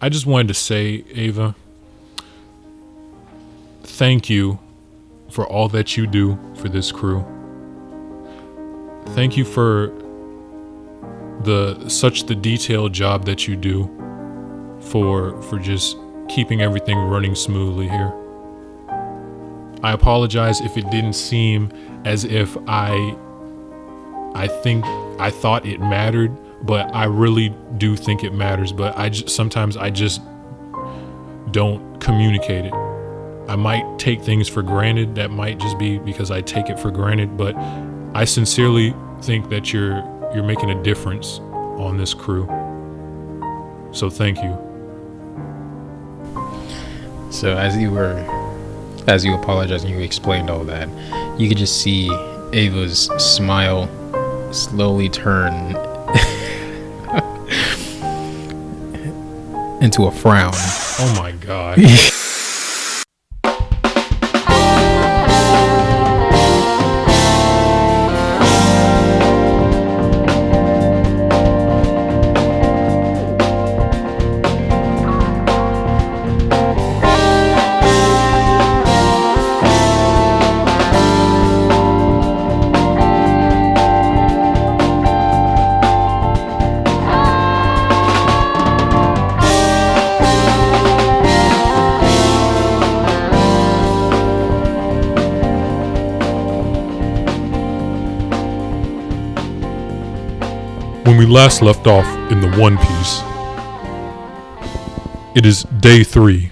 I just wanted to say, Ava, thank you for all that you do for this crew. Thank you for the detailed job that you do for just keeping everything running smoothly here. I apologize if it didn't seem as if I thought it mattered, but I really do think it matters, but sometimes I just don't communicate it. I might take things for granted. That might just be because I take it for granted, but I sincerely think that you're making a difference on this crew. So thank you. So as you apologized and you explained all that, you could just see Ava's smile slowly turn into a frown. Oh my God. When we last left off in the One Piece, it is day 3.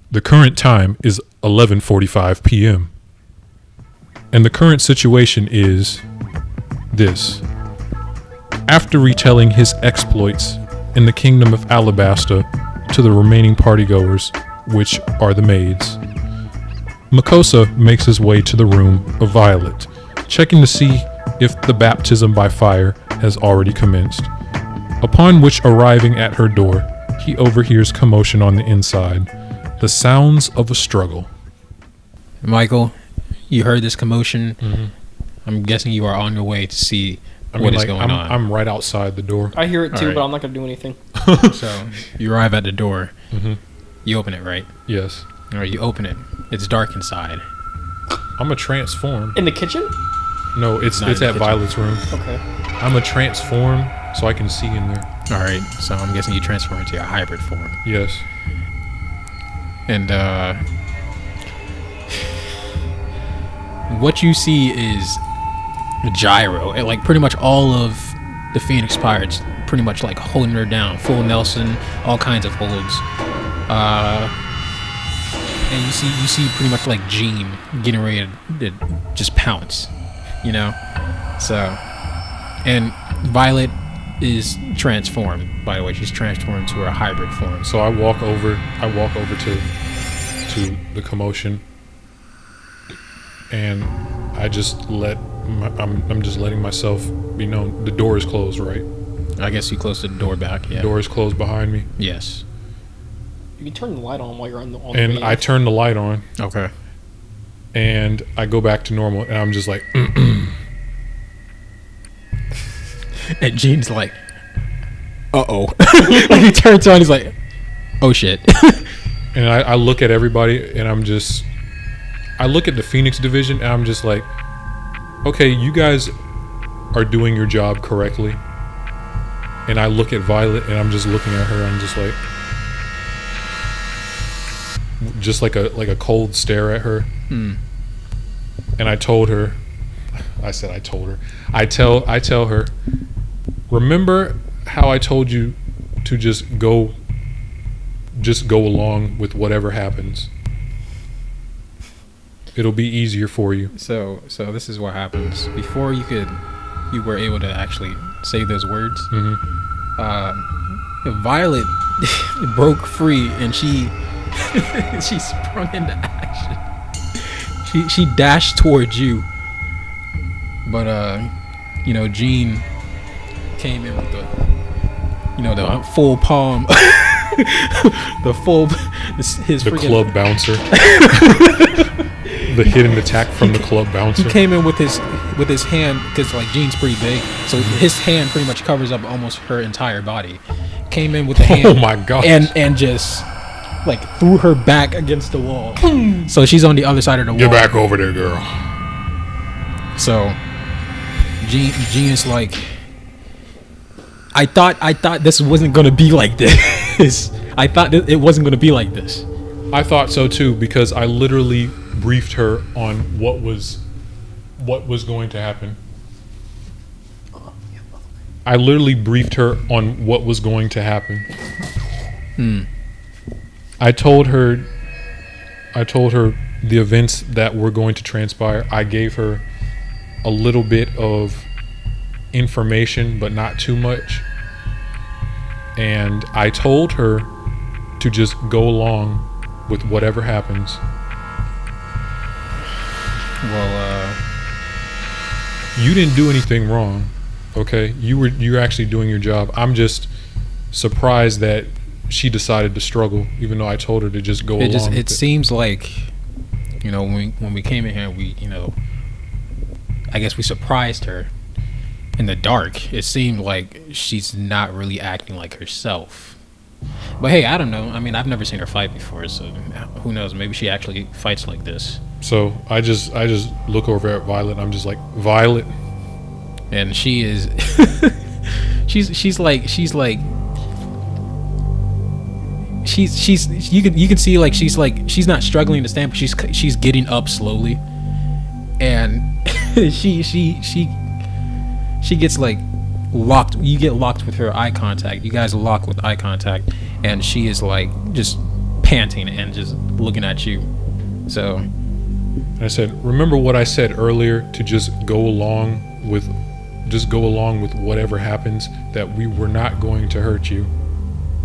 The current time is 11:45 p.m. And the current situation is this. After retelling his exploits in the kingdom of Alabasta to the remaining partygoers, which are the maids, Makosa makes his way to the room of Violet, checking to see if the baptism by fire has already commenced. Upon which, arriving at her door, he overhears commotion on the inside, the sounds of a struggle. Michael, you heard this commotion. Mm-hmm. I'm guessing you are on your way to see what is going on. I'm right outside the door. I hear it too, Alright. but I'm not going to do anything. So you arrive at the door. Mm-hmm. You open it, right? Yes. Or you open it. It's dark inside. I'm a transform. In the kitchen? No, it's Not in at the kitchen. Violet's room. Okay. I'm a transform so I can see in there. All right. So I'm guessing you transform into your hybrid form. Yes. And what you see is Jiro, and like pretty much all of the Phoenix Pirates, pretty much like holding her down, full Nelson, all kinds of holds. And you see pretty much like Jean getting ready to just pounce, you know. So, and Violet is transformed. By the way, she's transformed to her hybrid form. So I walk over to the commotion, and I just I'm just letting myself be known. The door is closed, right? I guess you close the door back. Yeah. The door is closed behind me. Yes. You can turn the light on while you're on the And way I out. turn the light on, Okay. and I go back to normal, and I'm just like, And Jean's like, uh-oh. Like he turns on, he's like, oh shit. and I look at everybody, and I look at the Phoenix division, and I'm just like, okay, you guys are doing your job correctly. And I look at Violet, and I'm just looking at her, I'm just like a cold stare at her. Hmm. And I tell her, I tell her, remember how I told you to just go along with whatever happens. It'll be easier for you. So this is what happens. Before you were able to actually say those words, Violet broke free, and she sprung into action. She dashed towards you, but Jean came in with the full palm, the freaking Club bouncer. The hidden attack from the club bouncer. He came in with his hand, because like Jean's pretty big, so his hand pretty much covers up almost her entire body. came in with the hand. Oh my god! And just like threw her back against the wall. So she's on the other side of the wall. Get back over there, girl. So Jean is like, I thought this wasn't gonna be like this. I thought it wasn't gonna be like this. I thought so too, because I literally briefed her on what was going to happen. I literally briefed her on what was going to happen. I told her the events that were going to transpire. I gave her a little bit of information, but not too much. And I told her to just go along with whatever happens. Well, You didn't do anything wrong, okay? You're actually doing your job. I'm just surprised that she decided to struggle, even though I told her to just go along. It seems like, when we came in here, I guess we surprised her in the dark. It seemed like she's not really acting like herself. But hey, I don't know. I mean, I've never seen her fight before, so who knows? Maybe she actually fights like this. So I just look over at Violet. And I'm just like, Violet, and she is, she's like you can see like she's not struggling to stand, but she's getting up slowly, and she gets like locked. You get locked with her eye contact. You guys lock with eye contact, and she is like just panting and just looking at you. So I said, remember what I said earlier, to just go along with whatever happens, that we were not going to hurt you.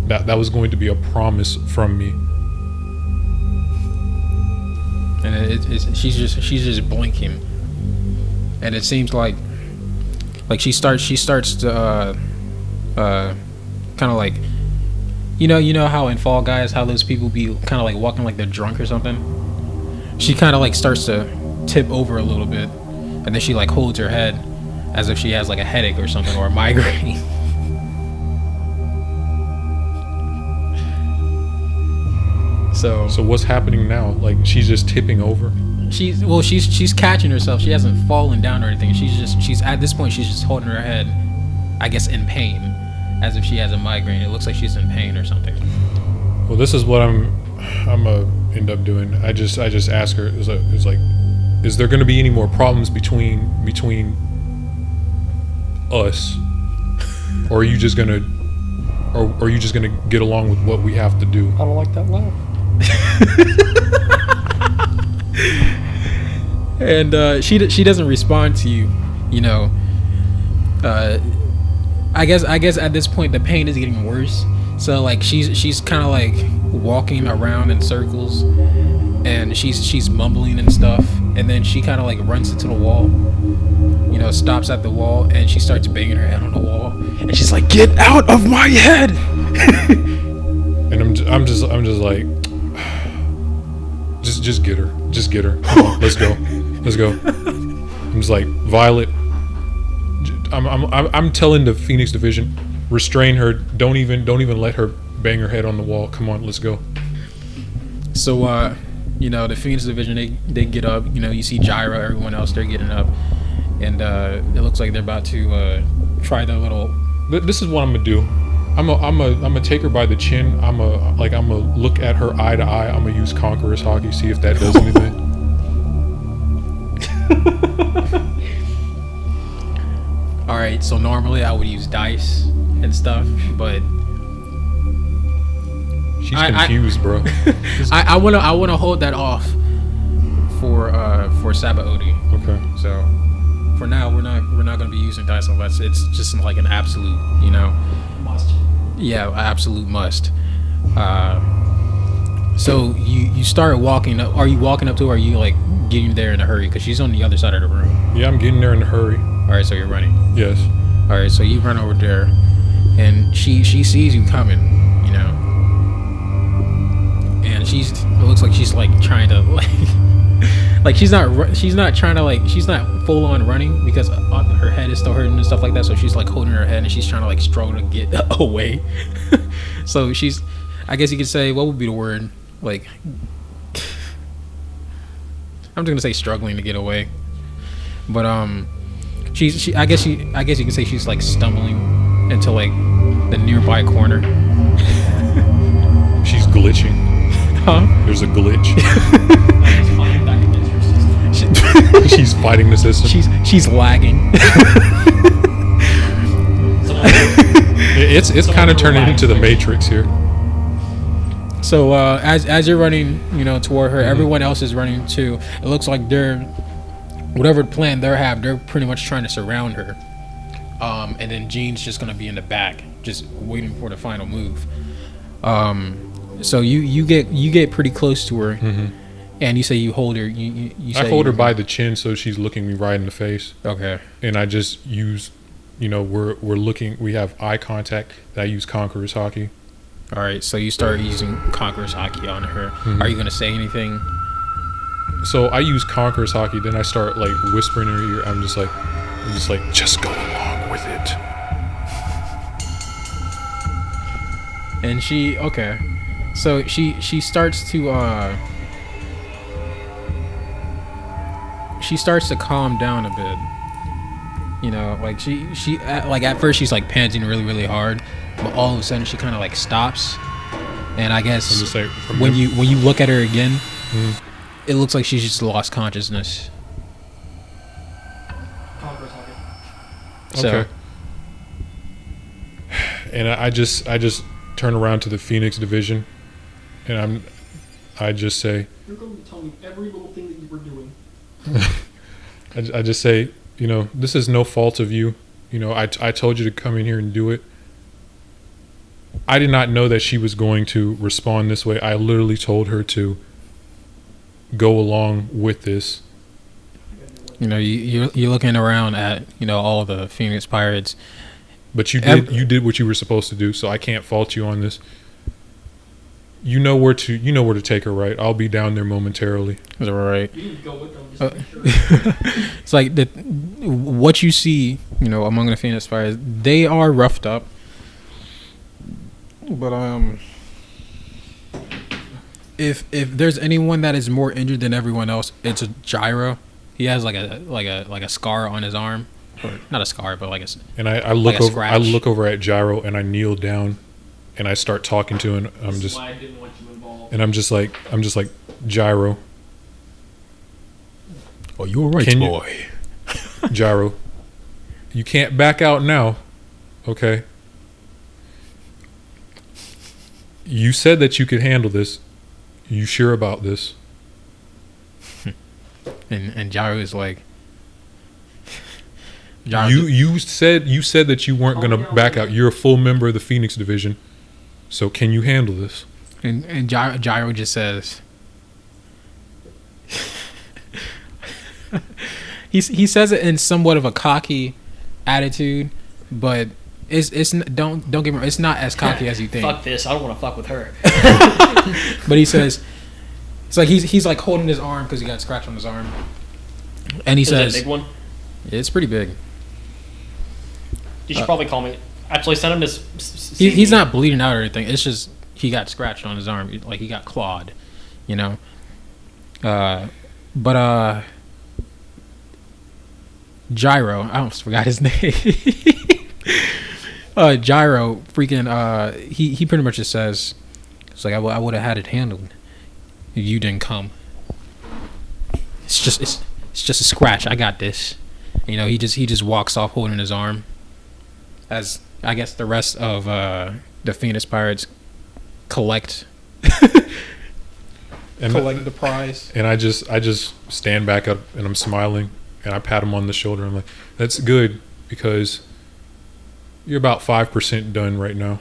That was going to be a promise from me. And she's just blinking, and it seems like she starts to kind of like, you know how in Fall Guys how those people be kind of like walking like they're drunk or something. She kind of like starts to tip over a little bit, and then she like holds her head as if she has like a headache or something, or a migraine. So what's happening now? Like, she's just tipping over? She's catching herself. She hasn't fallen down or anything. She's at this point, she's just holding her head, I guess, in pain, as if she has a migraine. It looks like she's in pain or something. Well, this is what I'm gonna end up doing. I just ask her, it's like, is there gonna be any more problems between us, or are you just gonna get along with what we have to do? I don't like that laugh. And she doesn't respond to you. I guess at this point the pain is getting worse. So like she's kind of like walking around in circles, and she's mumbling and stuff, and then she kind of like runs into the wall. Stops at the wall, and she starts banging her head on the wall, and she's like, "Get out of my head!" And I'm just like, just get her. Come on, let's go. I'm just like, Violet, I'm telling the Phoenix Division, restrain her. Don't even let her bang her head on the wall. Come on, let's go. So the Phoenix Division, they get up. You see Jiro, everyone else, they're getting up, and it looks like they're about to try their little. This is what I'm gonna do. I'm gonna take her by the chin. I'm gonna look at her eye to eye. I'm gonna use Conqueror's Hockey, see if that does anything. All right. So normally I would use dice and stuff, but she's confused, bro. I wanna hold that off for Sabaody. Okay. So for now, we're not gonna be using dice unless it's just like an absolute, Must. Yeah, absolute must. So you start walking up. Are you walking up to her, or are you like getting there in a hurry? Because she's on the other side of the room. Yeah, I'm getting there in a hurry. All right, so you're running. Yes. All right, so you run over there, and she sees you coming, and it looks like she's like trying to like she's not trying to like she's not full on running because her head is still hurting and stuff like that. So she's like holding her head and she's trying to like struggle to get away. So she's, I guess you could say, what would be the word? Like, I'm just gonna say struggling to get away. But I guess you can say she's like stumbling into like the nearby corner. She's glitching. Huh? There's a glitch. She's fighting the system. She's lagging. It's kind of turning into the Matrix here. So as you're running, toward her, everyone else is running too. It looks like whatever plan they're pretty much trying to surround her. And then Jean's just gonna be in the back, just waiting for the final move. So you get pretty close to her, and you say you hold her. You say I hold her by the chin so she's looking me right in the face. Okay. And I just use, we're looking. We have eye contact. I use Conqueror's Hockey. All right. So you start using Conqueror's Hockey on her. Are you gonna say anything? So I use Conqueror's Hockey. Then I start like whispering in her ear. I'm just like, just go along with it. And so she starts to calm down a bit. Like she at first she's like panting really, really hard, but all of a sudden she kind of like stops. And I guess I'm just like, when you look at her again, it looks like she's just lost consciousness. So, okay. And I just turn around to the Phoenix division, and I just say, You're going to tell me every little thing that you were doing. I just say, this is no fault of you. I told you to come in here and do it. I did not know that she was going to respond this way. I literally told her to go along with this. you're looking around at all the Phoenix Pirates. But you did what you were supposed to do, so I can't fault you on this. You know where to take her, right? I'll be down there momentarily. Is that right? You didn't go with them. Just make sure. It's like what you see, among the Phoenix Pirates, they are roughed up. But if there's anyone that is more injured than everyone else, it's a Jiro. He has like a scar on his arm. Or not a scar, but and I look like over. scratch. I look over at Jiro and I kneel down, and I start talking to him. This is why I didn't want you involved. And I'm just like Jiro. Oh, you're right, boy. Jiro, you can't back out now, okay? You said that you could handle this. You sure about this? And Jiro is like. You said that you weren't gonna back out. You're a full member of the Phoenix division, so can you handle this? And Jiro just says, he says it in somewhat of a cocky attitude, but it's don't get me wrong, it's not as cocky as you think. Fuck this! I don't want to fuck with her. But he says, it's like he's like holding his arm because he got a scratch on his arm, and he says, "Is that a big one?" It's pretty big. You should probably call me. Actually, send him this. He's not bleeding out or anything. It's just he got scratched on his arm, like he got clawed, But Jiro, I almost forgot his name. Jiro, freaking, he pretty much just says, it's like I would have had it handled. You didn't come. It's just a scratch. I got this. He just walks off holding his arm. As I guess the rest of the Phoenix Pirates collect the prize. And I just stand back up and I'm smiling and I pat him on the shoulder. I'm like, that's good because you're about 5% done right now.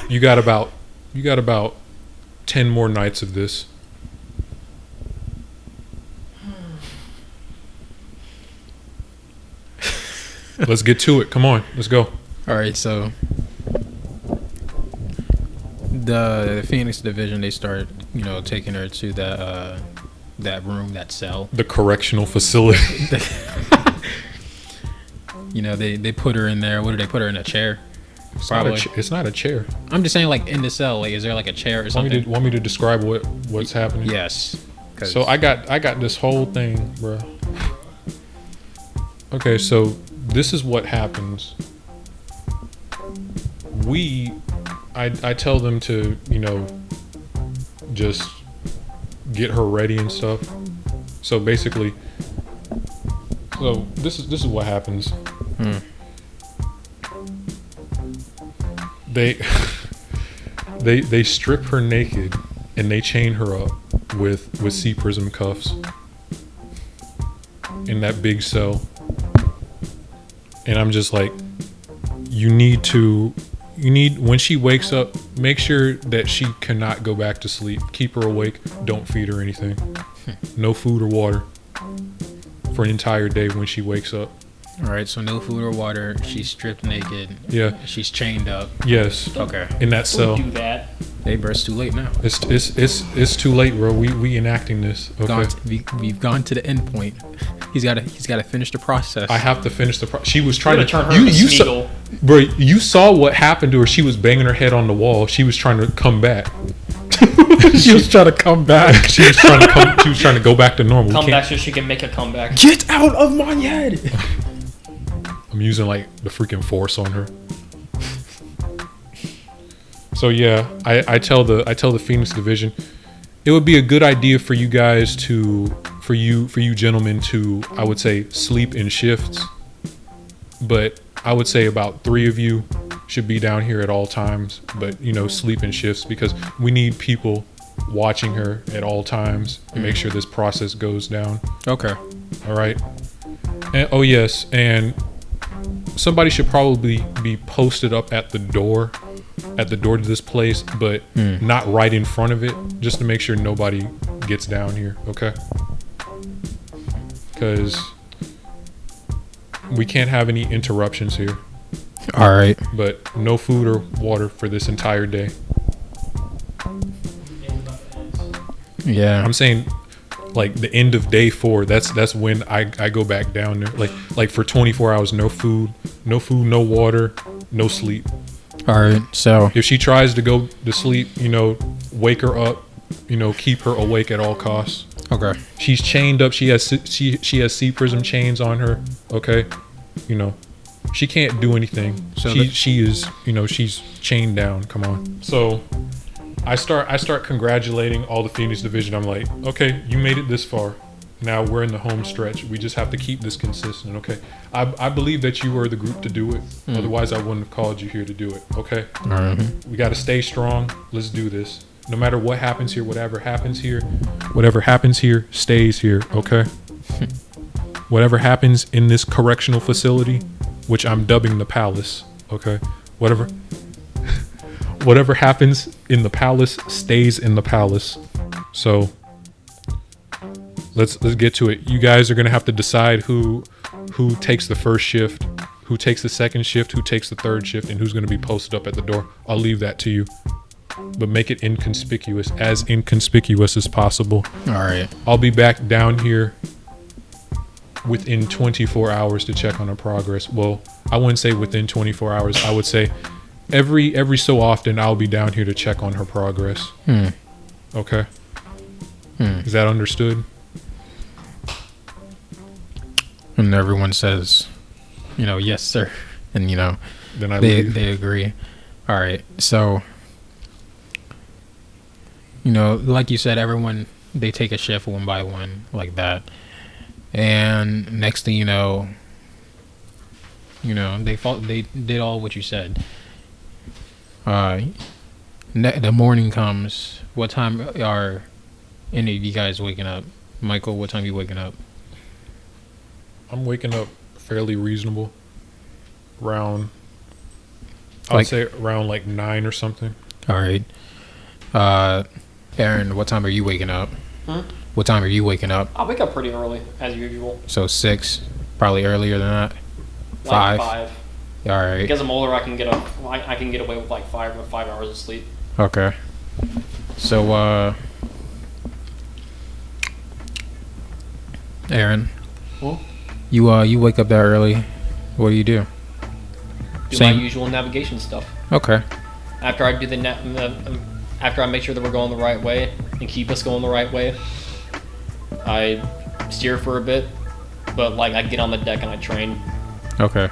You got about 10 more nights of this. Let's get to it. Come on, let's go. All right, so the Phoenix division, they start, taking her to that room, that cell. The correctional facility. You know, they put her in there. What did they put her in, a chair? Probably. It's not a chair. I'm just saying, like, in the cell, like, is there like a chair or something? Want me to describe what's happening? Yes. So I got this whole thing, bro. Okay, so this is what happens. I tell them to, you know, just get her ready and stuff. So basically, this is what happens. They strip her naked and they chain her up with C prism cuffs in that big cell. And I'm just like, when she wakes up, make sure that she cannot go back to sleep. Keep her awake. Don't feed her anything. No food or water for an entire day when she wakes up. All right, so no food or water. She's stripped naked. Yeah. She's chained up. Yes. Okay. In that cell. Don't do that. Hey, bro, it's too late now. It's too late, bro. We enacting this. Okay. We've gone to the end point. He's got to finish the process. I have to finish the process. She was trying to turn her into Smeagol. Bro, you saw what happened to her. She was banging her head on the wall. She was trying to come back. She was trying to come back. She was trying to go back to normal. Come back so she can make a comeback. Get out of my head. I'm using like the freaking force on her. So yeah, I tell the Phoenix division, it would be a good idea for you guys for you gentlemen to, I would say, sleep in shifts. But I would say about 3 of you should be down here at all times, but you know, sleep in shifts because we need people watching her at all times to make sure this process goes down. Okay. All right. And, oh yes, and somebody should probably be posted up at the door to this place, but not right in front of it, just to make sure nobody gets down here. Okay. Because we can't have any interruptions here. All right. But no food or water for this entire day. Yeah. I'm saying like the end of day 4, that's when I go back down there. Like for 24 hours, no food, no water, no sleep. All right. So if she tries to go to sleep, you know, wake her up, you know, keep her awake at all costs. okay. She's chained up. She has C prism chains on her. Okay, you know, she can't do anything. So she is, you know, she's chained down. Come on. So I start congratulating all the Phoenix division. I'm like, okay, you made it this far. Now we're in the home stretch. We just have to keep this consistent. Okay, I believe that you were the group to do it. Otherwise, I wouldn't have called you here to do it. Okay, All right. we got to stay strong. Let's do this. No matter what happens here, whatever happens here, stays here. Okay. Whatever happens in this correctional facility, which I'm dubbing the palace. Okay. Whatever happens in the palace stays in the palace. So let's get to it. You guys are gonna have to decide who takes the first shift, who takes the second shift, who takes the third shift, and who's gonna be posted up at the door. I'll leave that to you. But make it inconspicuous as possible. All right. I'll be back down here within 24 hours to check on her progress. Well, I wouldn't say within 24 hours. I would say every so often I'll be down here to check on her progress. Okay. Is that understood? And everyone says, you know, yes, sir. And, you know, Then I they leave. agree. All right. So, you know, like you said, everyone, they take a shift one by one like that. And next thing you know, they did all what you said. The morning comes. What time are any of you guys waking up? Michael, what time are you waking up? I'm waking up fairly reasonable. I would say around like 9 or something. All right. Aaron, what time are you waking up? What time are you waking up? I wake up pretty early, as usual. So 6, probably earlier than that. Like 5. 5. All right. Because I'm older, I can get away with like 5 hours of sleep. Okay. So Aaron, Well, you wake up that early. What do you do? do Same. my usual navigation stuff. Okay. After I do after I make sure that we're going the right way and keep us going the right way, I steer for a bit, but like I get on the deck and I train. Okay.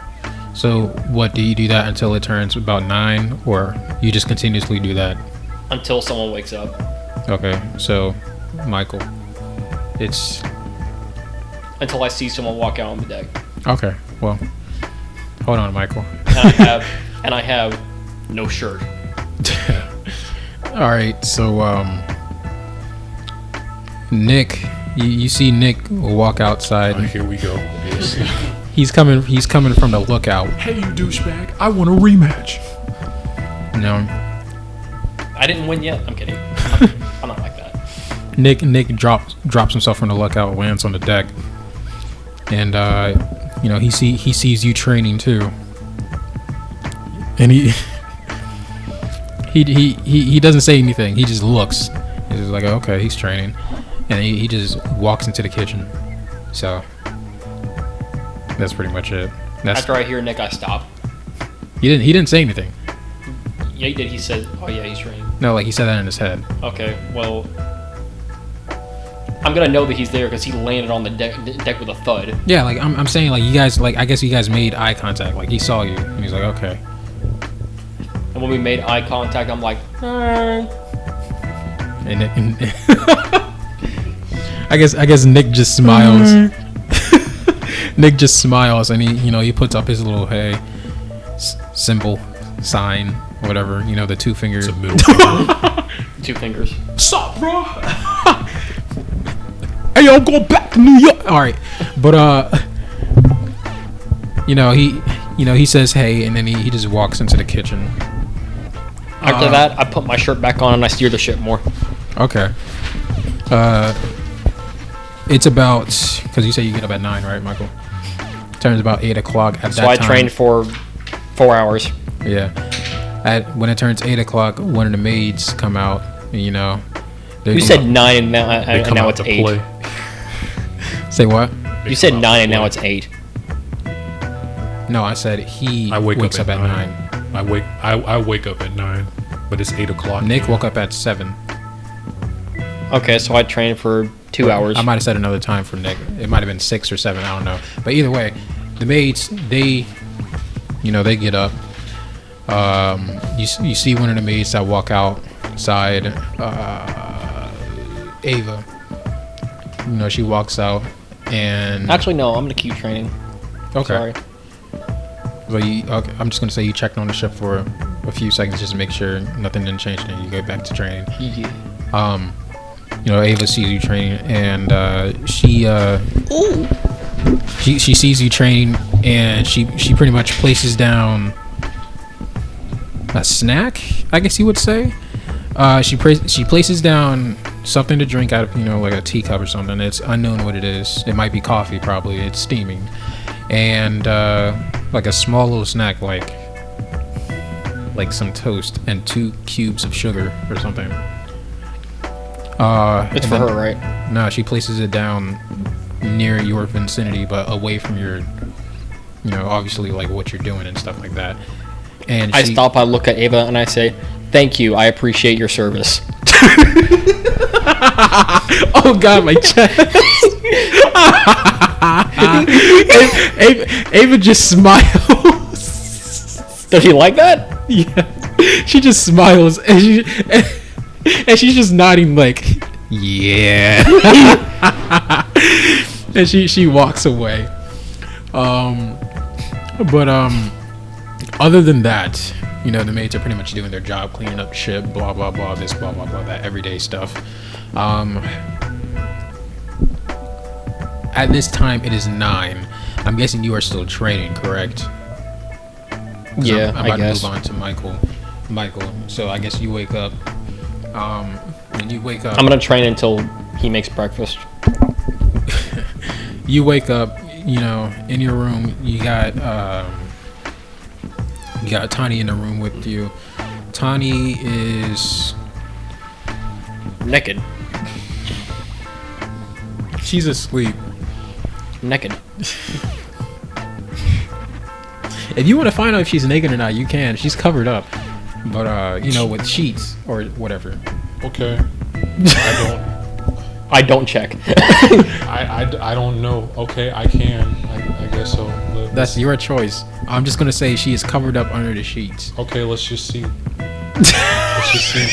So what do you do that until it turns about 9, or you just continuously do that? Until someone wakes up. Okay. So, Michael, it's Until I see someone walk out on the deck. okay. Well, hold on, Michael. And I have no shirt. All right. So, Nick, you see Nick walk outside. Here we go. He's coming from the lookout. Hey, you douchebag! I want a rematch. No. I didn't win yet. I'm kidding. I'm not like that. Nick drops himself from the lookout, lands on the deck, and he sees you training too, and he doesn't say anything. He just looks. He's just like, okay, he's training, and he just walks into the kitchen. So that's pretty much it. After I hear Nick, I stop. He didn't say anything. Yeah, he did. He said, "Oh yeah, he's training." No, like he said that in his head. Okay, well, I'm gonna know that he's there because he landed on the deck with a thud. Yeah, like I'm saying, like you guys, like I guess you guys made eye contact. Like he saw you, and he's like, okay. And when we made eye contact, I'm like, And I guess Nick just smiles. Nick just smiles, and he puts up his little symbol, sign, whatever. The 2 fingers. It's a middle finger. 2 fingers. Sup, bro? Hey, yo, go back to New York. All right, but he says hey, and then he just walks into the kitchen. After that, I put my shirt back on and I steer the ship more. Okay. It's about, because you say you get up at 9, right, Michael? Turns about 8 o'clock at that time. So I trained for 4 hours. Yeah. When it turns 8 o'clock, one of the maids come out. You said 9 and now it's 8. Play. Say what? You said 9 and now it's 8. No, I said he I wakes up at 9. I wake up at 9, but it's 8 o'clock. Nick woke up at 7. Okay, so I trained for 2 hours. I might have said another time for Nick. It might have been 6 or 7. I don't know. But either way, the maids, they get up. You see one of the maids that walk outside. Ava. She walks out, and Actually, no, I'm gonna keep training. okay. Sorry. Well, okay. I'm just gonna say you checked on the ship for a few seconds just to make sure nothing didn't change, and then you go back to training. Yeah. Ava sees you training, and she sees you training, and she pretty much places down a snack, I guess you would say. She places down something to drink out of like a teacup or something. It's unknown what it is. It might be coffee, probably. It's steaming, and like a small little snack, like some toast and 2 cubes of sugar or something. It's for her, right? No, she places it down near your vicinity, but away from your, obviously like what you're doing and stuff like that. And I stop, I look at Ava, and I say, "Thank you, I appreciate your service." Oh God, my chest. Ava just smiles. Does he like that? Yeah, she just smiles, and she's just nodding like, yeah. And she walks away. But other than that, the maids are pretty much doing their job, cleaning up ship, blah blah blah, this blah blah blah, that everyday stuff. At this time, it is 9. I'm guessing you are still training, correct? Yeah, I'm about I guess. to move on to Michael. So I guess you wake up. When you wake up, I'm gonna train until he makes breakfast. you wake up. In your room, you got Tani in the room with you. Tani is Naked. she's asleep. naked. If you want to find out if she's naked or not, you can. She's covered up, but with sheets or whatever. Okay. I don't check. I don't know. Okay, I can. I guess so. That's your choice. I'm just gonna say she is covered up under the sheets. Okay, let's just see. Let's just see.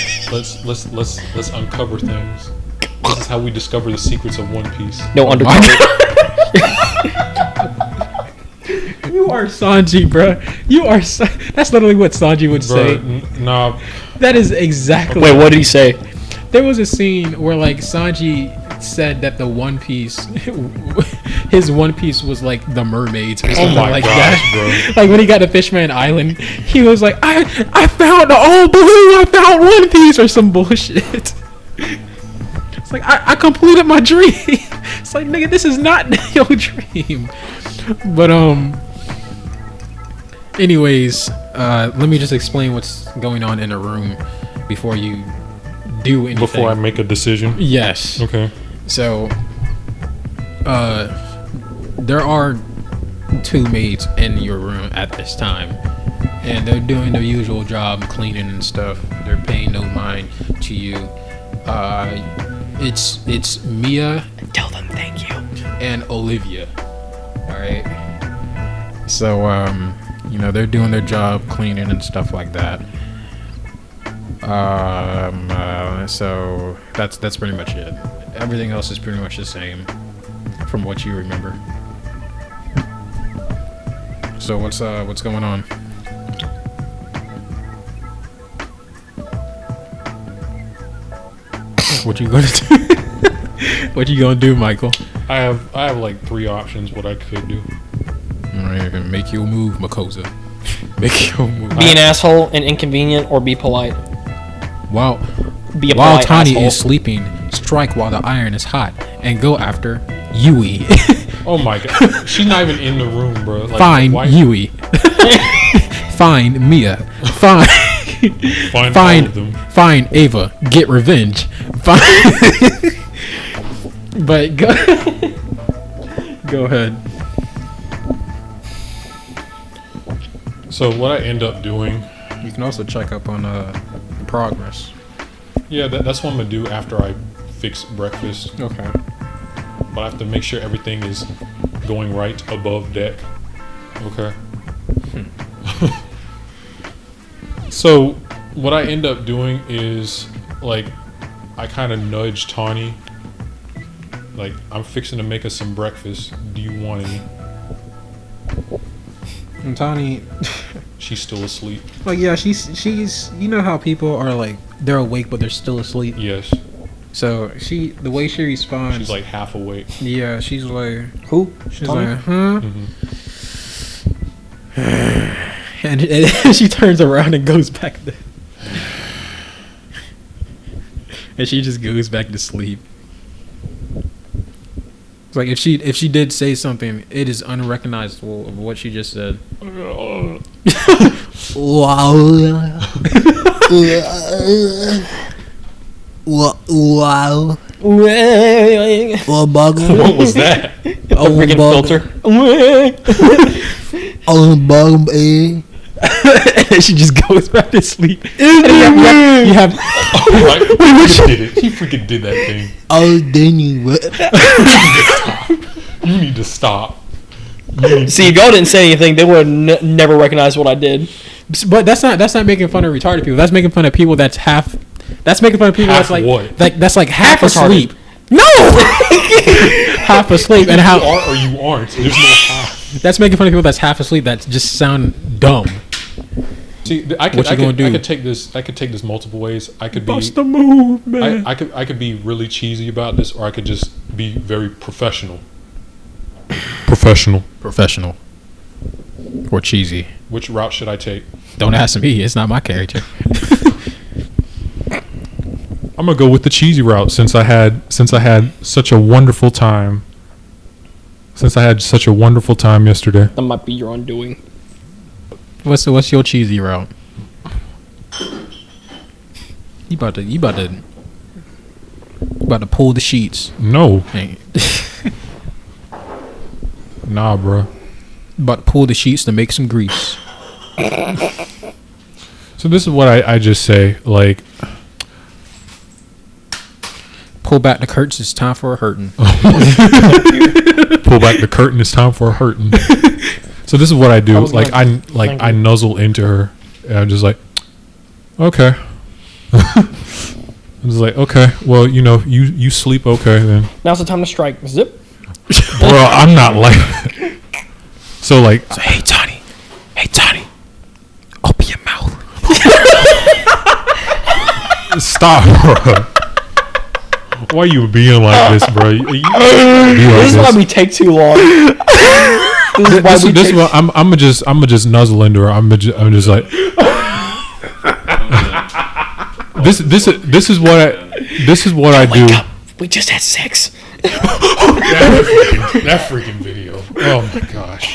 Let's uncover things. This is how we discover the secrets of One Piece. No undercover. You are Sanji, bro. That's literally what Sanji would say. Nah. That is exactly. Wait, what did he say? There was a scene where like Sanji said that the One Piece, his One Piece was like the mermaids or something like gosh, that. bro. Like when he got to Fishman Island, he was like, I found the old blue, I found One Piece or some bullshit. It's like I completed my dream. It's like, nigga, this is not your dream. But anyways, let me just explain what's going on in the room before you do anything. Before I make a decision. Yes. Okay. So, there are 2 maids in your room at this time, and they're doing their usual job, cleaning and stuff. They're paying no mind to you. It's Mia. Tell them thank you. And Olivia. All right. So, they're doing their job, cleaning and stuff like that. So that's pretty much it. Everything else is pretty much the same from what you remember. So what's going on? What you gonna do? What you gonna do, Michael? I have like 3 options what I could do. Alright, make your move, Makosa. Make your move. Be an asshole and inconvenient, or be polite. While Tani is sleeping, strike while the iron is hot, and go after Yui. Oh my god, she's not even in the room, bro. Like, find Yui. Find Mia. Find all of them. Find Ava. Get revenge. But go ahead. So what I end up doing, you can also check up on progress. Yeah, that's what I'm gonna do after I fix breakfast. Okay. But I have to make sure everything is going right above deck. Okay. So what I end up doing is like I kind of nudge Tawny. Like, I'm fixing to make us some breakfast. Do you want any? And Tawny, she's still asleep. Like, yeah, she's you know how people are like they're awake but they're still asleep. Yes. So the way she responds, she's like half awake. Yeah, she's like, who? She's Tawny? like, huh? Mm-hmm. and she turns around and goes back to, and she just goes back to sleep. It's like if she did say something, it is unrecognizable of what she just said. Wow. Wow. What was that? A freaking filter. And she just goes back to sleep. You have Like, he did it. He freaking did that thing. Oh, then you You need to stop. See, if y'all didn't say anything, they would never recognize what I did. But that's not making fun of retarded people. That's making fun of people that's half. That's making fun of people Half that's like what? that's like half retarded. asleep. No, half asleep and how You are or you aren't. There's no half. that's making fun of people that's half asleep that just sound dumb. See, I could take this multiple ways. I could be Bust the move, man. I could be really cheesy about this, or I could just be very professional. Professional. Or cheesy. Which route should I take? Don't ask me. It's not my character. I'm gonna go with the cheesy route since I had such a wonderful time. Since I had such a wonderful time yesterday. That might be your undoing. What's your cheesy route? You about to pull the sheets. No. Hey. Nah, bro. About to pull the sheets to make some grease. So this is what I just say. Like, Pull back the curtains. It's time for a hurting. pull back the curtain. It's time for a hurting. So this is what I do. I nuzzle into her, and I'm just like, okay. I'm just like, okay. Well, you sleep okay then. Now's the time to strike. Zip. Bro, I'm not like that. So like, Hey, Tony. Open your mouth. stop, bro. Why you being like this, bro? This is why we take too long. This is why I'm gonna just nuzzle into her. I'm just like this is what I do. We just had sex. That freaking video. Oh my gosh.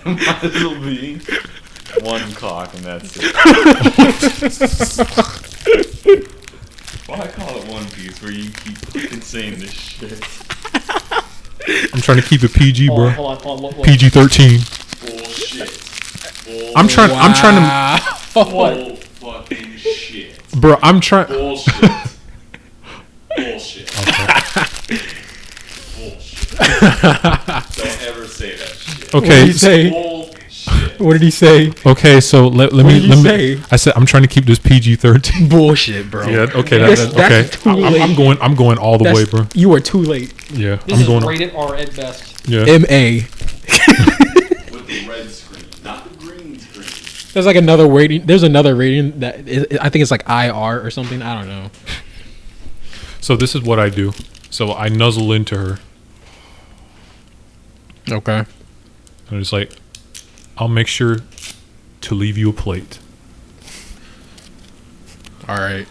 Might as well be one cock and that's it. Why call it One Piece where you keep fucking saying this shit? I'm trying to keep it PG, bro. Hold on. Look. PG-13. Bullshit. I'm trying to, Bull fucking shit. bro. I'm trying. Bullshit. Bullshit. Bullshit. Don't ever say that shit. Okay. Bullshit. What did he say? Okay. So let did me. you say? I said I'm trying to keep this PG-13. Bullshit, bro. Yeah. Okay. That's Okay. too late. I'm going all the way, bro. You are too late. Yeah. This I'm is going. rated R at best. Yeah. M.A. With the red screen, not the green screen. There's like another rating. There's another rating that I think it's like IR or something. I don't know. So this is what I do. So I nuzzle into her. Okay. And it's like, I'll make sure to leave you a plate. All right.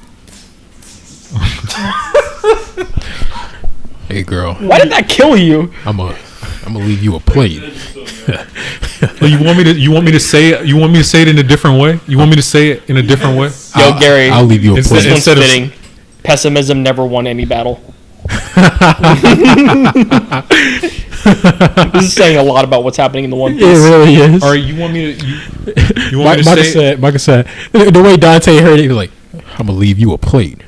Hey, girl. Why did that kill you? I'm gonna leave you a plate. Well, you want me to say it? You want me to say it in a different way? You want me to say it in a different way? Yo, Gary. I'll leave you a Instead- This plate. one's instead of- fitting. Pessimism never won any battle. This is saying a lot about what's happening in the One Piece. It really is. All right, you want me to? You want me to say? Michael said, the way Dante heard it, he was like, I'm gonna leave you a plate.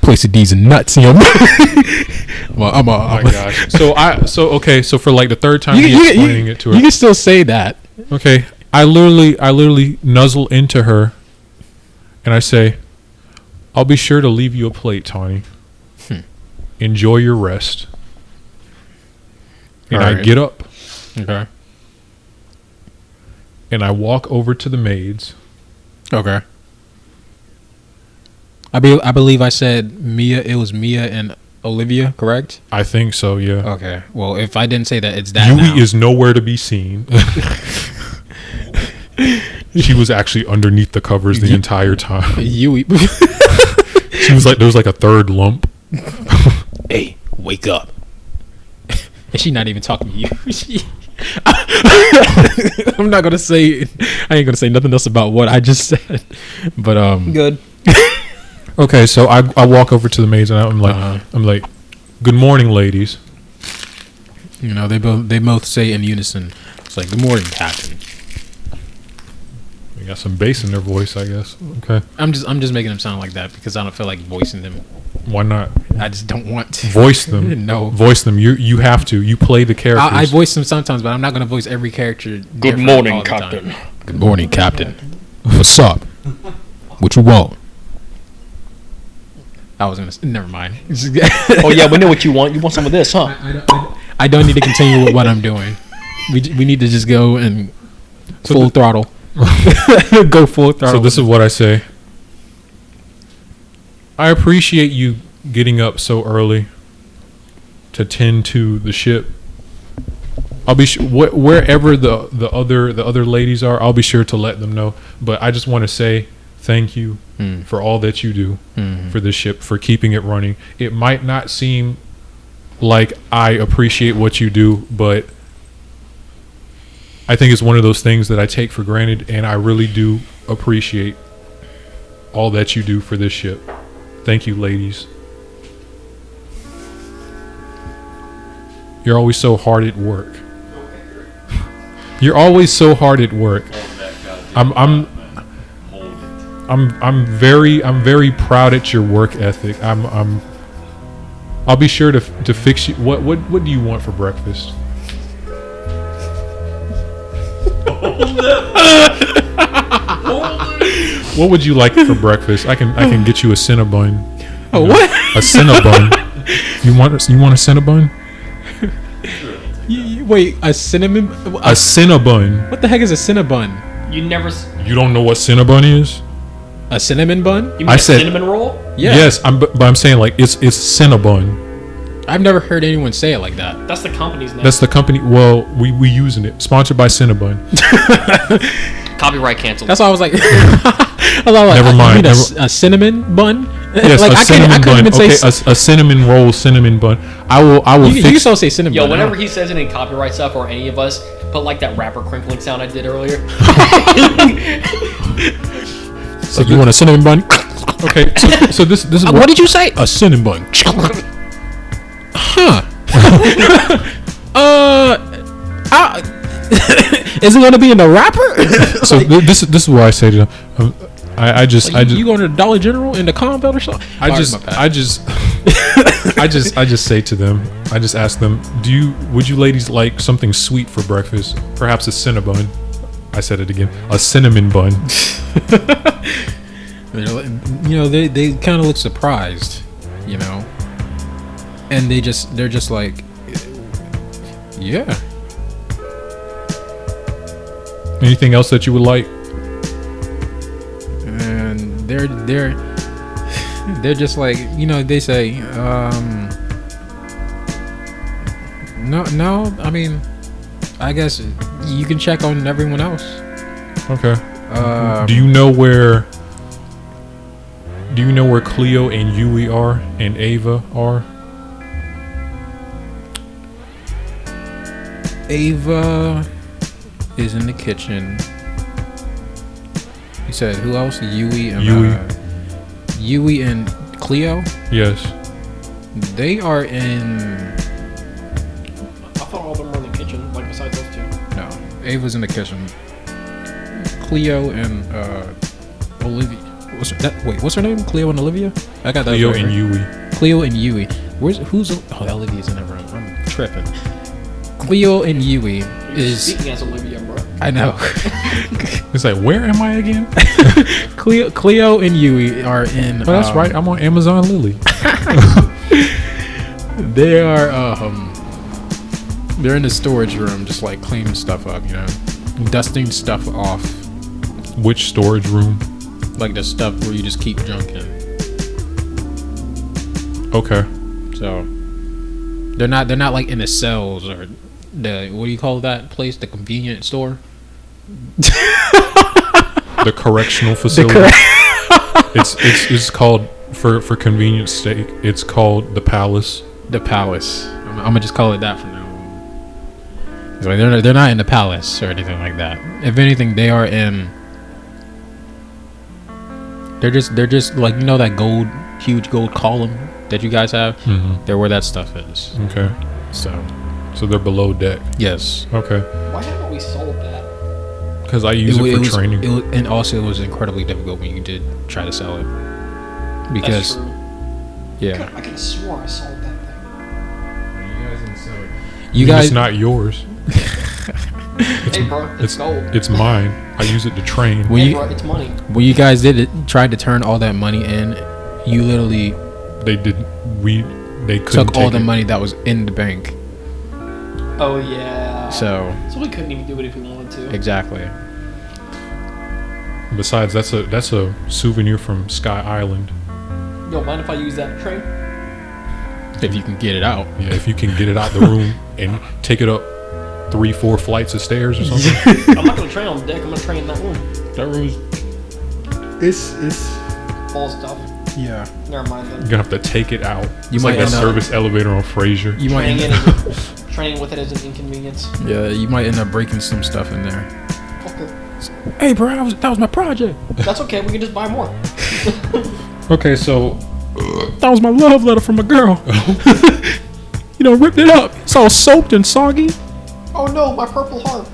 Place of D's and nuts in your mouth. Well, Oh my gosh. So for like the third time he's explaining it to her. You can still say that. Okay, I literally nuzzle into her, and I say, "I'll be sure to leave you a plate, Tawny. Enjoy your rest." And I Alright. get up Okay. and I walk over to the maids. Okay. I believe I said Mia. It was Mia and Olivia, correct? I think so, yeah. Okay. Well, if I didn't say that, it's that Yui now. is nowhere to be seen. She was actually underneath the covers the entire time. Yui. She was like, there was like a third lump. Hey, wake up. And she not even talking to you. I'm not gonna say. I ain't gonna say nothing else about what I just said. But Good. Okay, so I walk over to the maids and I'm like, "Good morning, ladies." you know, they both say in unison. It's like, "Good morning, Captain." They got some bass in their voice, I guess. Okay, I'm just making them sound like that because I don't feel like voicing them. why not I just don't want to voice them? No. Voice them. You have to. You play the characters. I voice them sometimes, but I'm not gonna voice every character. Good different morning, all the time. Captain. Good morning, Captain. What's up? What you want? I was gonna. Never mind. Oh yeah, we know what you want. You want some of this, huh? I don't need to continue with what I'm doing. We need to just go and full throttle. Go full throttle. So this is what I say. I appreciate you getting up so early to tend to the ship. I'll be wherever the other ladies are. I'll be sure to let them know. But I just want to say thank you for all that you do for this ship, for keeping it running. It might not seem like I appreciate what you do, but I think it's one of those things that I take for granted, and I really do appreciate all that you do for this ship. Thank you, ladies. You're always so hard at work. You're always so hard at work. I'm very proud at your work ethic. I'll be sure to fix you. What do you want for breakfast? What would you like for breakfast? I can get you a Cinnabon. Oh, what? A Cinnabon. You want a Cinnabon? Wait, a cinnamon? A Cinnabon. What the heck is a cinnabon? You never. You don't know what Cinnabon is? A cinnamon bun? You mean I a said- cinnamon roll? Yeah. Yes, but I'm saying like it's Cinnabon. I've never heard anyone say it like that. That's the company's name. That's the company. Well, we using it. Sponsored by Cinnabon. Copyright canceled. That's why I was like, Never mind, You mean never- a cinnamon bun? Yes, like, a cinnamon bun. even Okay, say. a cinnamon roll, cinnamon bun. I will You can fix. still say cinnamon Yo, bun. whenever he says any copyright stuff or any of us, put like that rapper crinkling sound I did earlier. So you want a cinnamon bun? Okay, so this is What did you say? A cinnamon bun. Huh. Is it gonna be in the wrapper? So this is why I say to them. I just You going to the Dollar General in the Conville or something? I just say to them. I just ask them. Would you ladies like something sweet for breakfast? Perhaps a Cinnabon. I said it again. A cinnamon bun. They kind of look surprised, and they're just like, yeah. Anything else that you would like? And they're just like, they say, no, I mean, I guess you can check on everyone else. Okay. Do you know where Cleo and Yui are and Ava are? Ava is in the kitchen. You said who else? Yui and Cleo. Yes. They are in. I thought all of them were in the kitchen, like besides those two. No, Ava's in the kitchen. Cleo and Olivia. What's her name? Cleo and Olivia. I got that. Cleo right, and right? Yui. Cleo and Yui. Who's Olivia's in the room. I'm tripping. Cleo and Yui is. Speaking as Olivia, bro. I know. It's like, where am I again? Cleo and Yui are in. Oh, that's right. I'm on Amazon Lily. They are. They're in the storage room, just like cleaning stuff up, dusting stuff off, Which storage room? like the stuff where you just keep junk in. Okay. So they're not like in the cells or the what do you call that place? The convenience store. The correctional facility. It's called for convenience sake. It's called the Palace. The Palace. I'm gonna just call it that for now. It's like they're not in the Palace or anything like that. If anything, they are in. They're just like that huge gold column that you guys have. Mm-hmm. They're where that stuff is. Okay. So So they're below deck. yes, Okay. Why haven't we sold that? Because I use it for training. and also it was incredibly difficult when you did try to sell it because That's true. yeah, I could have swore I sold that thing. you It's guys not yours. Hey, bro, it's gold. It's mine. I use it to train. when Hey, you bro, it's money. when you guys tried to turn all that money in, you literally They couldn't took all take the it. money that was in the bank. Oh yeah. So we couldn't even do it if we wanted to. exactly. Besides, that's a souvenir from Sky Island. Yo, mind if I use that train? If you can get it out. Yeah, if you can get it out the room and take it up 3-4 flights of stairs or something. I'm not gonna train on deck. I'm gonna train in that room. That room's It's All stuff. yeah. Never mind then. you're gonna have to take it out. You It's might like that end up- service elevator on Frasier. You might Training, end up, training with it is an inconvenience. you might end up breaking some stuff in there. Okay. Hey, bro, that was my project. That's okay. We can just buy more. Okay, so That was my love letter from a girl. Ripped it up. It's all soaked and soggy. Oh no, my purple heart.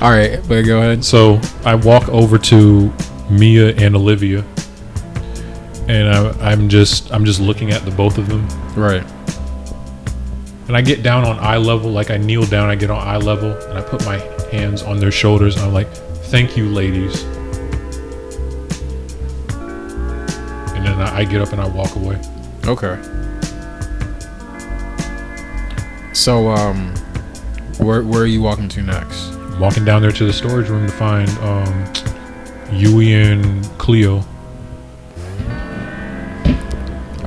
All right, but go ahead. So I walk over to Mia and Olivia, and I'm just looking at the both of them, Right. and I get down on eye level, like I kneel down, I get on eye level, and I put my hands on their shoulders, and I'm like, "Thank you, ladies." And then I get up and I walk away. Okay. So, where are you walking to next? I'm walking down there to the storage room to find Yui and Cleo.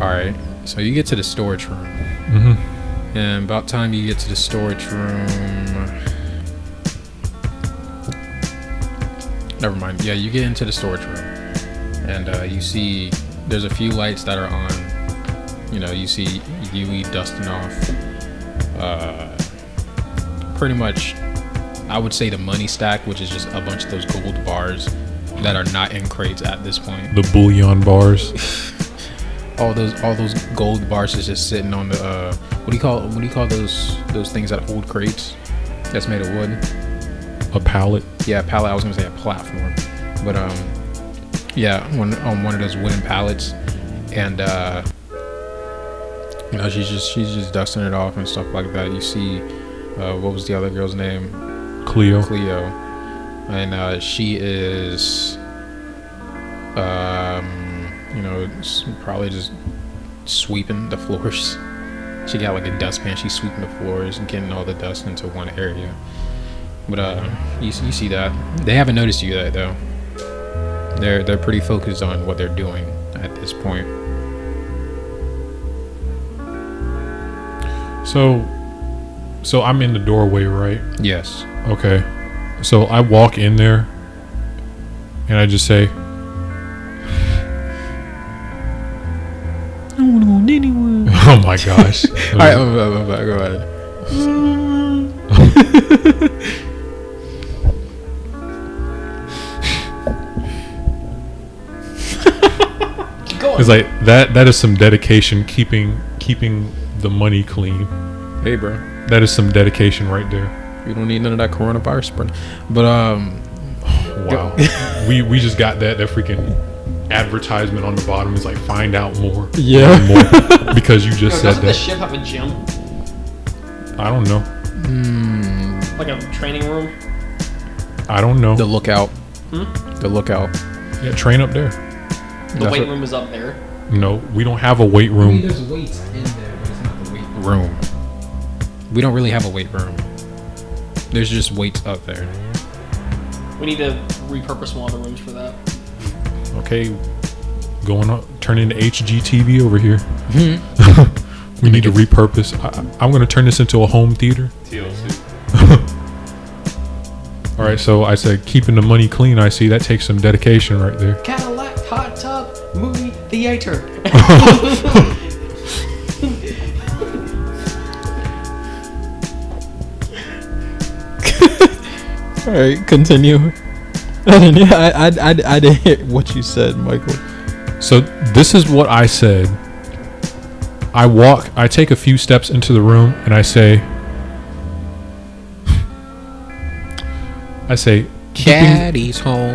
All right. So you get to the storage room, Mm-hmm. and about time you get to the storage room. Never mind. Yeah, you get into the storage room, and you see there's a few lights that are on. You know, you see Yui dusting off. Pretty much, I would say the money stack, which is just a bunch of those gold bars that are not in crates at this point. The bullion bars. All those gold bars is just sitting on the what do you call those things that hold crates that's made of wood? A pallet. Yeah, pallet. I was gonna say a platform, but yeah, on one of those wooden pallets, and you know, she's just dusting it off and stuff like that. You see, what was the other girl's name? Cleo. Cleo, and she is you know, probably just sweeping the floors. She got like a dustpan. She's sweeping the floors and getting all the dust into one area. But you see that they haven't noticed you yet, though. They're pretty focused on what they're doing at this point. So I'm in the doorway, right? Yes. Okay. So I walk in there, and I just say, I don't want to go anywhere. "Oh my gosh!" All right, go ahead. Keep going. It's like that is some dedication, keeping the money clean. Hey, bro. That is some dedication right there. You don't need none of that coronavirus spread. But Wow. we just got that freaking advertisement on the bottom is like, find out more. Yeah. Learn more, because you just Yo, said doesn't the that. ship have a gym? I don't know. Like a training room? I don't know. the lookout. Hmm? The lookout. Yeah, train up there. The That's weight what- room is up there. No, we don't have a weight room. There's weights in there, but it's not the weight room. We don't really have a weight room. There's just weights up there. We need to repurpose one of the rooms for that. Okay, going on, turn into HGTV over here. We need to repurpose. I'm going to turn this into a home theater. TLC. All right, so I said keeping the money clean. I see that takes some dedication right there. Cadillac hot tub movie theater. All right, continue. I didn't hear what you said, Michael. So this is what I said. I take a few steps into the room and I say, keeping, Daddy's home,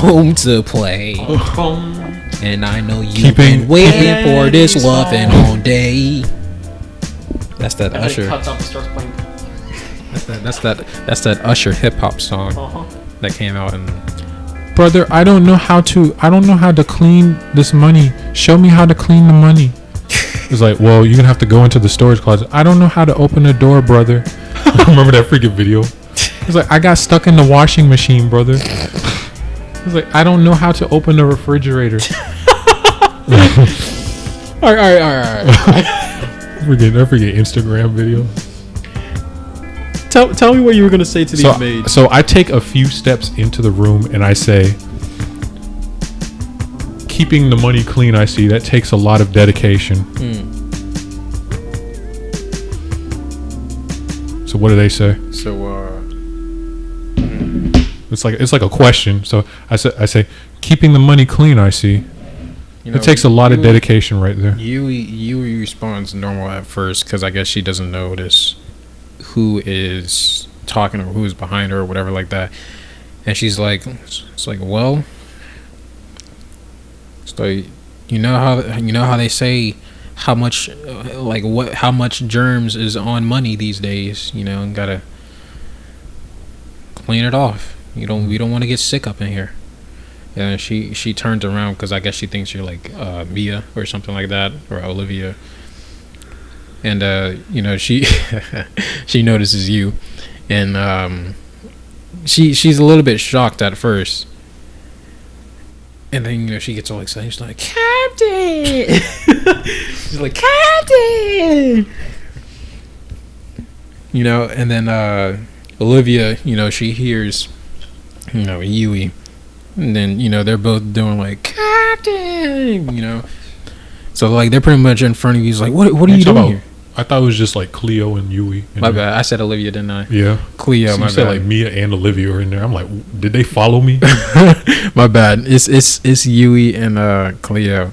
home to play, and I know you've been waiting for this loving all day. That's that And then Usher. it cuts up and starts playing. That's that Usher hip hop song Uh-huh. that came out in. brother, I don't know how to clean this money. Show me how to clean the money. It's like, well, you're gonna have to go into the storage closet. I don't know how to open a door, brother. Remember that freaking video? It's like, I got stuck in the washing machine, brother. It's like, I don't know how to open the refrigerator. All right. I forget Instagram video. Tell me what you were gonna say to these maids. So I take a few steps into the room and I say, keeping the money clean, I see that takes a lot of dedication. So what do they say? It's like a question. So I say keeping the money clean, I see. You know, It takes a lot of dedication right there. Yui responds normal at first because I guess she doesn't notice who is talking or who's behind her or whatever like that. And she's like, it's like, well, it's like, you know how they say how much how much germs is on money these days, you know, and gotta clean it off. We don't want to get sick up in here. And she turns around because I guess she thinks you're like Mia or something like that, or Olivia. And you know, she she notices you, and she's a little bit shocked at first, and then, you know, she gets all excited. She's like, Captain. She's like, Captain. You know, and then Olivia, you know, she hears, you know, Yui. And then, you know, they're both doing like, Captain, you know. So, like, they're pretty much in front of you. He's like, what are you doing here? I thought it was just like Cleo and Yui. My bad. I said Olivia, didn't I? Yeah. Cleo, So my you said bad. like Mia and Olivia are in there. I'm like, did they follow me? My bad. It's Yui and Cleo.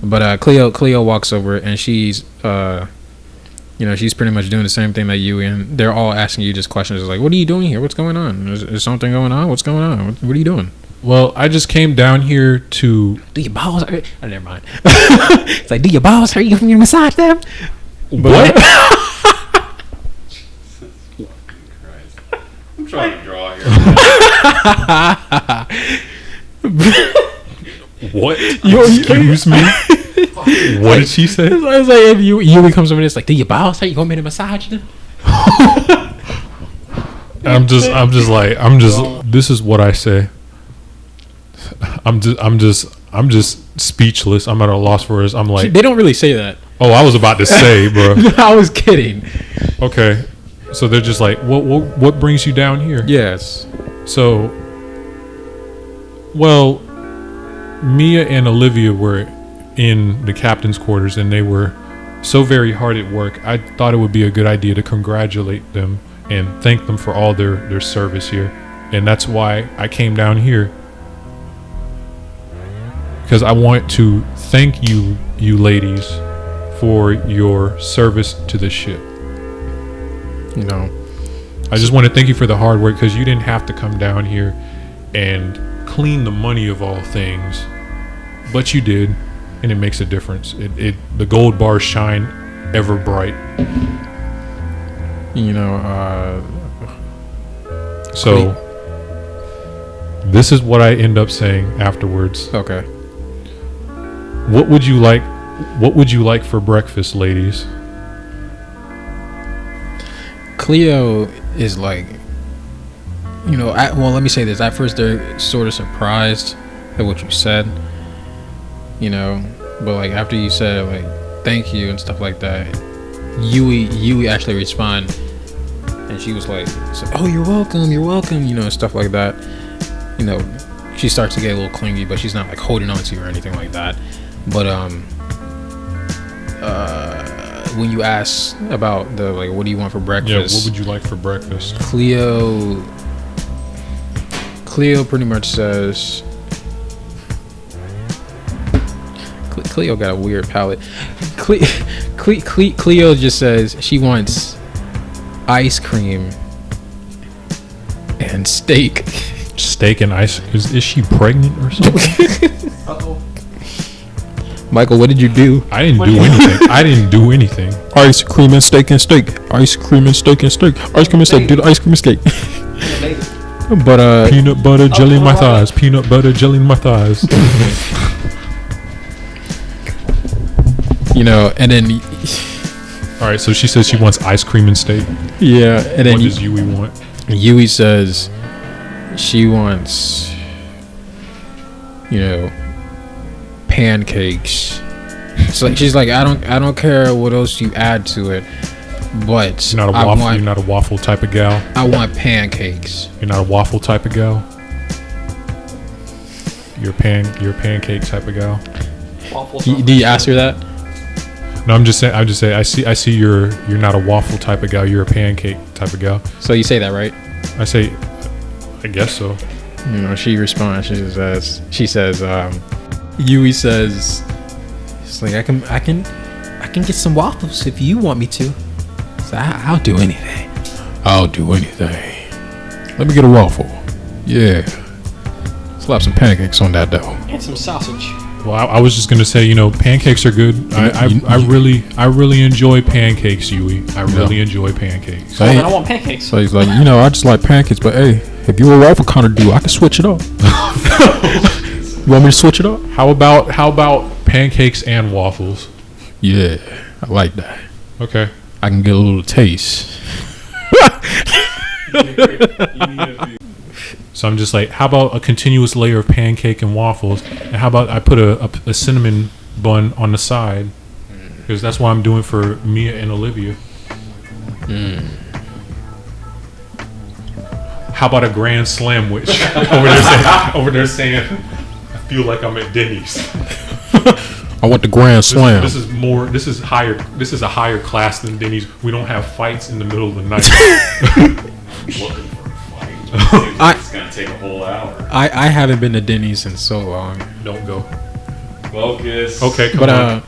But Cleo walks over and she's you know, she's pretty much doing the same thing that Yui, and they're all asking you just questions. It's like, what are you doing here? What's going on? Is something going on? What's going on? What are you doing? Well, I just came down here to. Do your balls hurt? Oh, never mind. It's like, do your balls hurt? You want me to massage them? What? I'm trying to draw here. What? Excuse me? What did she say? It's like if Yui comes over and it's like, do your balls hurt? You want me to massage them? I'm just this is what I say. I'm just speechless. I'm at a loss for words. I'm like, They don't really say that. oh, I was about to say, bro. I was kidding. Okay. So they're just like, what brings you down here? Yes. So, well, Mia and Olivia were in the captain's quarters and they were so very hard at work. I thought it would be a good idea to congratulate them and thank them for all their service here. And that's why I came down here. Because I want to thank you ladies for your service to the ship. You know. I just want to thank you for the hard work, because you didn't have to come down here and clean the money of all things, but you did, and it makes a difference. The gold bars shine ever bright. You know, So this is what I end up saying afterwards. okay. What would you like for breakfast, ladies? Cleo is like, you know, well, let me say this. At first, they're sort of surprised at what you said, you know, but like after you said like thank you and stuff like that, Yui actually respond, and she was like, oh, you're welcome, you know, stuff like that. You know, she starts to get a little clingy, but she's not like holding on to you or anything like that. But when you ask about the like, what do you want for breakfast? Yeah, what would you like for breakfast? Cleo pretty much says. Cleo got a weird palate. Cleo just says she wants ice cream and steak. Steak and ice. Is she pregnant or something? Michael, what did you do? I didn't do anything. I didn't do anything. Ice cream and steak and steak. Ice cream and steak and steak. Ice cream and steak. Do the ice cream and steak. But Peanut butter jelly in my thighs. Peanut butter jelly in my thighs. you know, and then All right, so she says she wants ice cream and steak. yeah, and then What does Yui want? Yui says she wants, you know, pancakes. So she's like, I don't care what else you add to it, but You're not a waffle. You're not a waffle type of gal. I want pancakes. You're not a waffle type of gal. You're a pancake type of gal. Do you ask her that? No, I'm just saying. I see. You're not a waffle type of gal. You're a pancake type of gal. So you say that, right? I say, I guess so. You know, she responds. She says, Yui says, "It's like I can get some waffles if you want me to. So I'll do anything. I'll do anything. Let me get a waffle. Yeah. Slap some pancakes on that dough. And some sausage. Well, I was just gonna say, pancakes are good. I really enjoy pancakes, Yui. I really enjoy pancakes. So, Oh, man, I want pancakes. so he's like, I just like pancakes, but hey, if you're a waffle kind of dude, I can switch it up. You want me to switch it up? How about pancakes and waffles? Yeah, I like that. Okay. I can get a little taste. So I'm just like, how about a continuous layer of pancake and waffles, and how about I put a cinnamon bun on the side, because that's what I'm doing for Mia and Olivia. How about a grand slamwich over there saying, I feel like I'm at Denny's. I want the grand slam. This is higher. This is a higher class than Denny's. We don't have fights in the middle of the night. Looking for a fight. It's gonna take a whole hour. I haven't been to Denny's in so long. Don't go. Focus. Okay, come But on.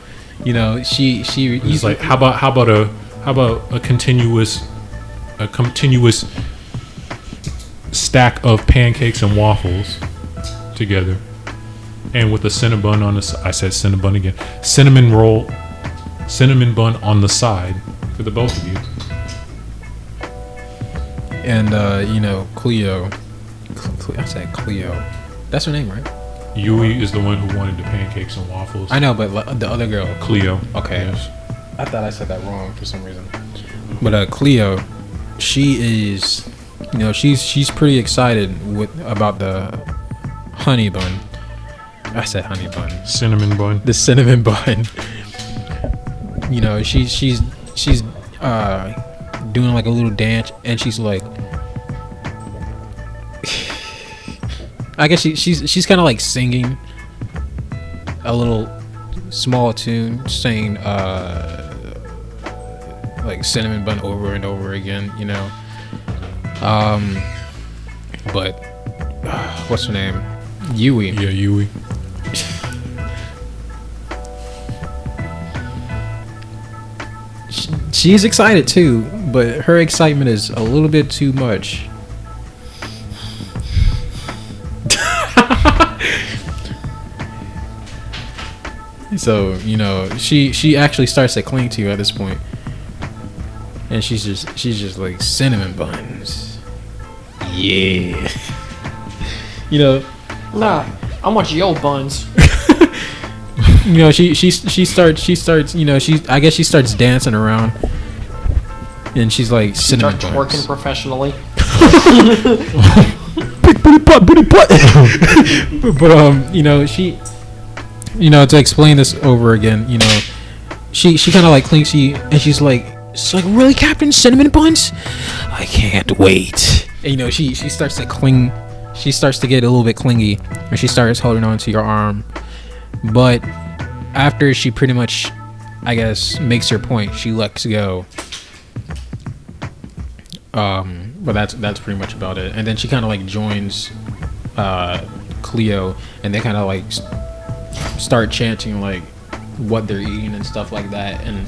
she He's like, how about a continuous stack of pancakes and waffles together, and with a cinnamon bun on the I said cinnamon bun again. Cinnamon bun on the side for the both of you. and Cleo. I said Cleo. That's her name, right? Yui is the one who wanted the pancakes and waffles. I know, but the other girl. Cleo. Okay. Yes. I thought I said that wrong for some reason. But Cleo, she is, she's pretty excited about the honey bun. I said honey bun. Cinnamon bun. The cinnamon bun. She's doing like a little dance, and she's like, I guess she's kind of like singing a little small tune, saying like cinnamon bun over and over again, but what's her name? Yui. Yeah, Yui. She's excited too, but her excitement is a little bit too much. So she actually starts to cling to you at this point, and she's just like, cinnamon buns. Yeah. Nah, I want your buns. She starts I guess she starts dancing around, and she's like, cinnamon Start buns. twerking professionally. Booty butt. But she, to explain this over again, she kind of like clings to you, and she's like, really, Captain, cinnamon buns? I can't wait. And she starts to cling. She starts to get a little bit clingy, and she starts holding on to your arm. But after she pretty much, I guess, makes her point, she lets go. But that's pretty much about it. And then she kind of like joins Cleo, and they kind of like start chanting like what they're eating and stuff like that, and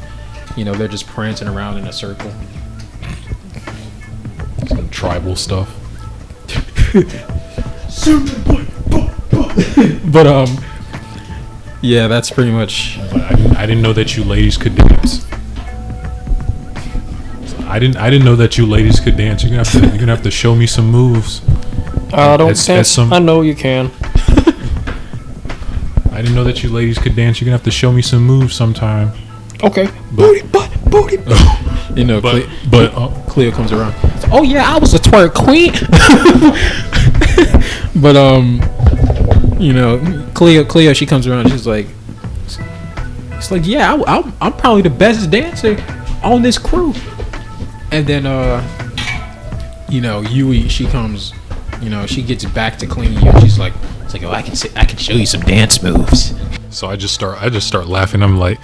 they're just prancing around in a circle. Some tribal stuff. But yeah, that's pretty much. I didn't know that you ladies could dance. I didn't know that you ladies could dance. You're gonna have to show me some moves. I don't That's dance. some- I know you can. I didn't know that you ladies could dance. You're gonna have to show me some moves sometime. Okay. But, Booty butt. Cleo comes around. Oh yeah, I was a twerk queen. But Cleo, she comes around. She's like, yeah, I'm probably the best dancer on this crew. And then Yui, she comes, she gets back to clinging you. She's like, oh, I can show you some dance moves. So I just start laughing. I'm like,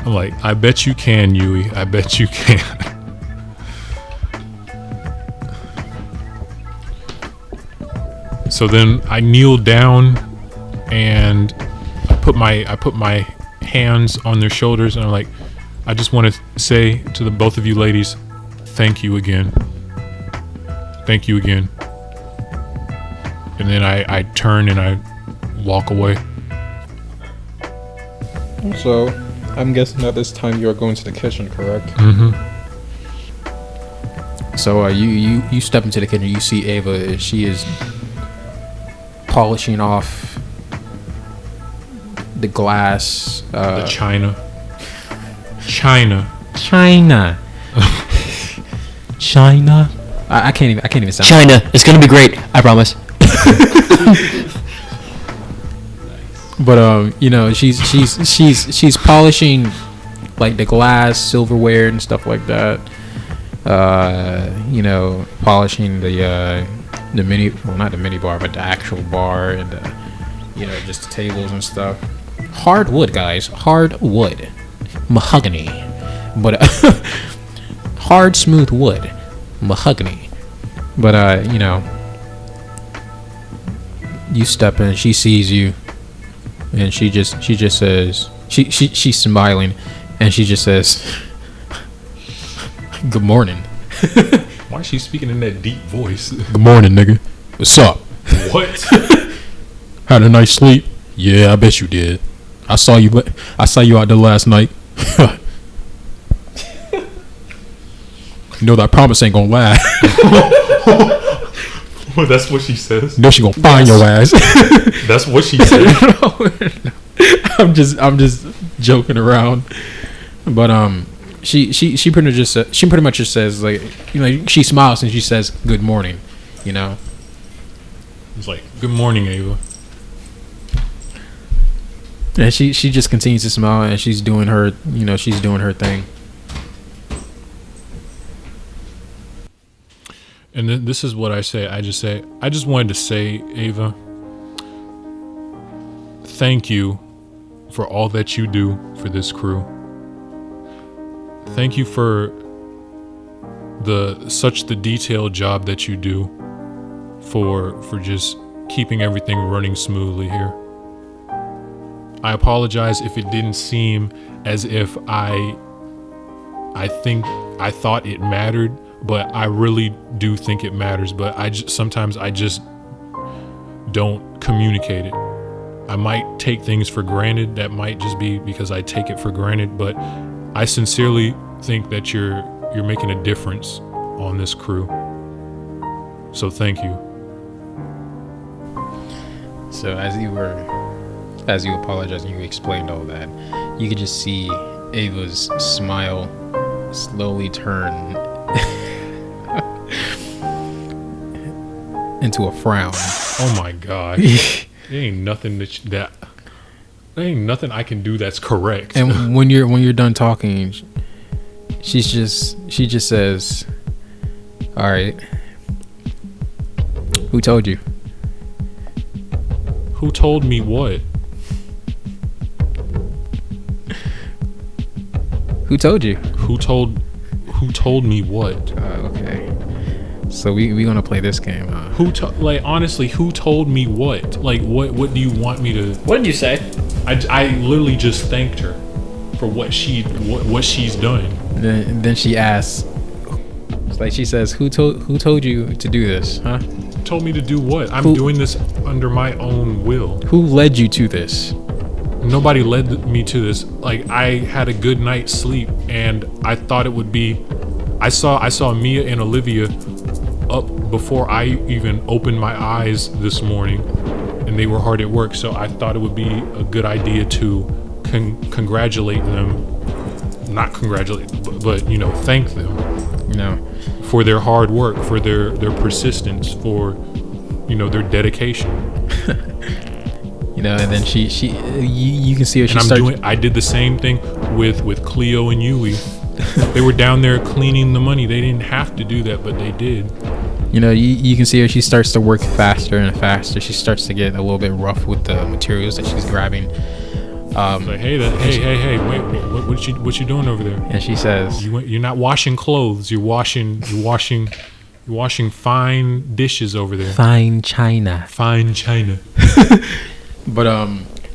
I bet you can, Yui. I bet you can. So then I kneel down and put my hands on their shoulders, and I'm like, I just want to say to the both of you ladies, thank you again. Thank you again. And then I turn and I walk away. So, I'm guessing at this time you are going to the kitchen, correct? Mm-hmm. So you step into the kitchen. You see Ava. She is polishing off the glass. The china. I can't even sound. China, it's gonna be great. I promise. But you know, she's polishing like the glass, silverware, and stuff like that. You know, polishing the mini, well, not the mini bar, but the actual bar, and you know, just the tables and stuff. Hard wood, guys. Hard wood, mahogany, but hard, smooth wood, mahogany. But you know, you step in, she sees you. And she just says, she's smiling, and she just says, "Good morning." Why is she speaking in that deep voice? Good morning, nigga. What's up? What? Had a nice sleep? Yeah, I bet you did. I saw you out there last night. You know that promise ain't gonna last. Well, that's what she says. You know she gonna find your ass. That's what she said. I'm just joking around, but she pretty much just says, like, you know, she smiles and she says good morning, you know. It's like, good morning, Ava. And she just continues to smile, and she's doing her thing. And then this is what I say. I just wanted to say, Ava, thank you for all that you do for this crew. Thank you for the detailed job that you do for just keeping everything running smoothly here. I apologize if it didn't seem as if I thought it mattered. But I really do think it matters. But sometimes I just don't communicate it. I might take things for granted. That might just be because I take it for granted. But I sincerely think that you're making a difference on this crew. So thank you. So as you apologized and you explained all that, you could just see Ava's smile slowly turn into a frown. Oh my god. There ain't nothing there ain't nothing I can do that's correct. And when you're done talking, she just says, "All right. Who told you?" Who told me what? Who told you? Who told me what? Okay. So we gonna play this game, huh? Honestly, who told me what? Like, what do you want me to? What did you say? I literally just thanked her for what she's done. Then she asks, it's like she says, who told you to do this, huh? Told me to do what? I'm doing this under my own will. Who led you to this? Nobody led me to this. Like, I had a good night's sleep, and I thought it would be. I saw Mia and Olivia up before I even opened my eyes this morning, and they were hard at work. So I thought it would be a good idea to congratulate them, not congratulate, but you know, thank them, you know, for their hard work, for their persistence, for, you know, their dedication. You know, and then you can see her. I did the same thing with Cleo and Yui. They were down there cleaning the money. They didn't have to do that, but they did. You know, you can see her. She starts to work faster and faster. She starts to get a little bit rough with the materials that she's grabbing. Like, hey, wait, what you doing over there? And she says, "You're not washing clothes. You're washing fine dishes over there. Fine china. Fine china." But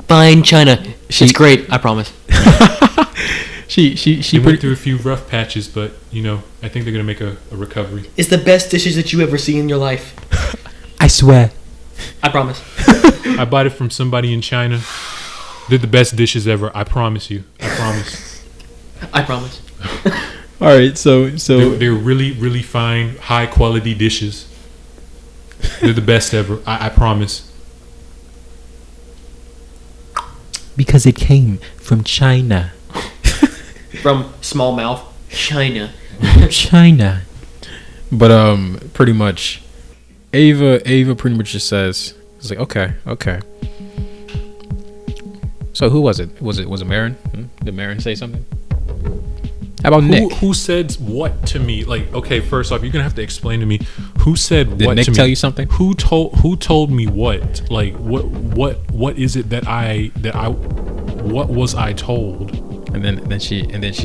Fine China. She- It's great. I promise. She They went pretty. through a few rough patches, but I think they're gonna make a recovery. It's the best dishes that you ever see in your life. I swear. I promise. I bought it from somebody in China. They're the best dishes ever. I promise you. I promise. I promise. All right, so They're really, really fine, high quality dishes. They're the best ever. I promise. because it came from China. From small mouth. China. China. But pretty much Ava pretty much just says, it's like, okay. So who was it? Was it Marin? Did Marin say something? How about Nick? Who said what to me? Like, okay, first off, you're gonna have to explain to me who said Did what Nick to me. tell you something? Who told me what? Like, what is it that what was I told? And then she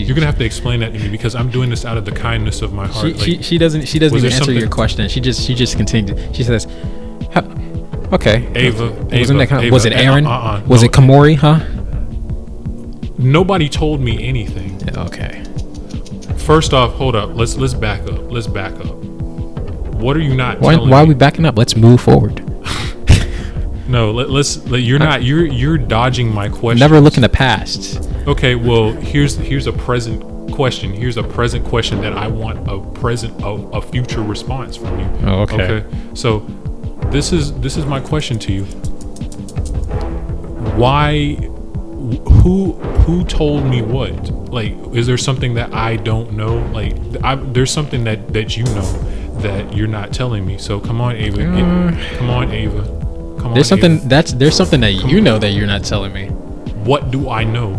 You're gonna have to explain that to me because I'm doing this out of the kindness of my heart. she doesn't was even there answer your something- question. She just continued. She says, okay. Ava, Was it Nick, huh? Was it Ava, Aaron? Was no, it Kamori? Huh? Nobody told me anything. Yeah, okay. First off, hold up. Let's back up. Let's back up. What are you not Why telling are me? we backing up? Let's move forward. No, you're dodging my question. Never look in the past. Okay, well, here's a present question. Here's a present question that I want a future response from you. Oh, okay. Okay. So this is my question to you. Why who told me what? Like, is there something that I don't know? Like, there's something that you know that you're not telling me. So come on, Ava. Come on, Ava. Come on. There's something Ava. there's something that you know that you're not telling me. What do I know?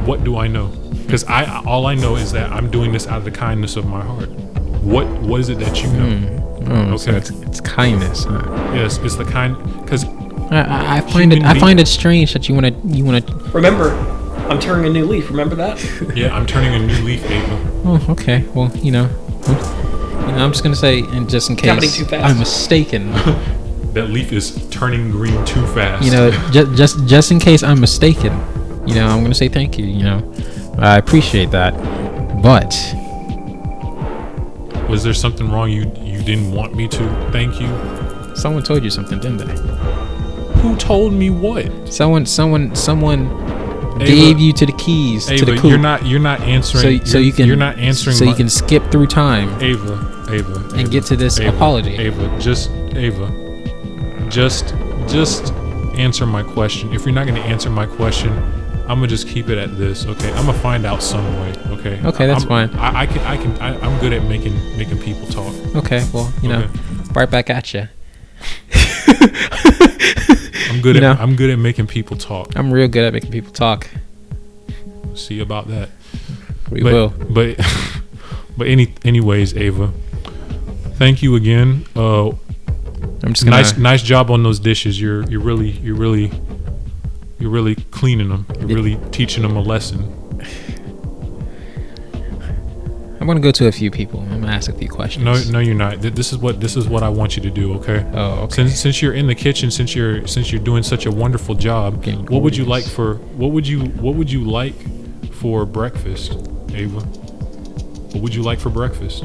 What do I know? Because all I know is that I'm doing this out of the kindness of my heart. What is it that you know? So Okay. it's kindness. Huh? Yes, it's the kind. Because I find it strange that you wanna. Remember, I'm turning a new leaf. Remember that? yeah, I'm turning a new leaf, Ava. Oh, okay. Well, I'm just gonna say, and just in Happening case too fast. I'm mistaken, That leaf is turning green too fast. just in case I'm mistaken, I'm gonna say thank you. I appreciate that, but Was there something wrong? You didn't want me to thank you? someone told you something, didn't they? Who told me what? Someone Ava, gave you to the keys to the Ava, coop. you're not answering. so you can You're not answering. So you can skip through time Ava, and get to this apology. Ava, just answer my question. If you're not going to answer my question, I'm gonna just keep it at this. Okay, I'm gonna find out some way. Okay. Okay, that's fine. I'm good at making people talk. Okay, well, Okay. right back at you. I'm good at making people talk. I'm real good at making people talk. See about that. We will. But anyways, Ava, thank you again. I'm just gonna. Nice job on those dishes. You're really cleaning them. You're really teaching them a lesson. I'm gonna go to a few people. I'm gonna ask a few questions. No, you're not. This is what I want you to do. Okay. Oh, okay. Since you're in the kitchen, since you're doing such a wonderful job, Getting what would you gorgeous. like for breakfast, Ava? What would you like for breakfast?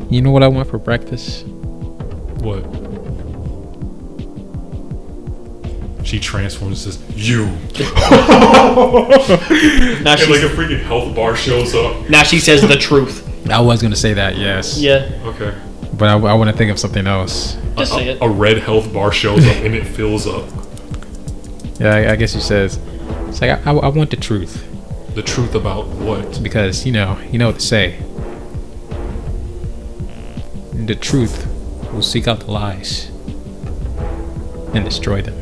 You know what I want for breakfast? What? She transforms and says, "You." Now And she, like a freaking health bar shows up. now she says the truth. I was gonna say that, yes. Yeah, Okay. But I want to think of something else. just say it. A red health bar shows up and it fills up. Yeah, I guess he says. It's like I want the truth The truth about what? because you know what to say. The truth will seek out the lies and destroy them.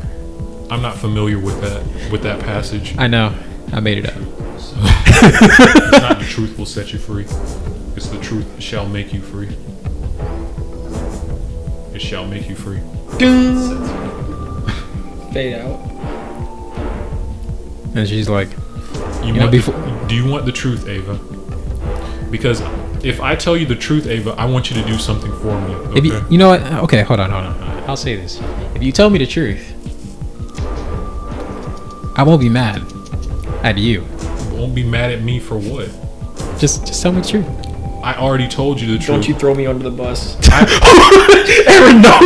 I'm not familiar with that passage. I know. I made it up. It's not the truth will set you free. It's the truth shall make you free. It shall make you free. Fade out. And she's like, You know, want before- do you want the truth, Ava? Because if I tell you the truth, Ava, I want you to do something for me. Okay? if you know what? Okay, hold on. I'll say this. If you tell me the truth, I won't be mad at you. Won't be mad at me for what? Just tell me the truth. I already told you the truth. Don't you throw me under the bus. Aaron, no.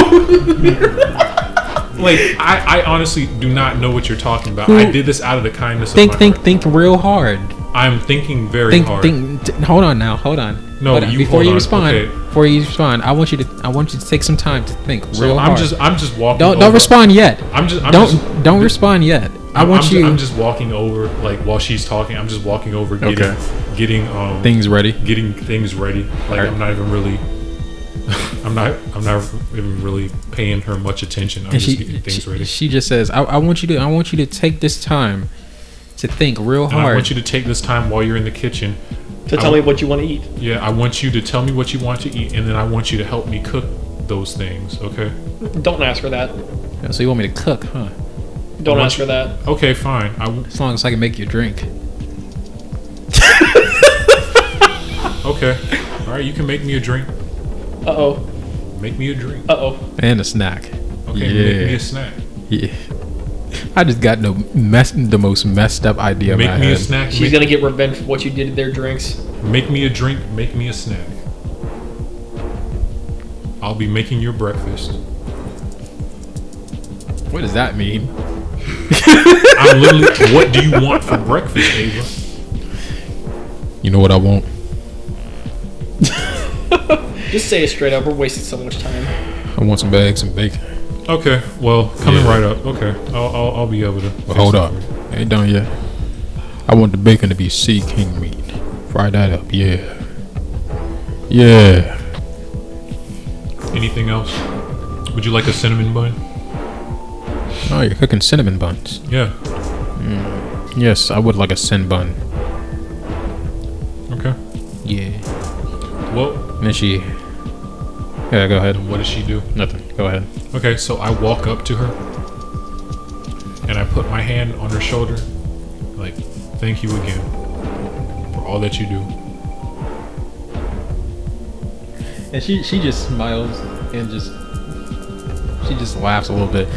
Like, I honestly do not know what you're talking about. I did this out of the kindness of my heart. Think real hard. I'm thinking very hard. Hold on now. Hold on. No, Hold on. you Before hold you on. respond. Okay. Before you respond, I want you to take some time to think real I'm hard. just walking. Don't over. respond yet. Don't respond yet. I'm just walking over, like, while she's talking. I'm just walking over, getting things ready. Getting things ready. Like, I'm not even really. I'm not even really paying her much attention. I'm just getting things ready. She just says, I want you to take this time to think real hard. And I want you to take this time while you're in the kitchen To tell me what you want to eat. Yeah, I want you to tell me what you want to eat, and then I want you to help me cook those things. Okay. Don't ask her that. So you want me to cook, huh? Don't ask her that. Okay, fine. As long as I can make you a drink. Okay. All right, you can make me a drink. Uh-oh. Make me a drink. Uh-oh. And a snack. Okay, Yeah. make me a snack. Yeah. I just got the most messed up idea. Make in my me a head. snack. She's going to get revenge for what you did to their drinks. Make me a drink. Make me a snack. I'll be making your breakfast. What does that mean? I'm literally. What do you want for breakfast, Ava? You know what I want? Just say it straight up. We're wasting so much time. I want some eggs and bacon. Okay, well, coming right up. Okay, I'll be able to. But hold up, ain't done yet. I want the bacon to be sea king meat. Fry that up, yeah. Yeah. Anything else? Would you like a cinnamon bun? Oh, you're cooking cinnamon buns. Yeah. Yes, I would like a sin bun. Okay. Yeah. Well, And then she. Yeah, go ahead. what does she do? Nothing. Go ahead. Okay, so I walk up to her and I put my hand on her shoulder, like, thank you again for all that you do. And she just smiles and she just laughs a little bit.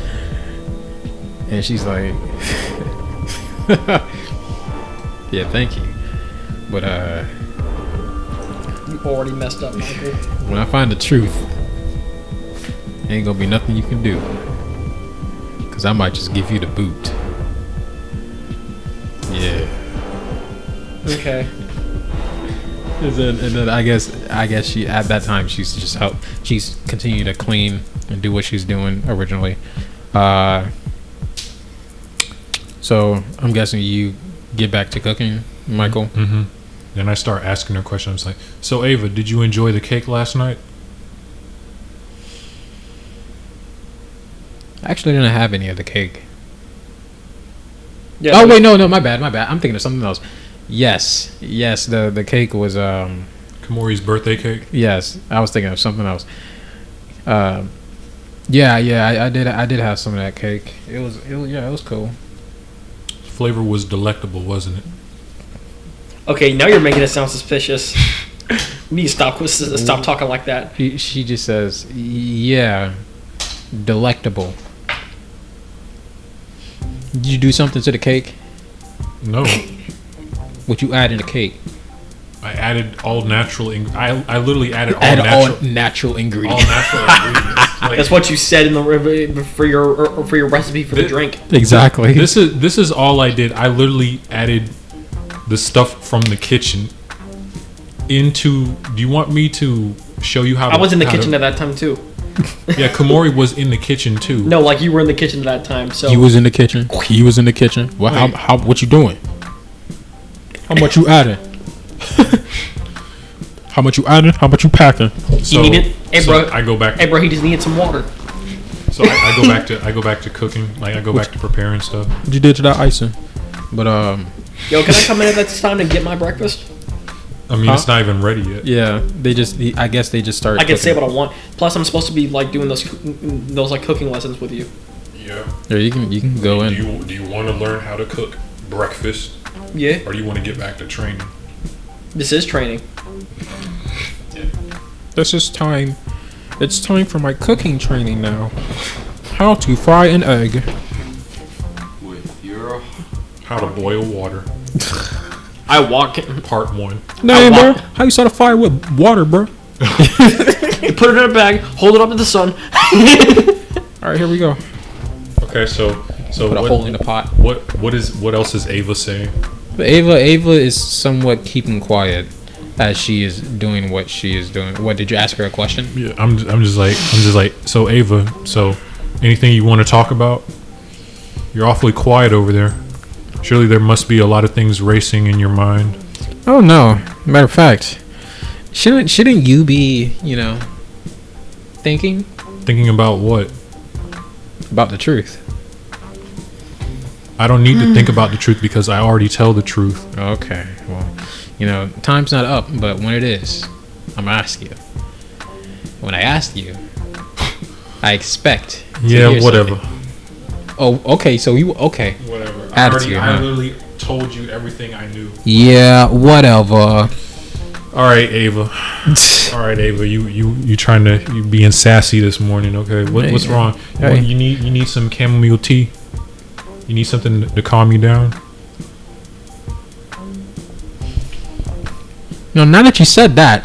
And she's like, yeah, thank you. But You already messed up, Michael. when I find the truth, ain't gonna be nothing you can do. Cause I might just give you the boot. Yeah. Okay. And then I guess she at that time she's continued to clean and do what she's doing originally. So I'm guessing you get back to cooking, Michael. Mm-hmm. Then I start asking her questions like, so Ava, did you enjoy the cake last night? I actually didn't have any of the cake. Yeah, Oh wait, no, my bad. I'm thinking of something else. Yes, the cake was Kamori's birthday cake? yes, I was thinking of something else. Yeah, I did have some of that cake. It was cool. Flavor was delectable, wasn't it? Okay, now you're making it sound suspicious. You need to stop talking like that. She just says, yeah, delectable. Did you do something to the cake? No. What you add in the cake? I added all natural I literally added all Add natural all natural all ingredients. natural ingredients. Like, That's what you said in the for your recipe for the drink. Exactly. this is all I did. I literally added the stuff from the kitchen into. Do you want me to show you how? I was in the how kitchen at that time too. Yeah, Kamori was in the kitchen too. No, like you were in the kitchen at that time. So He was in the kitchen. He was in the kitchen. What? How? What you doing? How much you adding? How much you adding? How much you packing? So, you need it. Hey, so bro. I go back. Hey, bro, he just needed some water. So I go back to cooking. Like I go back to preparing stuff. What you did to that icing? But Yo, can I come in at this time to get my breakfast? I mean, it's not even ready yet. yeah, I guess they just started. I can say what I want. Plus, I'm supposed to be like doing those like cooking lessons with you. Yeah. Yeah, you can go in. Do you want to learn how to cook breakfast, Yeah, or do you want to get back to training? this is training. This is time. It's time for my cooking training now. How to fry an egg. With your How to boil water. I walk in, Part 1. No, bro. How you start a fire with water, bro? you put it in a bag, hold it up to the sun. All right, here we go. Okay, so Put a hole in the pot. what else is Ava saying? But Ava is somewhat keeping quiet as she is doing what she is doing. What, did you ask her a question? Yeah, I'm just like so Ava, so anything you want to talk about? You're awfully quiet over there. Surely there must be a lot of things racing in your mind. Oh no. Matter of fact, shouldn't you be, thinking Thinking about what? about the truth? I don't need to think about the truth because I already tell the truth. Okay. Well, time's not up, but when it is, I'm gonna ask you. When I ask you, I expect. to Yeah, hear whatever. something. Oh, okay. So okay. Whatever. Attitude, I huh? literally told you everything I knew. Yeah, whatever. All right, Ava. All right, Ava. You trying to you being sassy this morning? Okay. What's wrong? Hey. You need some chamomile tea. You need something to calm you down. No, now that you said that,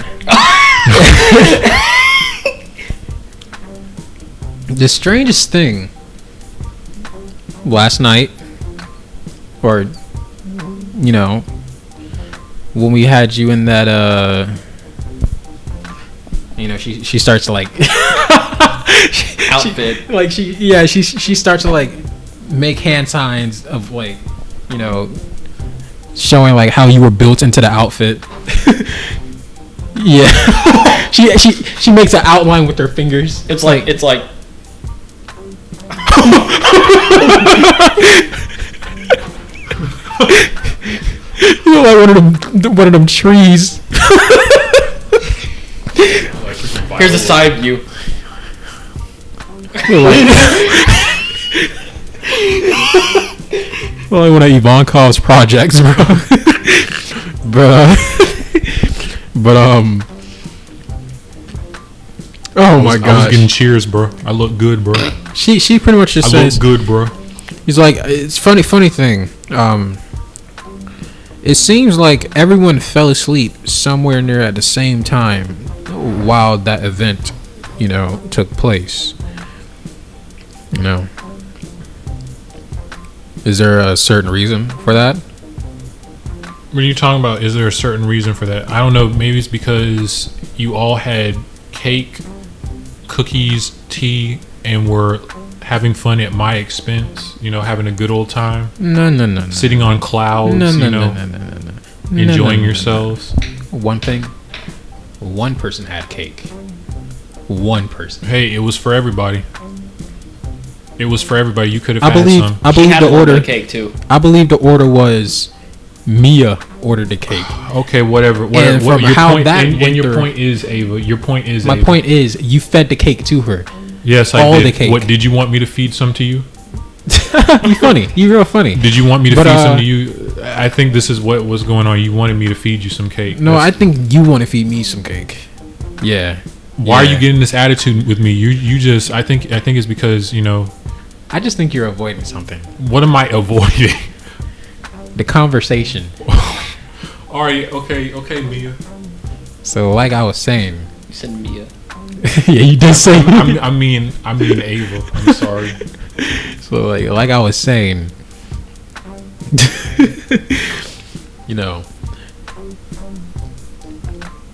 the strangest thing last night, or when we had you in that she starts to like Outfit. like she starts to like make hand signs of like showing like how you were built into the outfit. Yeah. she makes an outline with her fingers. It's like you know, like one of them trees. here's a side view. Like one of Ivankov's projects, bro. Bro. But oh my I was gosh. getting cheers, bro. I look good, bro. She pretty much just I says, look good, bro. he's like, it's funny thing. It seems like everyone fell asleep somewhere near at the same time while that event, took place. Is there a certain reason for that? What are you talking about? Is there a certain reason for that? I don't know. Maybe it's because you all had cake, cookies, tea, and were having fun at my expense. Having a good old time. No. Sitting on clouds. No. Enjoying yourselves. One person had cake. One person. Hey, it was for everybody. It was for everybody. You could have I had believe. some. I He believe had a the little bit order. of cake too. I believe the order was Mia ordered the cake. Okay, whatever. And from your how point, that and went your through- point is, Ava. Your point is, My Ava. point is, you fed the cake to her. Yes, I all did. the cake. What did you want me to feed some to you? You funny. You real funny. Did you want me to But, feed some to you? I think this is what was going on. You wanted me to feed you some cake. No, I think you want to feed me some cake. Yeah. Why are Yeah. you getting this attitude with me? You just. I think it's because I just think you're avoiding something. What am I avoiding? The conversation. All right. Okay, Mia. So, like I was saying. You said Mia. Yeah, you did say. I mean Ava. I'm sorry. So, like I was saying.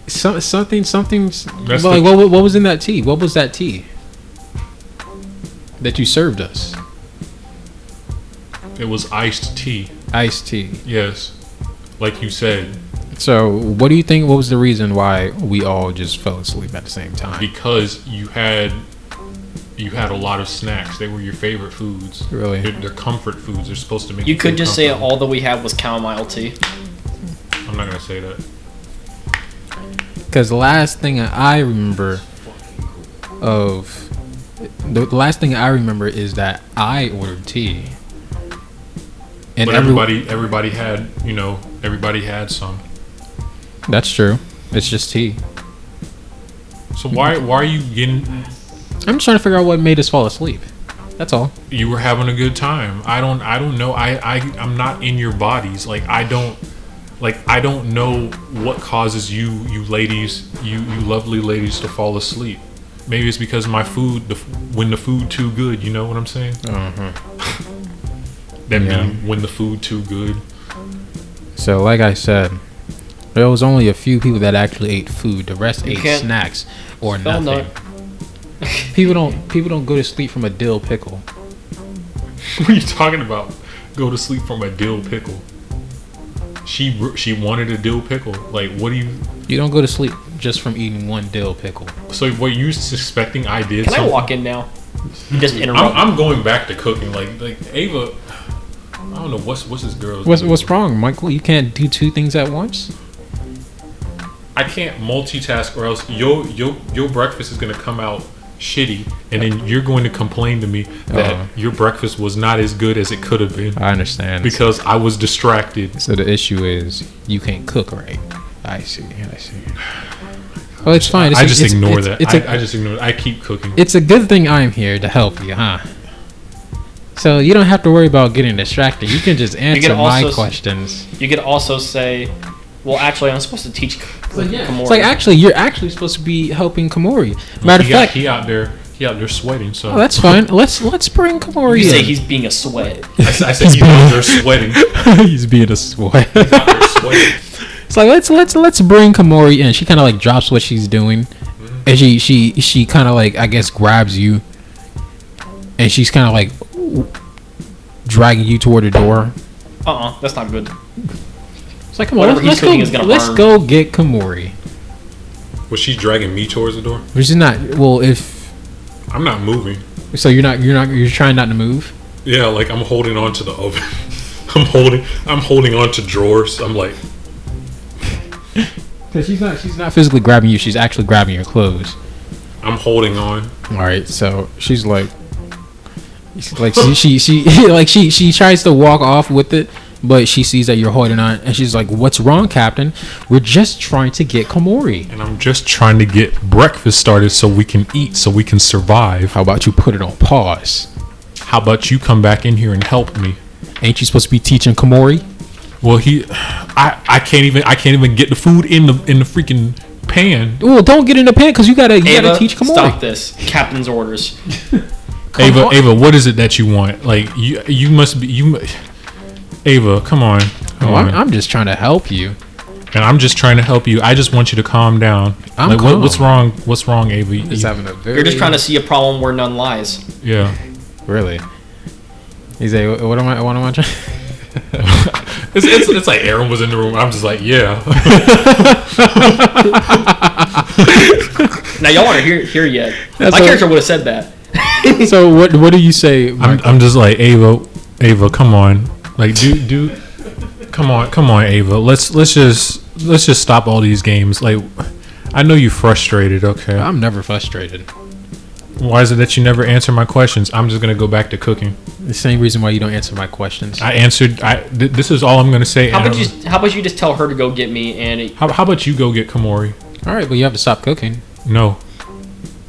Something's. That's Like, the- what was in that tea? What was that tea that you served us? It was iced tea. Iced tea. Yes, like you said, So, what do you think? What was the reason why we all just fell asleep at the same time? because you had a lot of snacks. They were your favorite foods. Really? They're comfort foods. They're supposed to make You could feel just say comfortable. all that we had was chamomile tea. I'm not gonna say that. Because the last thing I remember is that I ordered tea, and But everybody had some. That's true. It's just tea. So why are you getting? I'm just trying to figure out what made us fall asleep. That's all. You were having a good time. I don't know. I'm not in your bodies. Like I don't know what causes you ladies, you lovely ladies to fall asleep. Maybe it's because my food, when the food too good, you know what I'm saying? That mean when the food too good. So like I said, there was only a few people that actually ate food. The rest ate can't snacks or spell nothing. People don't go to sleep from a dill pickle. What are you talking about? Go to sleep from a dill pickle. She wanted a dill pickle. Like, what do you? You don't go to sleep just from eating one dill pickle. So what you suspecting I did? Can I walk in now? Just interrupt. I'm going back to cooking. Like Ava. I don't know what's this girl's. What's wrong, Michael? You can't do two things at once. I can't multitask, or else your breakfast is gonna come out shitty, and then you're going to complain to me that your breakfast was not as good as it could have been. I understand. Because I was distracted. So the issue is you can't cook right. I see. Well, it's fine. I just ignore that. I just ignore it. I keep cooking. It's a good thing I'm here to help you, huh? So you don't have to worry about getting distracted. You can just answer my questions. You could also say, well, actually, I'm supposed to teach Kamori. It's like, actually, you're actually supposed to be helping Kamori. Matter of fact, he out there sweating. So that's fine. Let's bring Kamori You in. say he's being a sweat. I said he's out there sweating. He's being a sweat. He's out there sweating. It's like let's bring Kamori in. She kind of like drops what she's doing, and she kind of like, I guess, grabs you, and she's kind of like dragging you toward the door. That's not good. It's like, come on, let's go get Kamori. Was she dragging me towards the door? Which is not, well, if I'm not moving. So you're trying not to move? Yeah, like I'm holding on to the oven. I'm holding on to drawers. I'm like, because she's not physically grabbing you. She's actually grabbing your clothes. I'm holding on. All right, so she's like she tries to walk off with it, but she sees that you're holding on, and she's like, "What's wrong, Captain? We're just trying to get Kamori, and I'm just trying to get breakfast started so we can eat, so we can survive. How about you put it on pause? How about you come back in here and help me? Ain't you supposed to be teaching Kamori?" Well, I can't even get the food in the freaking pan. Well, don't get in the pan because you gotta teach Kamori. Stop this. Captain's orders. Ava, what is it that you want? Like you must be. Ava, come on. I'm just trying to help you. And I'm just trying to help you. I just want you to calm down. I'm calm. What's wrong? What's wrong, Ava? You're just trying to see a problem where none lies. Yeah. Really? He's like, what am I trying? It's like Aaron was in the room. I'm just like, yeah. Now y'all aren't here yet. My character would have said that. So what do you say? I'm just like, Ava, come on. Like do come on, Ava. Let's just stop all these games. Like, I know you're frustrated, okay? I'm never frustrated. Why is it that you never answer my questions? I'm just gonna go back to cooking. The same reason why you don't answer my questions. I answered. This is all I'm gonna say. How about you just tell her to go get me and how about you go get Kamori? All right, but you have to stop cooking. No.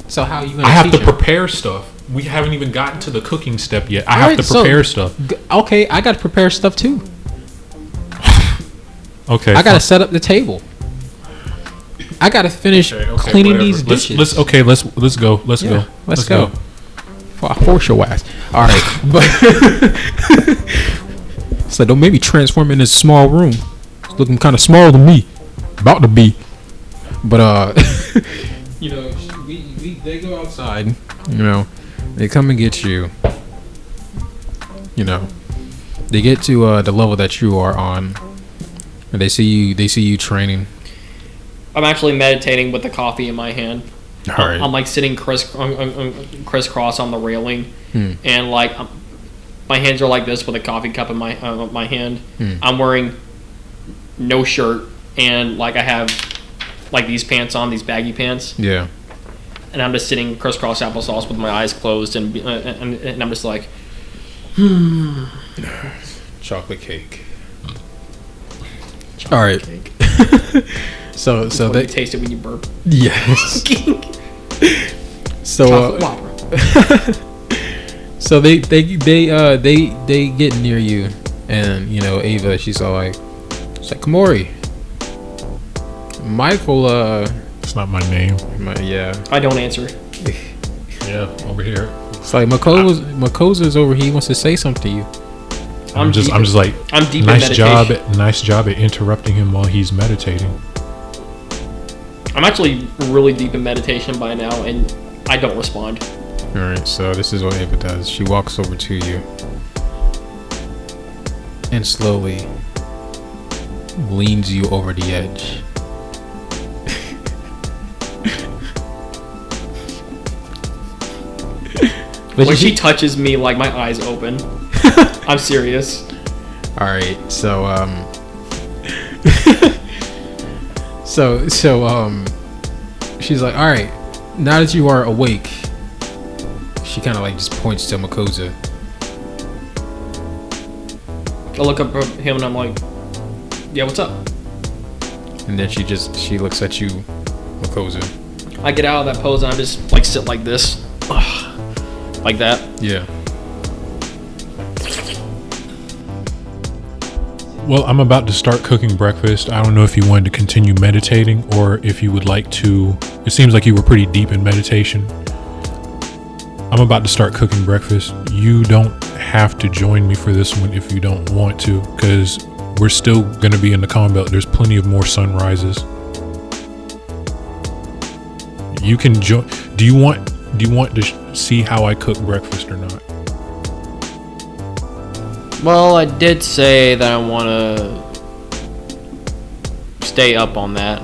So how are you gonna? I have to prepare stuff. We haven't even gotten to the cooking step yet. I have to prepare stuff. Okay, I got to prepare stuff too. Okay. I got to set up the table. I got to finish cleaning these dishes. Let's go. Let's go. Let's go. For I force your ass. All right, but so don't make me transform in this small room. It's looking kind of small to me. About to be, but you know, they go outside. You know, they come and get you. You know, they get to the level that you are on, and they see you training. I'm actually meditating with the coffee in my hand. All right. I'm like sitting crisscross on the railing, and like my hands are like this with a coffee cup in my hand. I'm wearing no shirt, and like I have like these pants on, these baggy pants. Yeah. And I'm just sitting crisscross applesauce with my eyes closed, and I'm just like, chocolate cake. All right. So they taste it when you burp. Yes. So So they get near you, and you know Ava, she's like Kamori, Michael. It's not my name. Yeah. I don't answer. Yeah, over here. It's like Makosa's over here. He wants to say something to you. I'm just like, I'm deep nice in job, meditation. nice job at interrupting him while he's meditating. I'm actually really deep in meditation by now, and I don't respond. All right, so this is what Ava does. She walks over to you and slowly leans you over the edge. But When she touches me, like my eyes open. I'm serious. All right, so she's like, all right, now that you are awake, she kind of like just points to Makosa. I look up at him and I'm like, yeah, what's up? And then she looks at you, Makosa. I get out of that pose and I just like sit like this. Like that. Yeah. Well, I'm about to start cooking breakfast. I don't know if you wanted to continue meditating or if you would like to. It seems like you were pretty deep in meditation. I'm about to start cooking breakfast. You don't have to join me for this one if you don't want to, because we're still going to be in the Calm Belt. There's plenty of more sunrises. You can join. Do you want to see how I cook breakfast or not? Well, I did say that I want to stay up on that.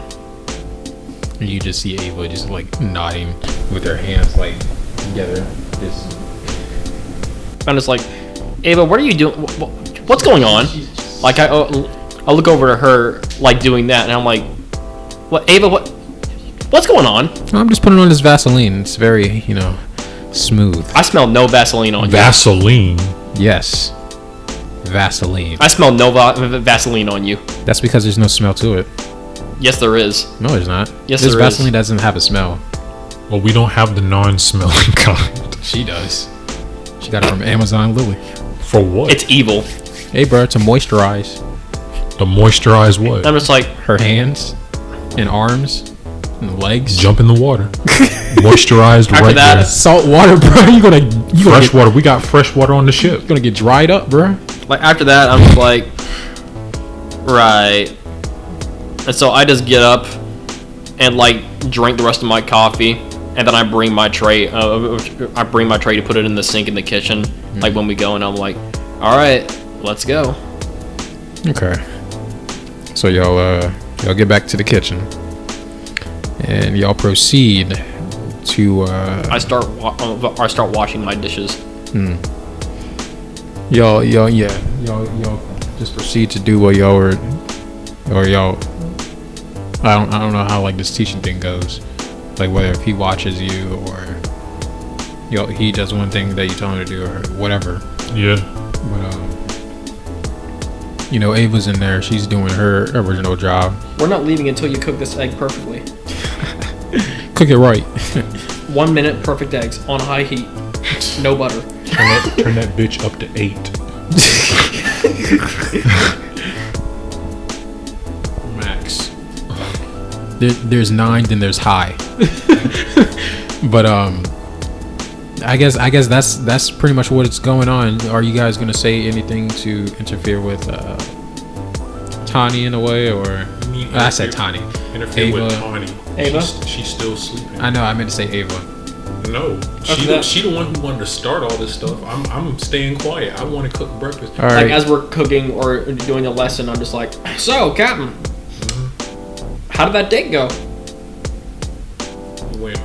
And you just see Ava just like nodding with her hands like together. I'm just like, Ava, what are you doing? What's going on? Like I look over to her like doing that, and I'm like, what, Ava? What's going on? I'm just putting on this Vaseline. It's very, smooth. I smell no Vaseline on you. Vaseline. Yes. Vaseline. I smell no Vaseline on you. That's because there's no smell to it. Yes, there is. No, there's not. Yes, this there is. Vaseline doesn't have a smell. Well, we don't have the non-smelling kind. She does. She got it from Amazon Lily. For what? It's evil. Hey, bro, to moisturize To moisturize what? I'm just like, her hands and arms and legs. Jump in the water. Moisturized After right that, there. Salt water, bro. You gonna Fresh water. We got fresh water on the ship. gonna get dried up, bro. like after that, I'm just like, right. And so I just get up and like drink the rest of my coffee, and then I bring my tray. I bring my tray to put it in the sink in the kitchen, like when we go, and I'm like, all right, let's go. Okay. So y'all get back to the kitchen, and y'all proceed to. I start washing my dishes. Y'all just proceed to do what y'all were, or y'all. I don't know how like this teaching thing goes, like whether if he watches you or he does one thing that you tell him to do or whatever. Yeah. But Ava's in there. She's doing her original job. We're not leaving until you cook this egg perfectly. Cook it right. 1 minute, perfect eggs on high heat, no butter. Turn that bitch up to 8. Max. There's 9, then there's high. But I guess that's pretty much what it's going on. Are you guys gonna say anything to interfere with Tani in a way, or I said Tani. Interfere Ava. with Tani. Ava? She's still sleeping. I know I meant to say Ava. No, she the one who wanted to start all this stuff. I'm staying quiet. I want to cook breakfast. All right. Like as we're cooking or doing a lesson, I'm just like, so Captain, how did that date go? When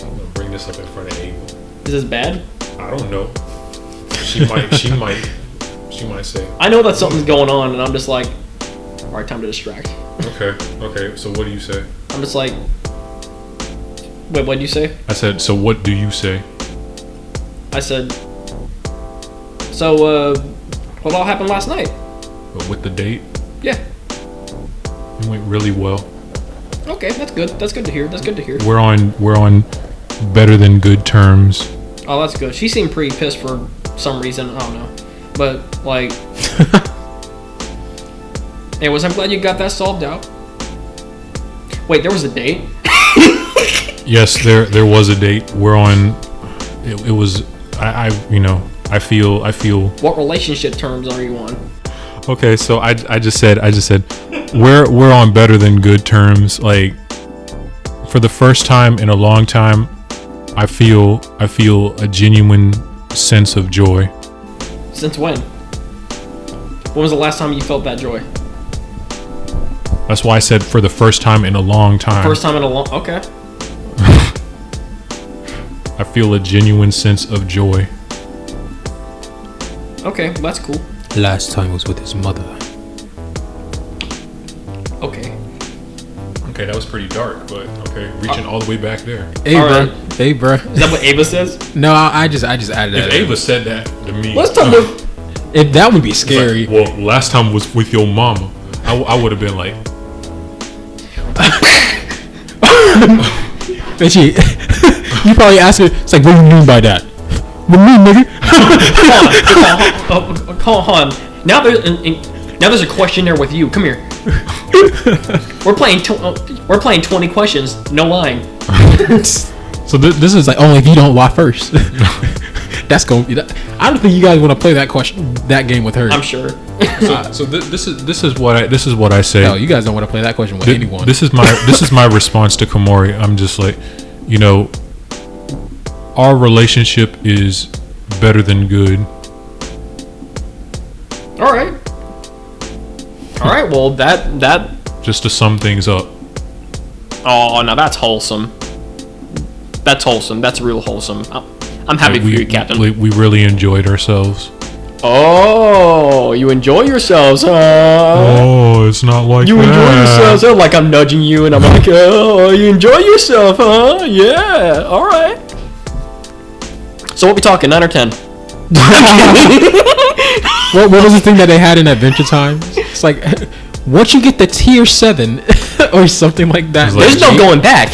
I'm gonna bring this up in front of Ava. Is this bad? I don't know. She might say. I know that something's going on, and I'm just like, all right, time to distract. Okay. So what do you say? I'm just like, wait, what did you say? I said. So what do you say? I said, so what all happened last night? But with the date, Yeah. it went really well. Okay, that's good. That's good to hear. That's good to hear. We're on better than good terms. Oh, that's good. She seemed pretty pissed for some reason. I don't know. But, like... Anyways, I'm glad you got that solved out. Wait, there was a date? Yes, there was a date. We're on. It was. I feel. What relationship terms are you on? Okay, so I just said we're on better than good terms. Like, for the first time in a long time, I feel a genuine sense of joy. Since when? When was the last time you felt that joy? That's why I said for the first time in a long time. First time in a long... Okay. I feel a genuine sense of joy. Okay, well, that's cool. Last time was with his mother. Okay. Okay, that was pretty dark, but okay, reaching all the way back there. Hey, All bro. right. Hey, bro. Is that what Ava says? No, I just added that. If Ava said that to me, Let's talk about... If that would be it's scary. like, well, last time was with your mama. I would have been like, Bitchy, you probably asked her. It's like, what do you mean by that? What do you mean, nigga? Hold on. Now there's a question there with you. Come here. We're playing 20 questions. No lying. So this is like only if you don't lie first. That's going to be that. I don't think you guys want to play that game with her. I'm sure. so this is what I say. No, you guys don't want to play that question with anyone. This is my response to Kamori. I'm just like, our relationship is better than good. All right. Well, that. Just to sum things up. Oh, now that's wholesome. That's wholesome. That's real wholesome. I'm happy for you, Captain. We really enjoyed ourselves. Oh, you enjoy yourselves, huh? Oh, it's not like You that. enjoy yourselves, huh? Like I'm nudging you, and I'm like, oh, you enjoy yourself, huh? Yeah. All right. So what we talking? 9 or 10? What was the thing that they had in Adventure Time? It's like, once you get the tier 7 or something like that. There's no going back.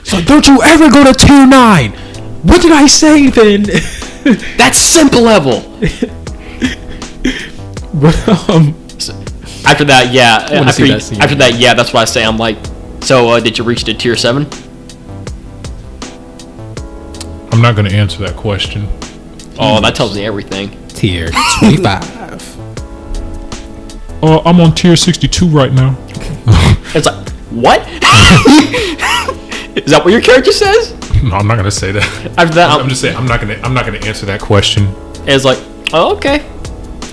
So don't you ever go to tier 9. What did I say then? That's simple level. But, After that, yeah. I wanna see that scene. After that, yeah. That's what I say. I'm like, so did you reach the tier 7? I'm not going to answer that question. Oh, that tells me everything. tier 25. I'm on tier 62 right now. It's like, what? Is that what your character says? No, I'm not going to say that. After that, I'm just saying I'm not going to answer that question. it's like, oh, okay.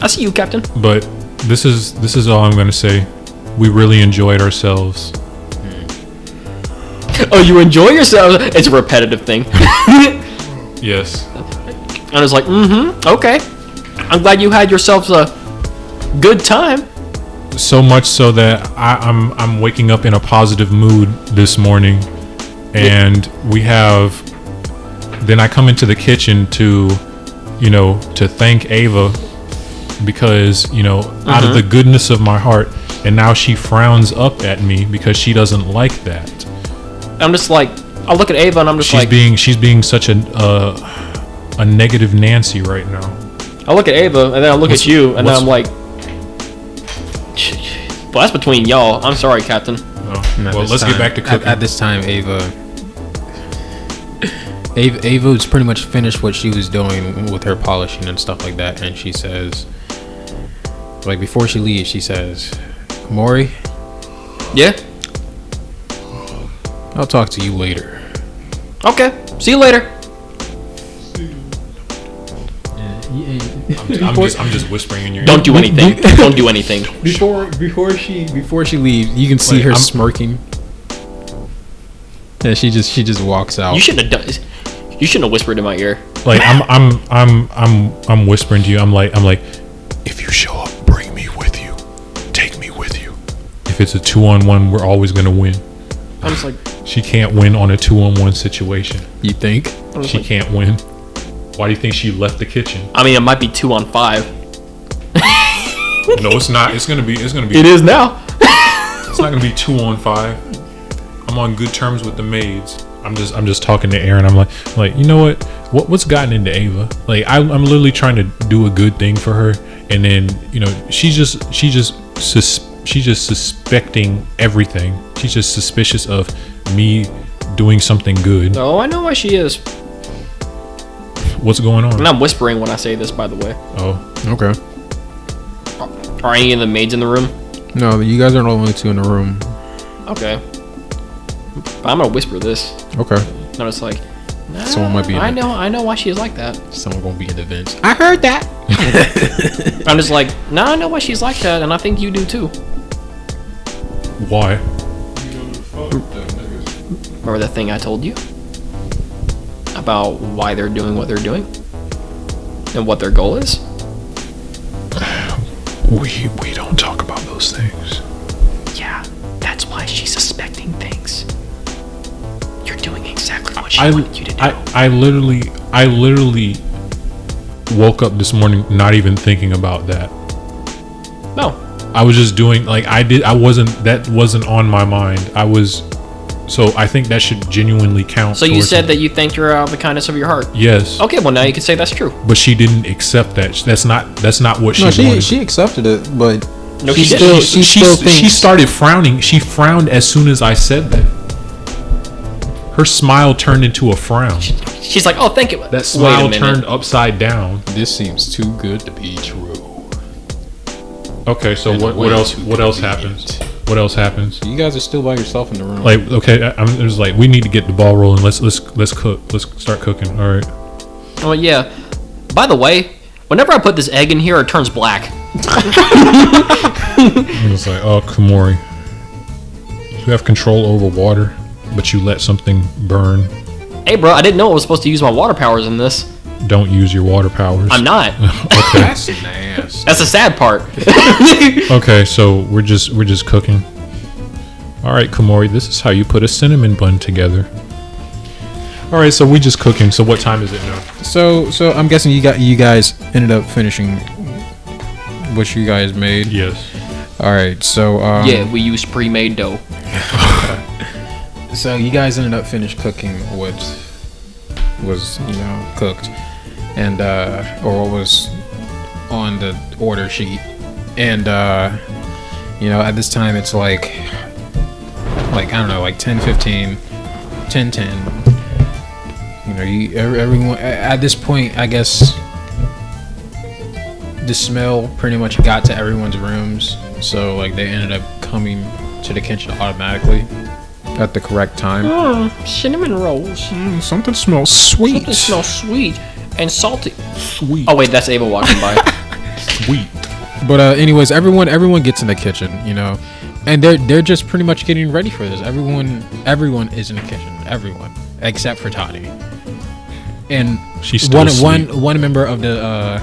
I see you, Captain. But this is all I'm going to say. We really enjoyed ourselves. Oh, you enjoy yourself? It's a repetitive thing. Yes. And I was like, okay. I'm glad you had yourselves a good time. So much so that I'm waking up in a positive mood this morning, and then I come into the kitchen to thank Ava because out of the goodness of my heart, and now she frowns up at me because she doesn't like that. I'm just like, I look at Ava and I'm just She's being such a negative Nancy right now. I look at Ava and then I look at you and then I'm like, well, that's between y'all. I'm sorry, Captain. Oh, well, let's get back to cooking. At this time, Ava was pretty much finished what she was doing with her polishing and stuff like that, and she says, like, before she leaves, she says, Kamori, Yeah? I'll talk to you later. Okay. See you later. I'm just whispering in your ear. Don't do anything. Don't do anything. Before she leaves, you can see Like, her smirking. Yeah, she just walks out. You shouldn't have done. You shouldn't have whispered in my ear. Like I'm whispering to you. I'm like, if you show up, bring me with you. Take me with you. If it's a 2-on-1, we're always gonna win. I'm just like, She can't win on a 2-on-1 situation. You think? She can't win. Why do you think she left the kitchen? I mean, it might be 2-on-5. No, it's not. It's gonna be. It is now. It's not gonna be 2-on-5. I'm on good terms with the maids. I'm just talking to Aaron. I'm like, you know what's gotten into Ava? Like, I'm literally trying to do a good thing for her, and then she's just suspecting everything. She's just suspicious of me doing something good. Oh, I know why she is. What's going on? And I'm whispering when I say this, by the way. Oh, Okay. Are any of the maids in the room? No, you guys are the only two in the room. Okay. But I'm gonna whisper this. Okay. No, it's like, nah, Someone might be in I it. know why she is like that. Someone gonna be in the vents. I heard that. I'm just like, I know why she's like that, and I think you do too. why? Remember that thing I told you about why they're doing what they're doing and what their goal is? We don't talk about those things. Yeah, that's why she's suspecting things. You're doing exactly what she I wanted you to do. I literally woke up this morning not even thinking about that. No. I was just doing that wasn't on my mind. So I think that should genuinely count. So you towards said it. that you thanked her out of the kindness of your heart. Yes. Okay, well now you can say that's true. But she didn't accept that. That's not what she No, wanted. she accepted it, but No, she she still didn't. she still thinks she started frowning. She frowned as soon as I said that. Her smile turned into a frown. She's like, oh, thank you. That Wait a smile minute. turned upside down. this seems too good to be true. Okay, so And what way else? too What else convenient. happens? What else happens? You guys are still by yourself in the room. Like, okay, it was like we need to get the ball rolling. Let's cook. Let's start cooking. All right. Oh, yeah. By the way, whenever I put this egg in here, it turns black. It was like, oh, Kamori, you have control over water, but you let something burn. Hey, bro, I didn't know I was supposed to use my water powers in this. Don't use your water powers. I'm not. Okay. That's nasty. That's the sad part. Okay, so we're just cooking. All right, Kamori, this is how you put a cinnamon bun together. All right, so we just cooking. So what time is it now? So I'm guessing you guys ended up finishing what you guys made. Yes. All right, so Yeah, we used pre-made dough. so you guys ended up finished cooking what was cooked, and or what was on the order sheet, and at this time it's like I don't know, like 10:15, 10:10. Everyone at this point, I guess the smell pretty much got to everyone's rooms, so like they ended up coming to the kitchen automatically at the correct time. Cinnamon rolls. Something smells sweet. It smells sweet and salty. Sweet. Oh wait, that's Ava walking by. Sweet. But anyways, everyone gets in the kitchen, and they're just pretty much getting ready for this. Everyone is in the kitchen. Everyone except for Tani. And She's still asleep. one member of the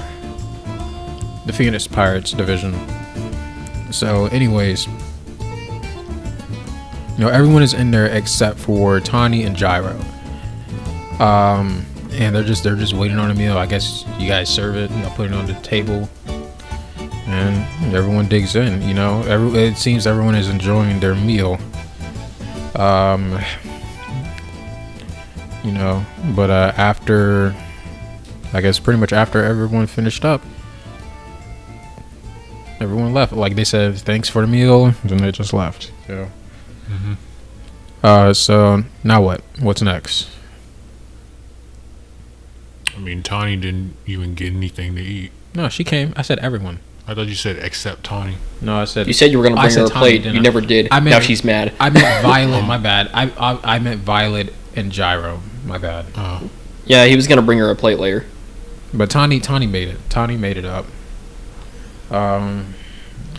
Phoenix Pirates division. So, anyways, everyone is in there except for Tani and Jiro. And they're just waiting on a meal. I guess you guys serve it, put it on the table, and everyone digs in. It seems everyone is enjoying their meal. But after, I guess pretty much after everyone finished up, everyone left. Like they said, thanks for the meal, and then they just left. So, so now what? What's next? I mean, Tani didn't even get anything to eat. No, she came. I said everyone. I thought you said except Tani. No, I said You said you were gonna I bring her said a Tani, plate. didn't You I? never did. I meant- Now she's mad. I meant Violet. My bad. I meant Violet and Jiro. My bad. Oh. Yeah, he was gonna bring her a plate later. But Tani made it. Tani made it up.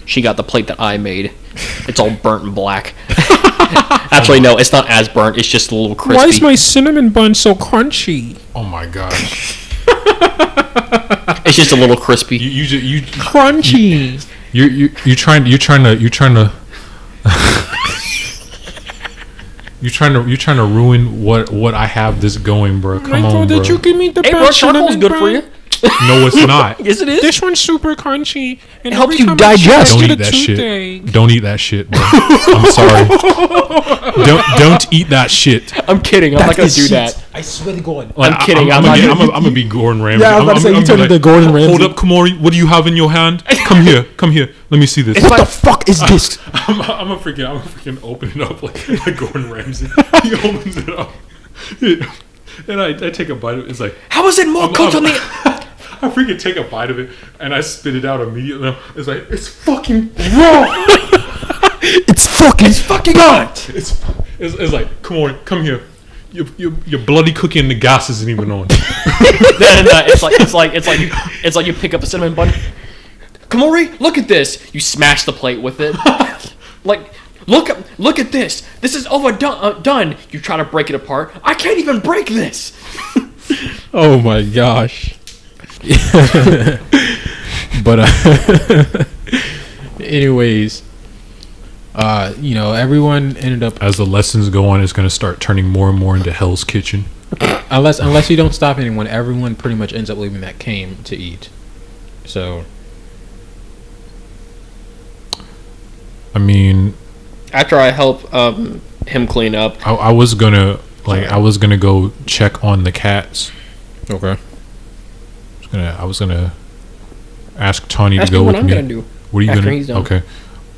She got the plate that I made. It's all burnt and black. Actually, no, it's not as burnt. It's just a little crispy. cinnamon bun so crunchy? Oh my gosh. It's just a little crispy. You Crunchy. you're trying to you're trying to ruin what I have this going, bro. Come on, bro. give me the Hey, bro, charcoal's good for you. No, it's not. Yes, it is. This one's super crunchy. And It helps every you time I chew digest. it, Don't I eat get a that shit. toothache. Don't eat that shit, bro. I'm sorry. Don't eat that shit. I'm kidding. I'm not gonna do that. I swear to God. Like, I'm kidding. I'm I'm gonna, not- I'm gonna be Gordon Ramsay. Yeah, I was about to say, you turned into Gordon Ramsay. Hold up, Kamori. What do you have in your hand? Come here. Let me see this. What the fuck is this? I'm gonna freaking open it up like Gordon Ramsay. He opens it up, and I take a bite of it. It's like, How is it more cooked on the? I freaking take a bite of it and I spit it out immediately. It's like, it's fucking raw. It's fucking hot. It's like, come on, come here. Your bloody cookie and the gas isn't even on. No. It's like you pick up a cinnamon bun. Kamori, look at this. You smash the plate with it. Like, look at this. This is overdone. Done. You try to break it apart. I can't even break this. Oh my gosh. But anyways, everyone ended up, As the lessons go on, it's gonna start turning more and more into Hell's Kitchen. unless you don't stop anyone, everyone pretty much ends up leaving that came to eat. So I mean, After I help him clean up, I was gonna go check on the cats. okay. I was gonna ask Tawny ask to me go what with I'm me. gonna do. What are you after gonna? he's done. Okay,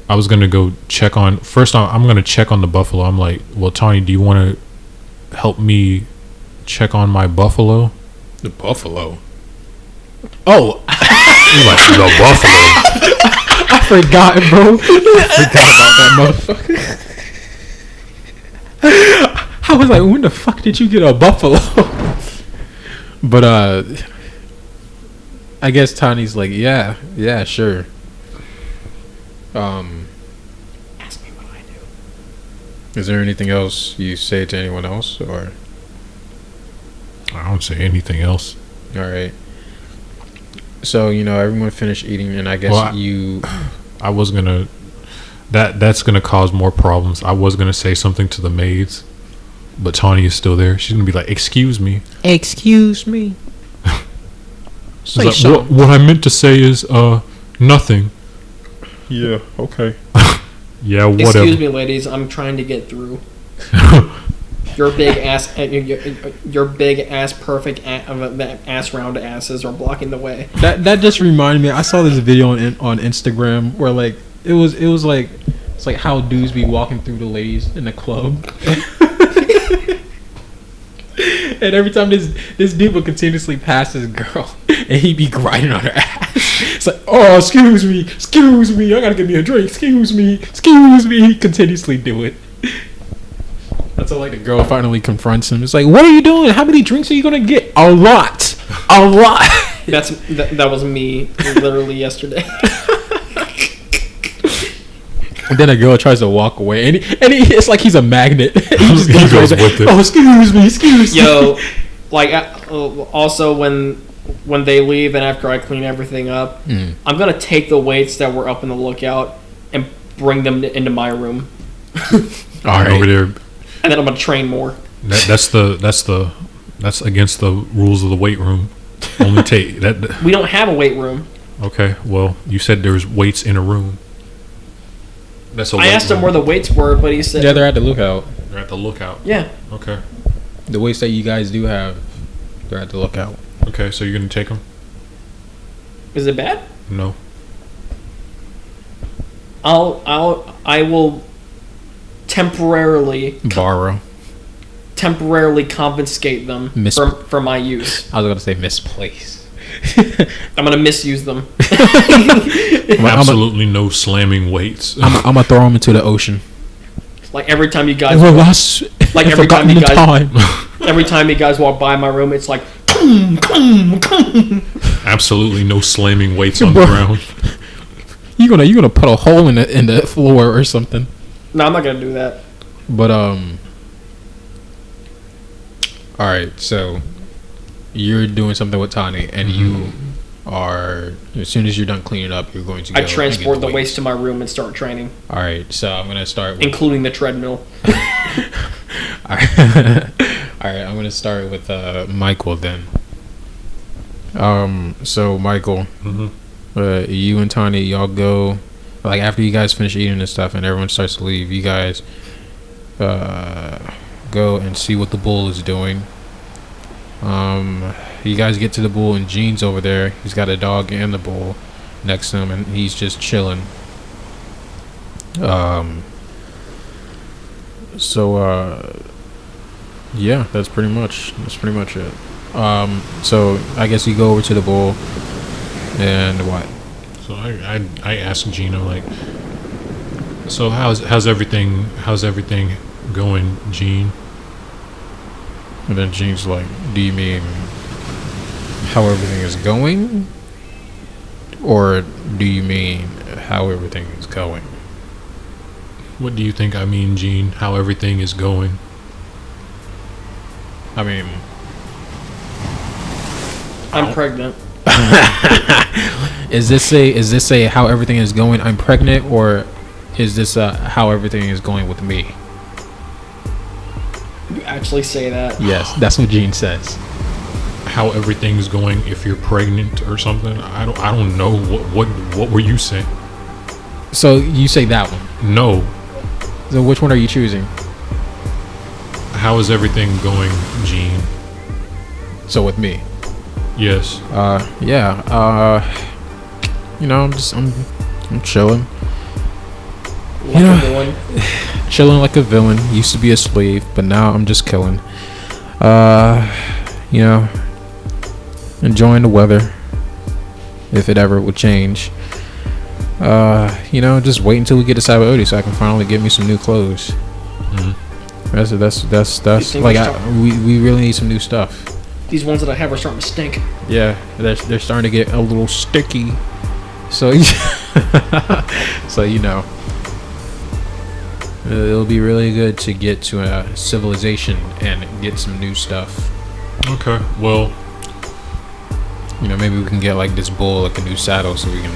I was gonna go check on. First, I'm gonna check on the buffalo. I'm like, well, Tawny, do you want to help me check on my buffalo? The buffalo. Oh, You're like, the buffalo. I forgot, bro. I forgot about that motherfucker. I was like, when the fuck did you get a buffalo? But I guess Tawny's like, yeah, sure. Ask me what I do. Is there anything else you say to anyone else, or? I don't say anything else. All right. So everyone finished eating, and I guess Well, I was gonna. That's gonna cause more problems. I was gonna say something to the maids, but Tawny is still there. She's gonna be like, "Excuse me." Excuse me. She's like, what I meant to say is nothing. Yeah. Okay. Yeah, whatever. Excuse me, ladies. I'm trying to get through. Your big ass, your big ass, perfect ass round asses are blocking the way. That just reminded me. I saw this video on Instagram where like it was like it's like how dudes be walking through the ladies in the club. And every time this dude would continuously pass this girl, and he'd be grinding on her ass. It's like, oh, excuse me, I gotta get me a drink. Excuse me. He continuously do it. That's how like the girl finally confronts him. It's like, what are you doing? How many drinks are you gonna get? A lot. That was me literally yesterday. And then a girl tries to walk away, and it's like he's a magnet. He just He goes right with it. Oh, excuse me. Yo, like also when they leave and after I clean everything up, I'm gonna take the weights that were up in the lookout and bring them into my room, All right. Over there. and then I'm gonna train more. That's against the rules of the weight room. Only take that. We don't have a weight room. Okay, well, you said there's weights in a room. That's a I weight asked him room. where the weights were, but he said, Yeah, they're at the lookout. They're at the lookout. yeah. Okay. The weights that you guys do have, they're at the lookout. Okay, so you're gonna take them? Is it bad? No. I will temporarily Borrow. confiscate them Mis- for my use. I was gonna say misplace. I'm gonna misuse them. Absolutely no slamming weights. I'm gonna throw them into the ocean. Like every time you guys, Like every time you guys- time. every time you guys walk by my room, it's like, Absolutely no slamming weights on the Bro. ground. You gonna put a hole in the floor or something. no, I'm not gonna do that. But all right, so you're doing something with Tani, and you are, as soon as you're done cleaning up, you're going to go I transport and get the waste to my room and start training, All right, so I'm gonna start with including the treadmill. all right, I'm gonna start with Michael then. So Michael, you and Tani, y'all go. Like after you guys finish eating and stuff, and everyone starts to leave, you guys go and see what the bull is doing. You guys get to the bull, and Gene's over there. He's got a dog and the bull next to him, and he's just chilling. Yeah, that's pretty much it. So I guess you go over to the bull, and what? So I asked Gina, like, so how's everything going, Gene? And then Gene's like, do you mean how everything is going, or do you mean how everything is going? What do you think I mean, Gene? How everything is going? I mean, I'm pregnant. is this a how everything is going, I'm pregnant, or is this how everything is going with me? You actually say that? Yes, that's what Gene says. How everything's going if you're pregnant or something? I don't know. What were you saying? So you say that one. No. So which one are you choosing? How is everything going, Gene? So with me. Yes. You know, I'm chilling. Villain. Chilling like a villain. Used to be a slave, but now I'm just killing. You know, enjoying the weather, if it ever would change. You know, just wait until we get to Sabaody so I can finally get me some new clothes. Mm-hmm. That's like we really need some new stuff. These ones that I have are starting to stink. Yeah, they're starting to get a little sticky. So, so you know, it'll be really good to get to a civilization and get some new stuff. Okay, well, you know, maybe we can get like this bull like a new saddle so we can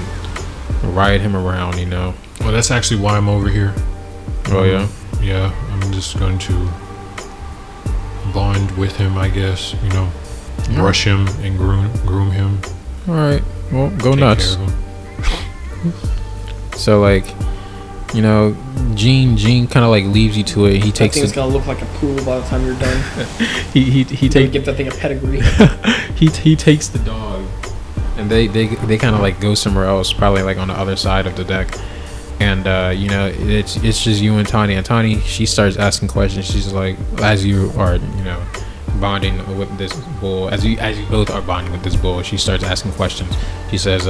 ride him around. You know. Well, that's actually why I'm over here. Oh yeah. Yeah, I'm just going to bond with him, I guess. You know, brush him and groom him. All right. Well, go Take nuts. care of him. So like, you know, Gene kind of like leaves you to it. He That takes thing's it. gonna look like a pool by the time you're done. He takes Give that thing a pedigree. he takes the dog, and they kind of like go somewhere else, probably like on the other side of the deck. And you know, it's just you and Tani. And Tani, she starts asking questions. She's like, as you are, you know, bonding with this bull, as you both are bonding with this bull, she starts asking questions. She says,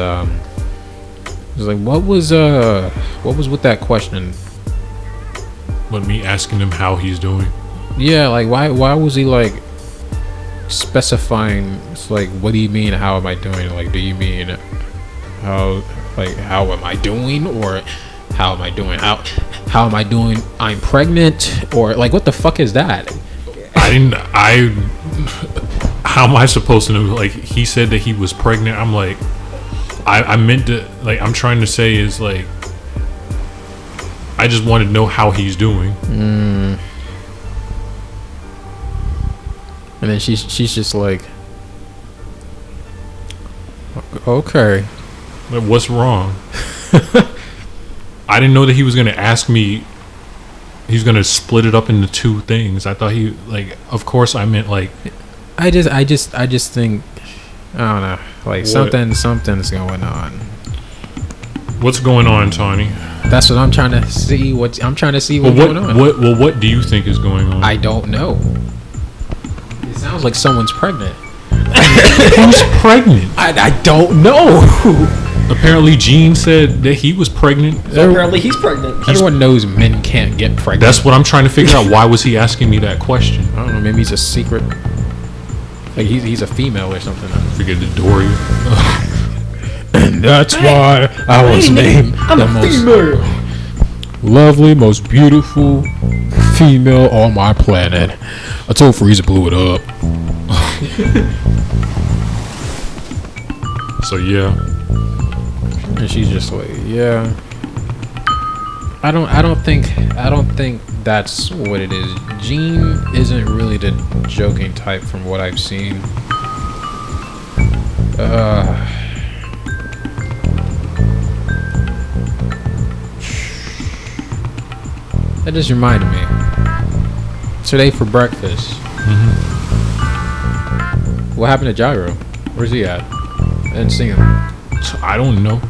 she's like, what was with that question? But me asking him how he's doing. Yeah, like why was he like specifying? It's like, what do you mean? How am I doing? Like, do you mean how am I doing, or how am I doing? How am I doing? I'm pregnant, or like what the fuck is that? How am I supposed to know? Like, he said that he was pregnant. I'm like, I meant to, like, I'm trying to say is like, I just want to know how he's doing. And then she's just like, okay. Like, what's wrong? I didn't know that he was gonna ask me. He's gonna split it up into two things. I thought he, like, of course I meant like. I just think, I don't know, like something's going on. What's going on, Tony? That's what I'm trying to see. What's going on? What do you think is going on? I don't know. It sounds like someone's pregnant. Who's pregnant? I don't know. Apparently, Gene said that he was pregnant. So apparently he's pregnant. Everyone knows men can't get pregnant. That's what I'm trying to figure out. Why was he asking me that question? I don't know. Maybe he's a secret. Like he's a female or something. I figured the Dory. And that's why I was named the most lovely, most beautiful female on my planet until Frieza blew it up. So yeah. And she's just like, yeah. I don't think that's what it is. Gene isn't really the joking type from what I've seen. That just reminded me. Today for breakfast. What happened to Jiro? Where's he at? I didn't see him. I don't know.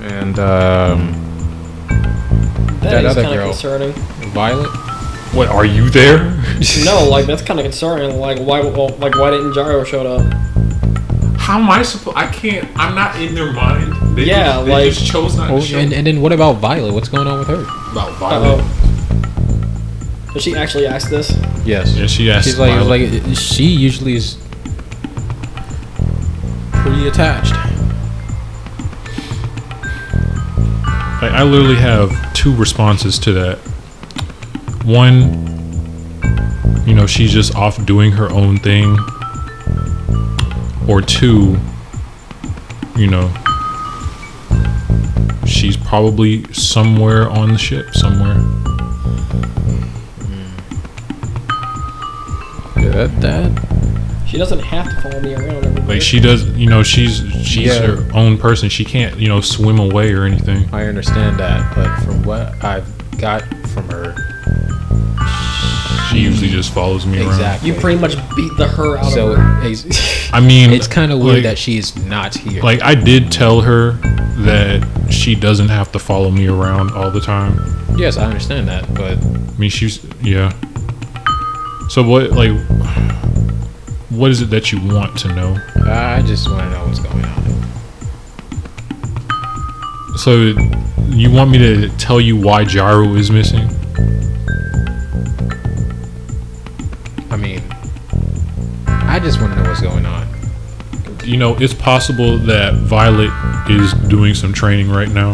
And That is other kind of girl. concerning. Violet. What, are you there? No, like that's kind of concerning. Like why didn't Jiro show up? How am I supposed? I can't. I'm not in their mind. They Yeah, they like- just chose not to show. And then what about Violet? What's going on with her? About Violet. Did she actually ask this? Yes. Yeah, she asked. She's like, Violet. she usually is pretty attached. Like, I literally have two responses to that. One, she's just off doing her own thing. Or two, she's probably somewhere on the ship, somewhere. Yeah, that. She doesn't have to follow me around every Like day. she does, she's Yeah. her own person. She can't, swim away or anything. I understand that, but from what I've got from her, She usually just follows me around. exactly. You pretty much beat the her out So of her. I mean, it's kind of weird like- that she is not here. Like, I did tell her that she doesn't have to follow me around all the time. Yes, I understand that, but I mean, yeah. So what is it that you want to know? I just want to know what's going on. So you want me to tell you why Jiro is missing? I mean, I just want to know what's going on. It's possible that Violet is doing some training right now.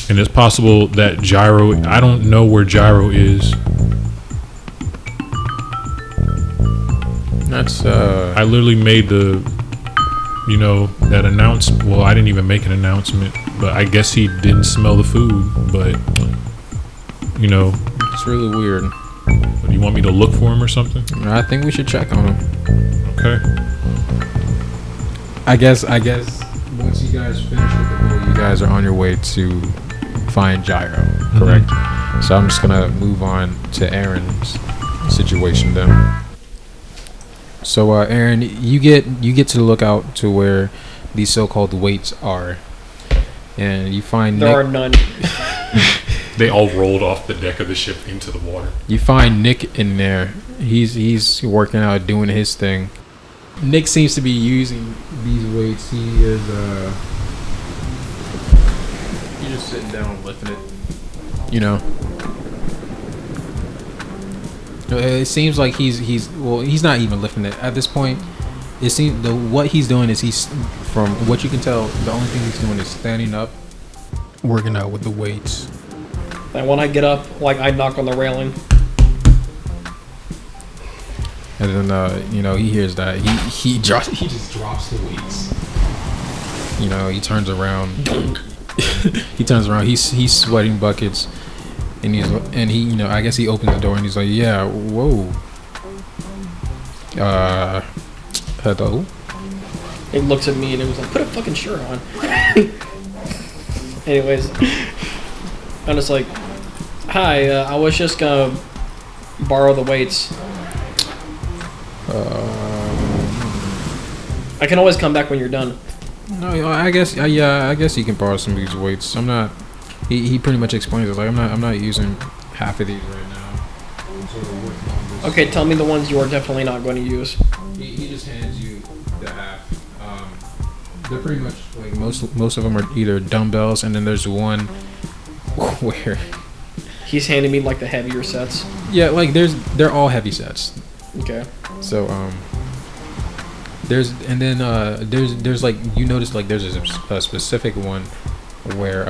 And it's possible that Jiro, I don't know where Jiro is. That's I literally made that announcement. Well, I didn't even make an announcement, but I guess he didn't smell the food. But, it's really weird. do you want me to look for him or something? I think we should check on him. Okay. I guess once you guys finish with the goal, you guys are on your way to find Jiro, correct? So I'm just gonna move on to Aaron's situation then. So Aaron, you get to the lookout to where these so-called weights are, and you find There are Nick. none. They all rolled off the deck of the ship into the water. You find Nick in there. He's working out, doing his thing. Nick seems to be using these weights. He is he's just sitting down lifting it. It seems like he's not even lifting it at this point. It seems what he's doing is from what you can tell, the only thing he's doing is standing up, working out with the weights. And when I get up, I knock on the railing. And then he hears that he just drops the weights. He turns around. He's sweating buckets, and he I guess he opens the door and he's like, yeah, whoa. Hello. It looks at me and it was like, put a fucking shirt on. Anyways, I'm just like, hi, I was just gonna borrow the weights. I can always come back when you're done. No, I guess I guess he can borrow some of these weights. I'm not. He pretty much explains it like I'm not using half of these right now. I'm sort of working on this. Okay, tell me the ones you are definitely not going to use. He just hands you the half. They're pretty much like most of them are either dumbbells, and then there's one where He's handing me the heavier sets. they're all heavy sets. Okay. So there's like you notice there's a specific one where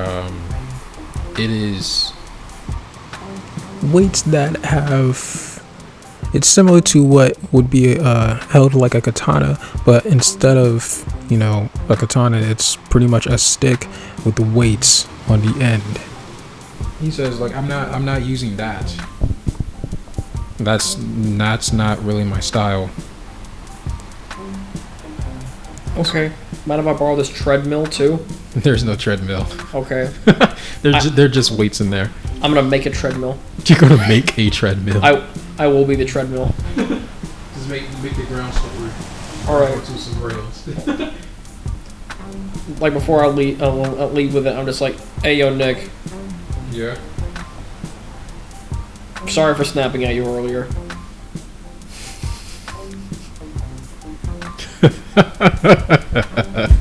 it is Weights that have, it's similar to what would be held like a katana, but instead of a katana, it's pretty much a stick with the weights on the end. he says I'm not using that. That's not really my style. Okay. Mind if I borrow this treadmill too? There's no treadmill. Okay. They're just weights in there. I'm gonna make a treadmill. You're gonna make a treadmill. I will be the treadmill. Just make the ground slippery. All right. To some rails. Like before I leave with it, I'm just like, hey yo Nick, Yeah. sorry for snapping at you earlier.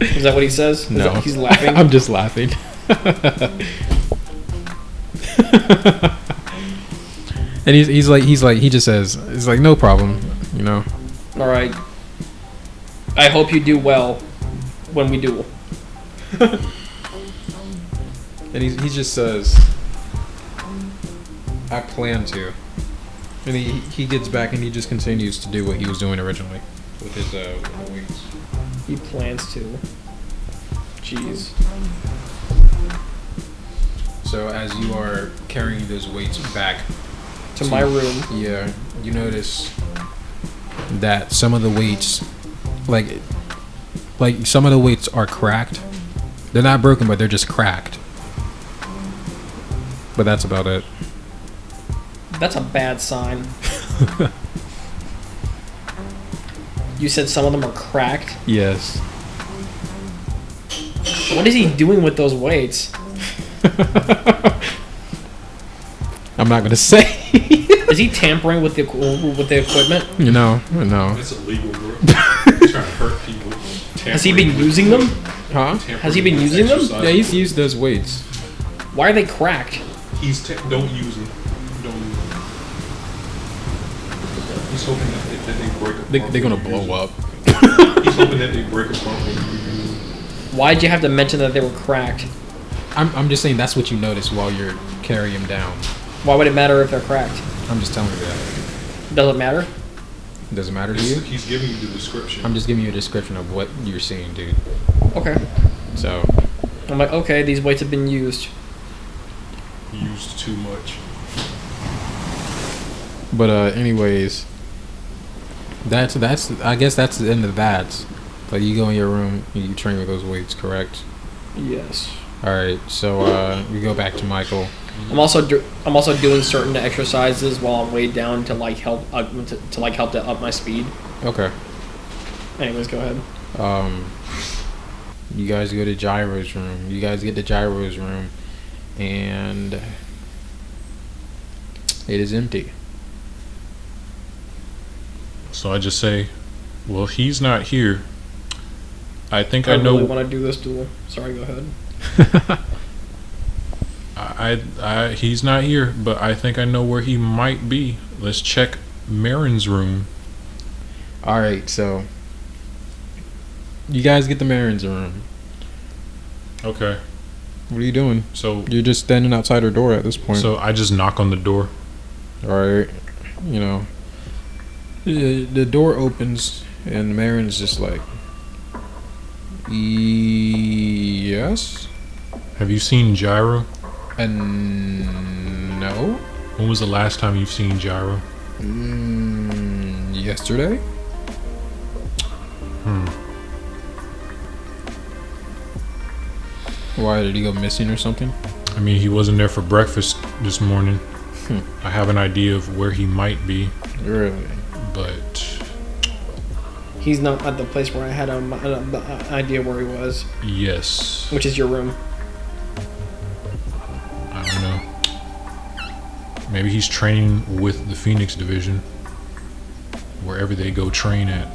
Is that what he says? No. He's laughing. I'm just laughing. And he just says, it's like, no problem, you know. All right. I hope you do well when we duel. And he just says, I plan to. And he gets back and he just continues to do what he was doing originally with his weights. He plans to. Jeez. So as you are carrying those weights back To my room. yeah, you notice that some of the weights, like some of the weights are cracked. They're not broken, but they're just cracked. But that's about it. That's a bad sign. You said some of them are cracked. Yes. What is he doing with those weights? I'm not gonna say. Is he tampering with the equipment? No. That's illegal, bro. Trying to hurt people. Has he been using them? Huh? Has he been using them? Yeah, he's used those weights. Why are they cracked? Don't use them. Don't use them. He's hoping that they break apart. They're gonna blow up. He's hoping that they break apart when you use them. Why'd you have to mention that they were cracked? I'm just saying that's what you notice while you're carrying him down. Why would it matter if they're cracked? I'm just telling you that. Does it matter? Does it matter to you? He's giving you the description. I'm just giving you a description of what you're seeing, dude. Okay. So, I'm like, okay, these weights have been used. Used too much. but anyways, that's I guess that's the end of that. Like you go in your room, you train with those weights, correct? Yes. All right. So we go back to Michael. I'm also doing certain exercises while I'm weighed down to like help to up my speed. Okay. Anyways, go ahead. You guys go to Jiro's room. You guys get to Jiro's room, and it is empty. So I just say, well, he's not here. I think I I know. really want to do this duel. Sorry, go ahead. He's not here, but I think I know where he might be. Let's check Marin's room. All right. So you guys get to Marin's room. Okay. What are you doing? So You're just standing outside her door at this point. so I just knock on the door. All right. You know, the door opens and Marin's just like, yes, Have you seen Jiro? and no. When was the last time you've seen Jiro? Yesterday. Why did he go missing or something? I mean, he wasn't there for breakfast this morning. I have an idea of where he might be, Really? but He's not at the place where I had an idea where he was, yes, which is your room. I don't know. Maybe he's training with the Phoenix division, wherever they go train at.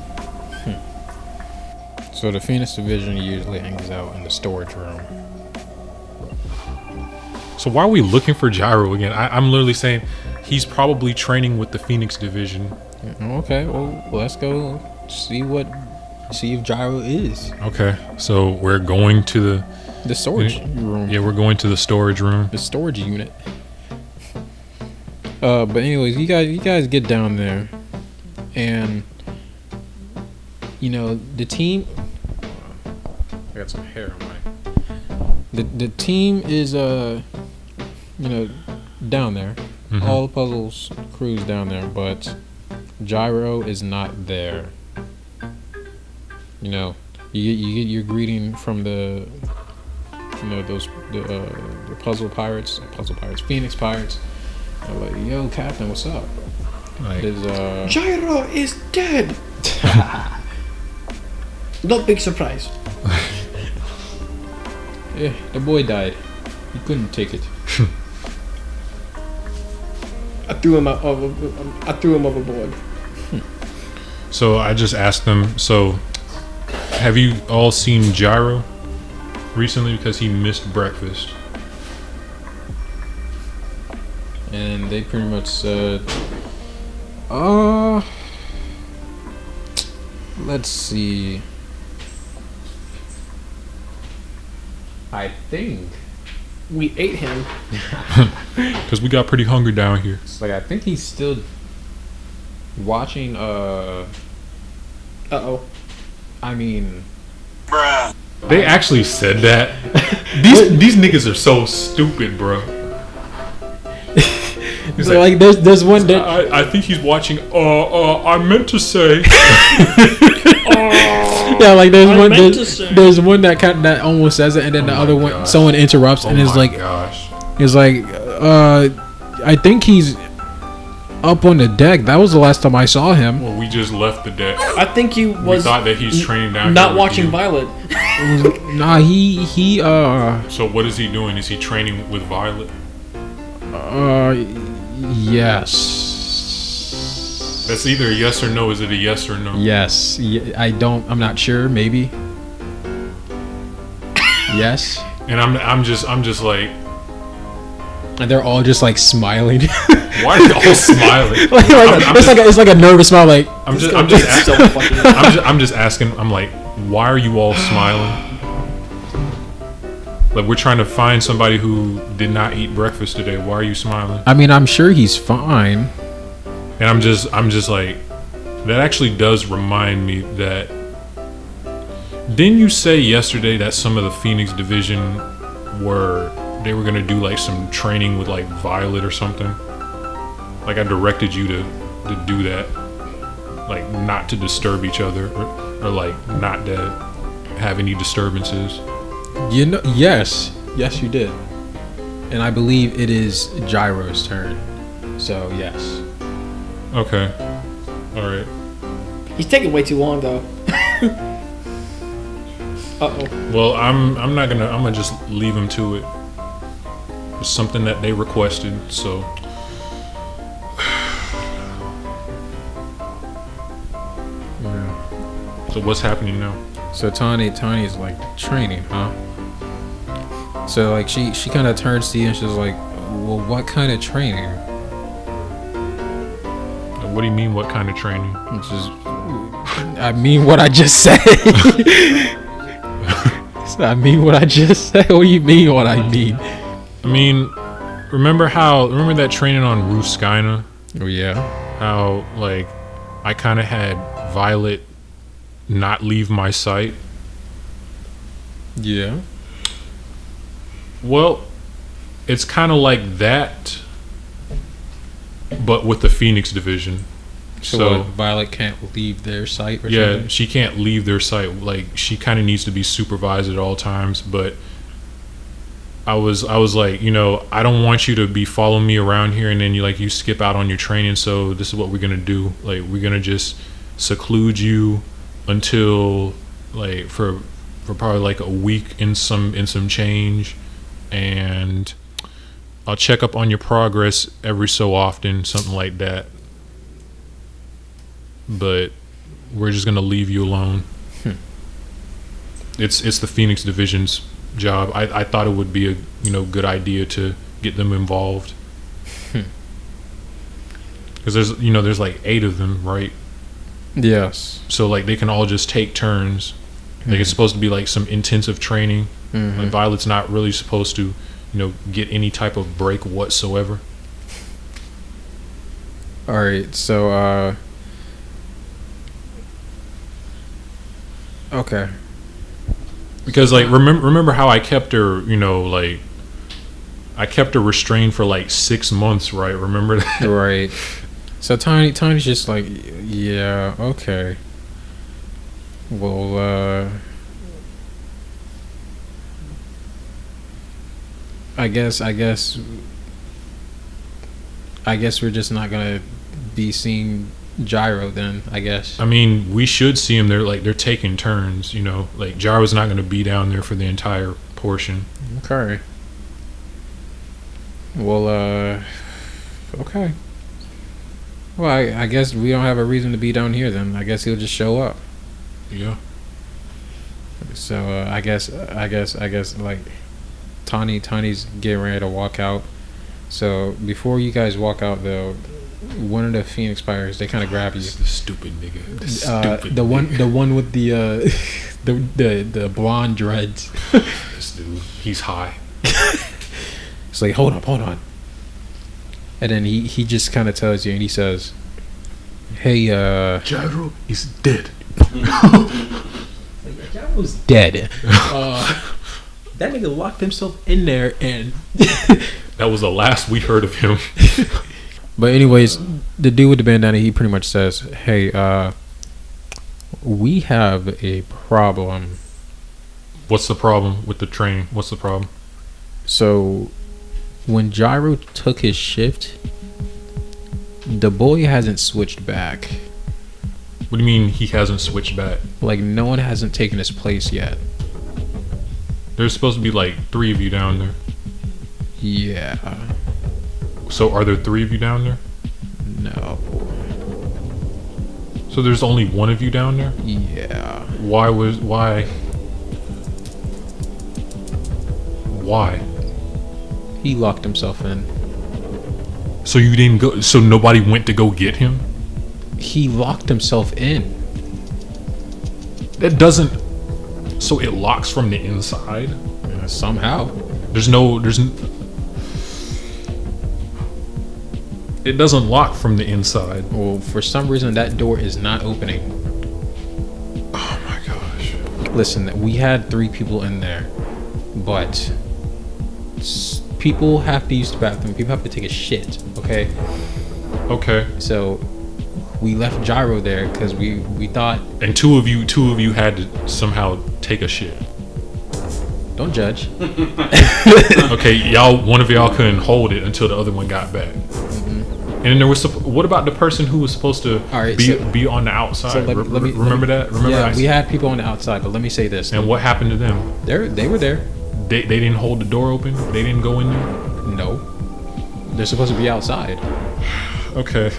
So the Phoenix division usually hangs out in the storage room. So why are we looking for Jiro again? I'm literally saying he's probably training with the Phoenix division. Okay, well let's go see if Jiro is Okay, so we're going to the storage room. we're going to the storage room. The storage unit. But anyways, you guys get down there, and you know the team. I got some hair on my. The team is down there. Mhm. All the puzzles crew's down there, but Jiro is not there. You know, you get your greeting from the, you know, the Phoenix Pirates. They're like, yo, Captain, what's up? Like, Jiro is dead. Not big surprise. Yeah, the boy died. He couldn't take it. I threw him overboard. so I just asked them. So, have you all seen Jiro recently? Because he missed breakfast. And they pretty much said, let's see. I think We ate him. Because we got pretty hungry down here. it's like I think he's still watching. Uh-oh. I mean, They actually said that. These niggas are so stupid, bro. He's so like there's one that I think he's watching. I meant to say. yeah, like meant to say. there's one that almost says it, and then the other one gosh. someone interrupts and is like, gosh. is like, I think he's up on the deck. That was the last time I saw him. Well, we just left the deck. I think he We was thought that he's training down here not with watching you. Violet. Nah, he So what is he doing? Is he training with Violet? yes. That's either a yes or no. Is it a yes or no? Yes. I'm not sure. Maybe. Yes. And I'm just like, And they're all just like smiling. why are they all smiling? It's like a nervous smile. Like I'm just So fucking. I'm just asking. I'm like, why are you all smiling? Like, we're trying to find somebody who did not eat breakfast today. Why are you smiling? I mean, I'm sure he's fine. And I'm just like, that actually does remind me that. Didn't you say yesterday that some of the Phoenix division were gonna do like some training with like Violet or something? Like I directed you to do that, like not to disturb each other or like not to have any disturbances. You know, yes, you did. And I believe it is Jiro's turn. So yes. Okay, all right. He's taking way too long though. Uh-oh. Well, I'm gonna just leave him to it. It's something that they requested, so. So what's happening now? So Tawny's like training, huh? So like she kind of turns to you and she's like, well, what kind of training? What do you mean? What kind of training? Which is, I mean what I just said. I mean what I just said. What do you mean what I mean? I mean, remember that training on Roof Skyna? Oh yeah. How like I kind of had Violet not leave my sight. Yeah. Well, it's kind of like that, but with the Phoenix division. So what, Violet can't leave their sight or Yeah, something? she can't leave their sight. Like she kind of needs to be supervised at all times. But I was like, you know, I don't want you to be following me around here and then you skip out on your training. So this is what we're gonna do. Like we're gonna just seclude you until like for probably like a week in some change, and I'll check up on your progress every so often, something like that. But we're just gonna leave you alone. It's the Phoenix division's job. I thought it would be a good idea to get them involved. Because there's like 8 of them, right? Yes. So like they can all just take turns. Like it's supposed to be like some intensive training. Like Violet's not really supposed to, get any type of break whatsoever. All right. So okay. Because like remember how I kept her, I kept her restrained for like 6 months, right? Remember that? Right. So Tiny's just like, yeah, okay. Well, I guess we're just not gonna be seeing Jiro then, I guess. I mean, we should see him. They're taking turns, you know. Like Gyro's not going to be down there for the entire portion. Okay. Well, okay. Well, I guess we don't have a reason to be down here then. I guess he'll just show up. Yeah. So I guess like Tawny's getting ready to walk out. So before you guys walk out though, one of the Phoenix Spires, they kind of grab you. The stupid nigga. The one with the the blonde dreads. This dude, he's high. It's like, hold on. And then he just kind of tells you, and he says, "Hey, Jiro is dead." Gyro's dead. That nigga locked himself in there, and That was the last we heard of him. But anyways, the dude with the bandana, he pretty much says, "Hey, we have a problem." What's the problem with the train? What's the problem? So, when Jiro took his shift, the boy hasn't switched back. What do you mean he hasn't switched back? Like, no one hasn't taken his place yet. There's supposed to be like 3 of you down there. Yeah. So are there 3 of you down there? No. So there's only 1 of you down there? Yeah. Why? He locked himself in. So you didn't go, so nobody went to go get him? He locked himself in. That doesn't, so it locks from the inside? Somehow. It doesn't lock from the inside. Well, for some reason, that door is not opening. Oh my gosh. Listen, we had 3 people in there, but people have to use the bathroom. People have to take a shit, okay? Okay. So we left Jiro there because we thought... And two of you had to somehow take a shit. Don't judge. Okay, one of y'all couldn't hold it until the other one got back. And then there was what about the person who was supposed to be on the outside? So remember that? We had people on the outside, but let me say this. And what happened to them? They were there. They didn't hold the door open? They didn't go in there? No. They're supposed to be outside. Okay.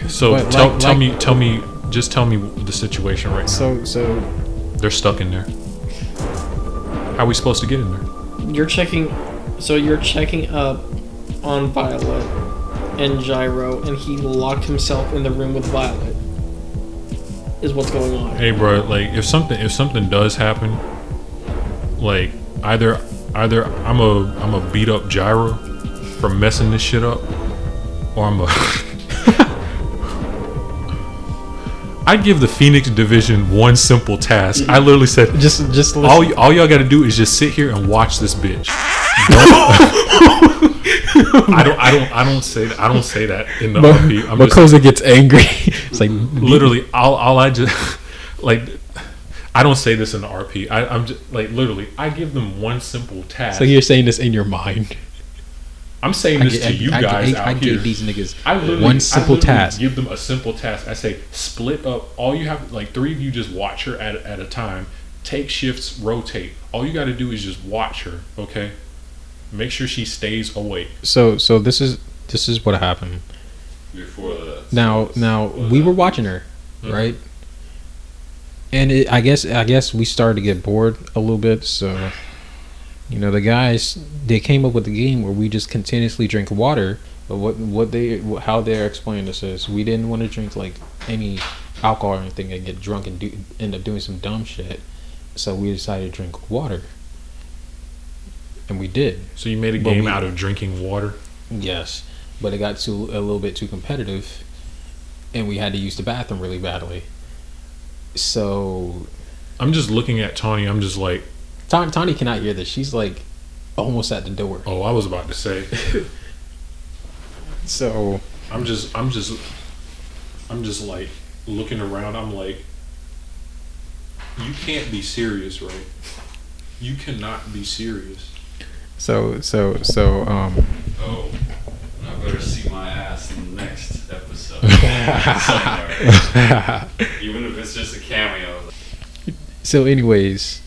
So But tell me the situation right now. So They're stuck in there. How are we supposed to get in there? You're checking up on Violet and Jiro, and he locked himself in the room with Violet. Is what's going on. Hey, bro. Like, if something does happen, like either I'm a beat up Jiro for messing this shit up, or I give the Phoenix division one simple task. I literally said, just listen. all y'all got to do is just sit here and watch this bitch. I don't say that in the RP. Because it gets angry. It's like literally all I just like. I don't say this in the RP. I'm just like literally. I give them one simple task. So you're saying this in your mind. I'm saying this to you guys out I here. gave these niggas one simple task. Give them a simple task. I say split up. All you have, like 3 of you, just watch her at a time. Take shifts, rotate. All you got to do is just watch her. Okay. Make sure she stays awake. So this is what happened. Before that. Now we were watching her, right? And I guess we started to get bored a little bit. So, the guys, they came up with a game where we just continuously drink water. But how they're explaining this is we didn't want to drink like any alcohol or anything and get drunk and end up doing some dumb shit. So we decided to drink water. And we did. So you made a game out of drinking water? Yes. But it got a little bit too competitive. And we had to use the bathroom really badly. So I'm just looking at Tawny. I'm just like, Tawny cannot hear this. She's like almost at the door. Oh, I was about to say. So I'm just I'm just like looking around. I'm like, you can't be serious, right? You cannot be serious. So Oh, I better see my ass in the next episode. Somewhere. Even if it's just a cameo. So anyways,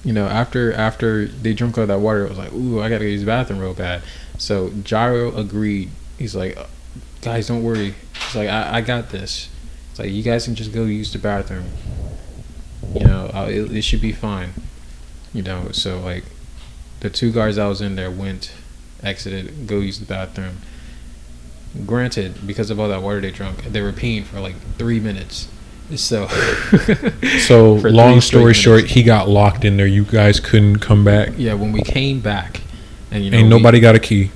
you know, after they drank all that water, it was like, ooh, I gotta use the bathroom real bad. So Jiro agreed. He's like, guys, don't worry. He's like, I got this. It's like, you guys can just go use the bathroom. You know, it should be fine. You know, so like, the 2 guards that was in there exited, go use the bathroom. Granted, because of all that water they drank, they were peeing for like 3 minutes. So, So For long 3 story straight short, minutes. he got locked in there. You guys couldn't come back. yeah, when we came back, and you know, Ain't nobody got a key.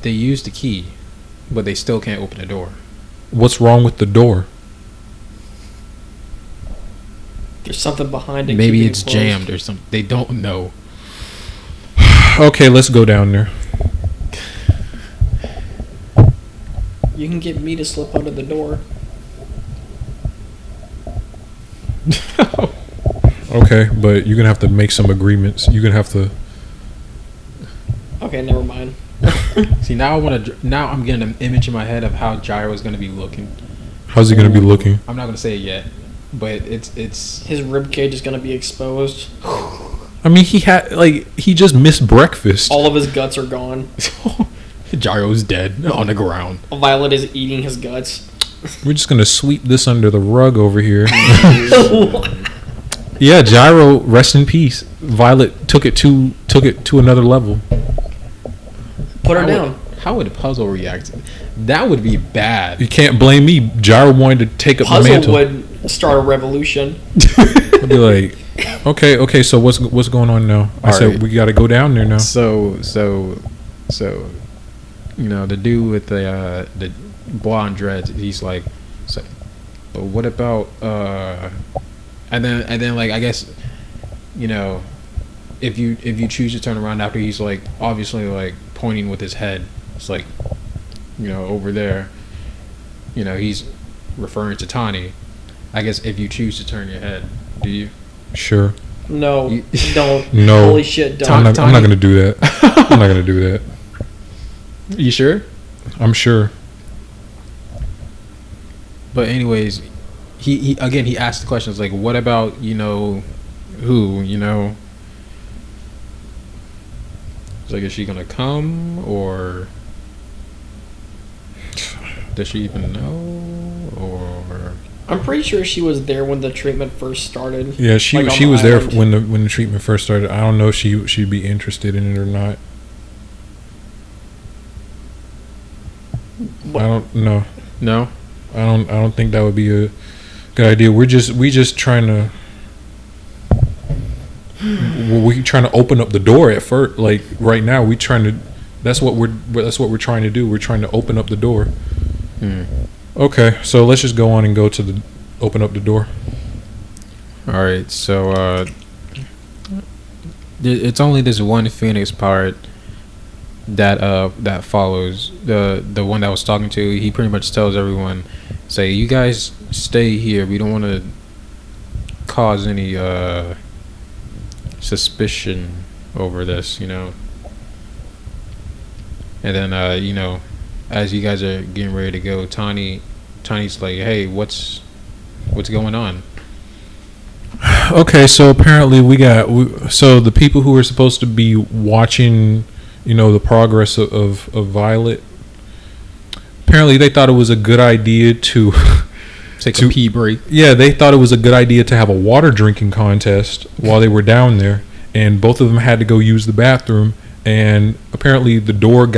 they used the key, but they still can't open the door. What's wrong with the door? There's something behind it. Maybe keeping it's it closed. jammed or something. They don't know. Okay, let's go down there. You can get me to slip under the door. Okay, but you're gonna have to make some agreements. You're gonna have to. Okay, never mind. See, now now I'm getting an image in my head of how Gyro is gonna be looking. How's he gonna be looking? I'm not gonna say it yet, but it's His rib cage is gonna be exposed. I mean, he just missed breakfast. All of his guts are gone. Gyro's dead on the ground. Violet is eating his guts. We're just gonna sweep this under the rug over here. Yeah, Gyro, rest in peace. Violet took it to another level. Put her down. How would Puzzle react? That would be bad. You can't blame me. Gyro wanted to take up the Puzzle mantle. would start a revolution. I'd be like, okay. So what's going on now? I All said right. we got to go down there now. So, you know, the dude with the blonde dreads, he's like, but what about and then like, I guess, you know, if you choose to turn around after he's like obviously like pointing with his head, it's like, you know, over there, you know, he's referring to Tani. I guess if you choose to turn your head, do you? Sure. No, You- don't. No. Holy shit, don't. I'm not Tiny. gonna do that. I'm not gonna do that. You sure? I'm sure. But anyways, he again he asked the questions like, what about, you know, who, you know? It's like, is she gonna come, or does she even know, or I'm pretty sure she was there when the treatment first started. Yeah, she Like on she the was there island. when the treatment first started. I don't know if she'd be interested in it or not. What? I don't know. no? I don't think that would be a good idea. We just trying to open up the door at first. Like right now, we trying to. That's what we're trying to do. We're trying to open up the door. Okay, so let's just go on and open up the door. All right, so it's only this one Phoenix part that follows the one that I was talking to. He pretty much tells everyone, say, you guys stay here. We don't want to cause any suspicion over this, you know. And then you know, as you guys are getting ready to go, Tani's like, hey, what's going on? Okay, so apparently so the people who were supposed to be watching, you know, the progress of Violet, apparently they thought it was a good idea to Take a pee break. yeah, they thought it was a good idea to have a water drinking contest while they were down there, and both of them had to go use the bathroom, and apparently the door's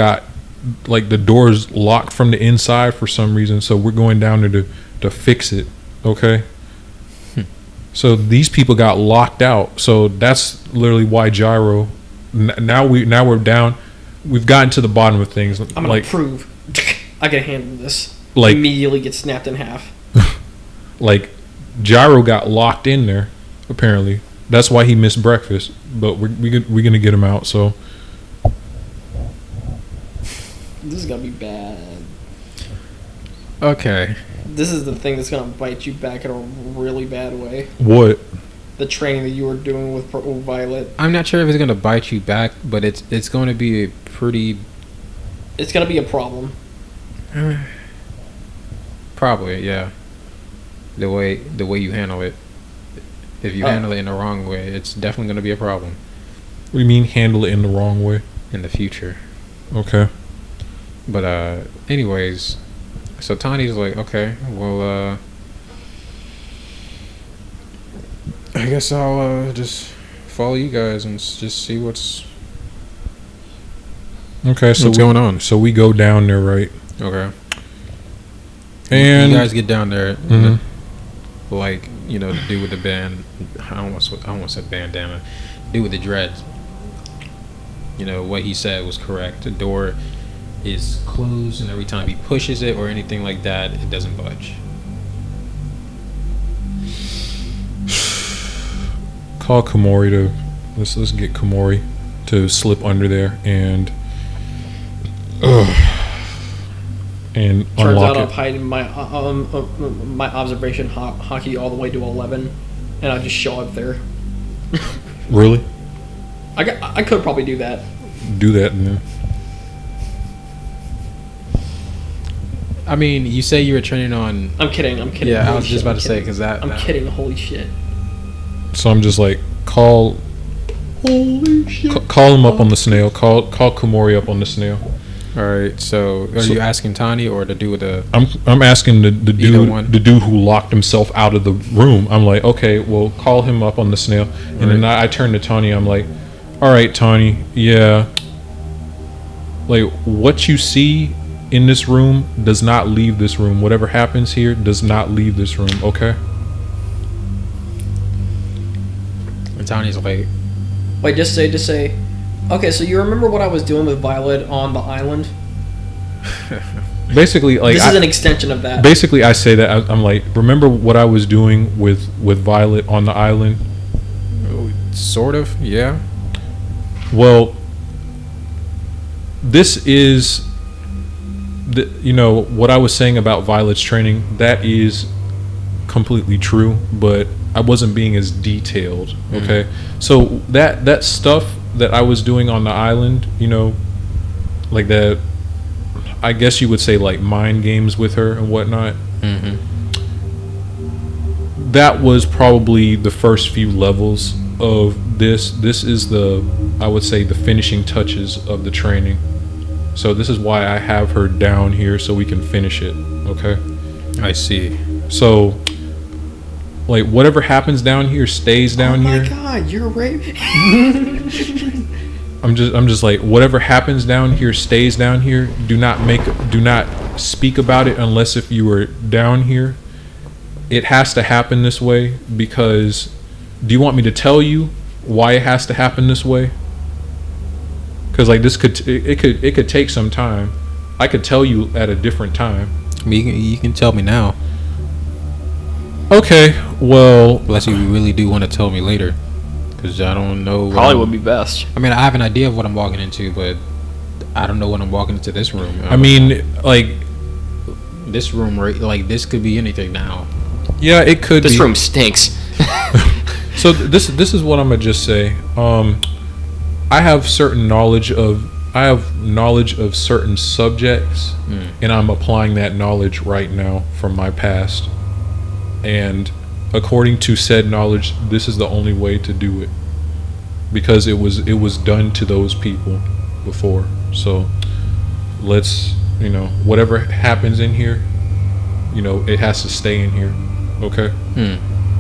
locked from the inside for some reason, so we're going down there to fix it. Okay. So these people got locked out. So that's literally why Jiro. Now we're down. We've gotten to the bottom of things. I'm gonna like prove I can handle this. Like- Immediately get snapped in half. like Jiro got locked in there. Apparently that's why he missed breakfast. But we're gonna get him out. So This is gonna be bad. Okay. This is the thing that's gonna bite you back in a really bad way. What? The training that you were doing with Violet. I'm not sure if it's gonna bite you back, but it's going to be a pretty It's gonna be a problem. probably, yeah. The way you handle it. If you handle it in the wrong way, it's definitely gonna be a problem What do you mean handle it in the wrong way? in the future. Okay. But anyways, so Tani's like, okay, well, I guess I'll just follow you guys and just see what's Okay, so going on. So we go down there, right? Okay. And you guys get down there, Mhm. like, you know, the dude with the band. I almost said bandana. Dude with the dreads. You know what he said was correct. The door is closed, and every time he pushes it or anything like that, it doesn't budge. call Kamori to let's get Kamori to slip under there and Turns unlock out it. I'm hiding my observation hockey all the way to 11, and I just show up there. Really? I could probably do that. Do that and then I mean, you say you were training on. I'm kidding. Yeah, I Holy was shit, just about I'm to say, kidding. because that. I'm kidding. Holy shit. so I'm just like call him up on the snail. Call Kamori up on the snail. All right. So, are you asking Tani or the dude with the? I'm asking the one. dude who locked himself out of the room. I'm like, okay, well, call him up on the snail, and then I turn to Tani. I'm like, all right, Tani, yeah, like what you see in this room does not leave this room. Whatever happens here does not leave this room. Okay. And Tani's like, Wait, just say. Okay, so you remember what I was doing with Violet on the island? Basically, like This is an extension of that. basically, I say that I'm like, remember what I was doing with Violet on the island? sort of, yeah. Well, this is, you know, what I was saying about Violet's training, that is completely true, but I wasn't being as detailed, okay? So that stuff that I was doing on the island, you know, like that, I guess you would say like mind games with her and whatnot. That was probably the first few levels of this. This is I would say the finishing touches of the training. So this is why I have her down here so we can finish it, okay? I see. So like whatever happens down here stays down here. Oh my god, you're right. I'm just like whatever happens down here stays down here. Do not speak about it unless if you were down here. It has to happen this way because do you want me to tell you why it has to happen this way? Because like this could take some time. I could tell you at a different time. I mean, you can tell me now, Okay, well, unless you really do want to tell me later, because I don't know. Probably would be best. I mean, I have an idea of what I'm walking into, but I don't know when I'm walking into this room. I mean, like, this room, right? Like, this could be anything now. yeah, it could This be. room stinks. So this is what I'm gonna just say. I have knowledge of certain subjects, and I'm applying that knowledge right now from my past. And according to said knowledge, this is the only way to do it because it was done to those people before. So let's, you know, whatever happens in here, you know, it has to stay in here. Okay.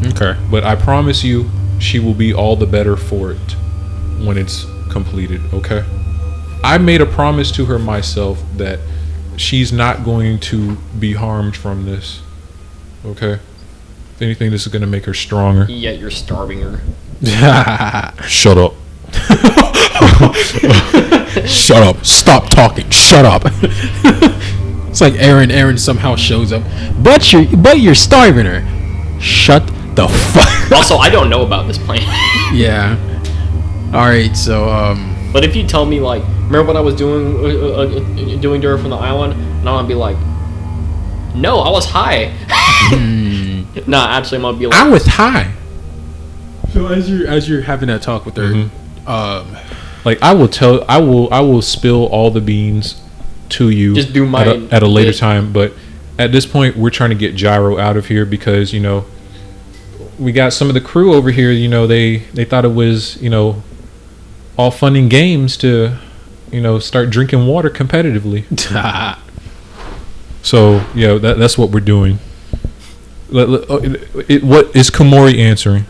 Okay. But I promise you, she will be all the better for it when it's completed, okay? I made a promise to her myself that she's not going to be harmed from this, okay? If anything, this is going to make her stronger. Yet you're starving her. Shut up. Shut up. Stop talking. Shut up. It's like Aaron somehow shows up, but you're starving her. Shut the fuck. Also, I don't know about this plan. Yeah. All right. So But if you tell me, like, remember what I was doing to her from the island, and I'm gonna be like, No, I was high. Nah, actually, I'm gonna be like, I was high. So as you're having that talk with her, Like I will spill all the beans to you Just do my at a later bit. time, but at this point we're trying to get Jiro out of here because, you know, we got some of the crew over here, you know, they thought it was, you know, all fun and games to, you know, start drinking water competitively. So, yeah, that's what we're doing. What is Kamori answering?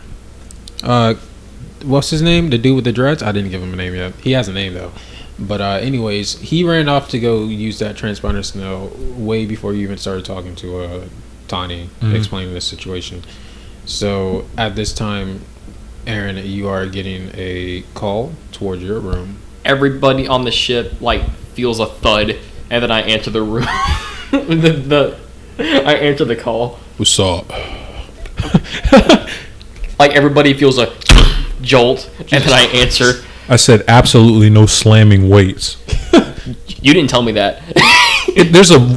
what's his name? The dude with the dreads? I didn't give him a name yet. He has a name though. But anyways, he ran off to go use that transponder signal way before you even started talking to Tani, explaining the situation. So at this time, Aaron, you are getting a call towards your room. Everybody on the ship like feels a thud, and then I answer the room. I answer the call. What's up? Like everybody feels a jolt, and then I answer. I said absolutely no slamming weights. You didn't tell me that.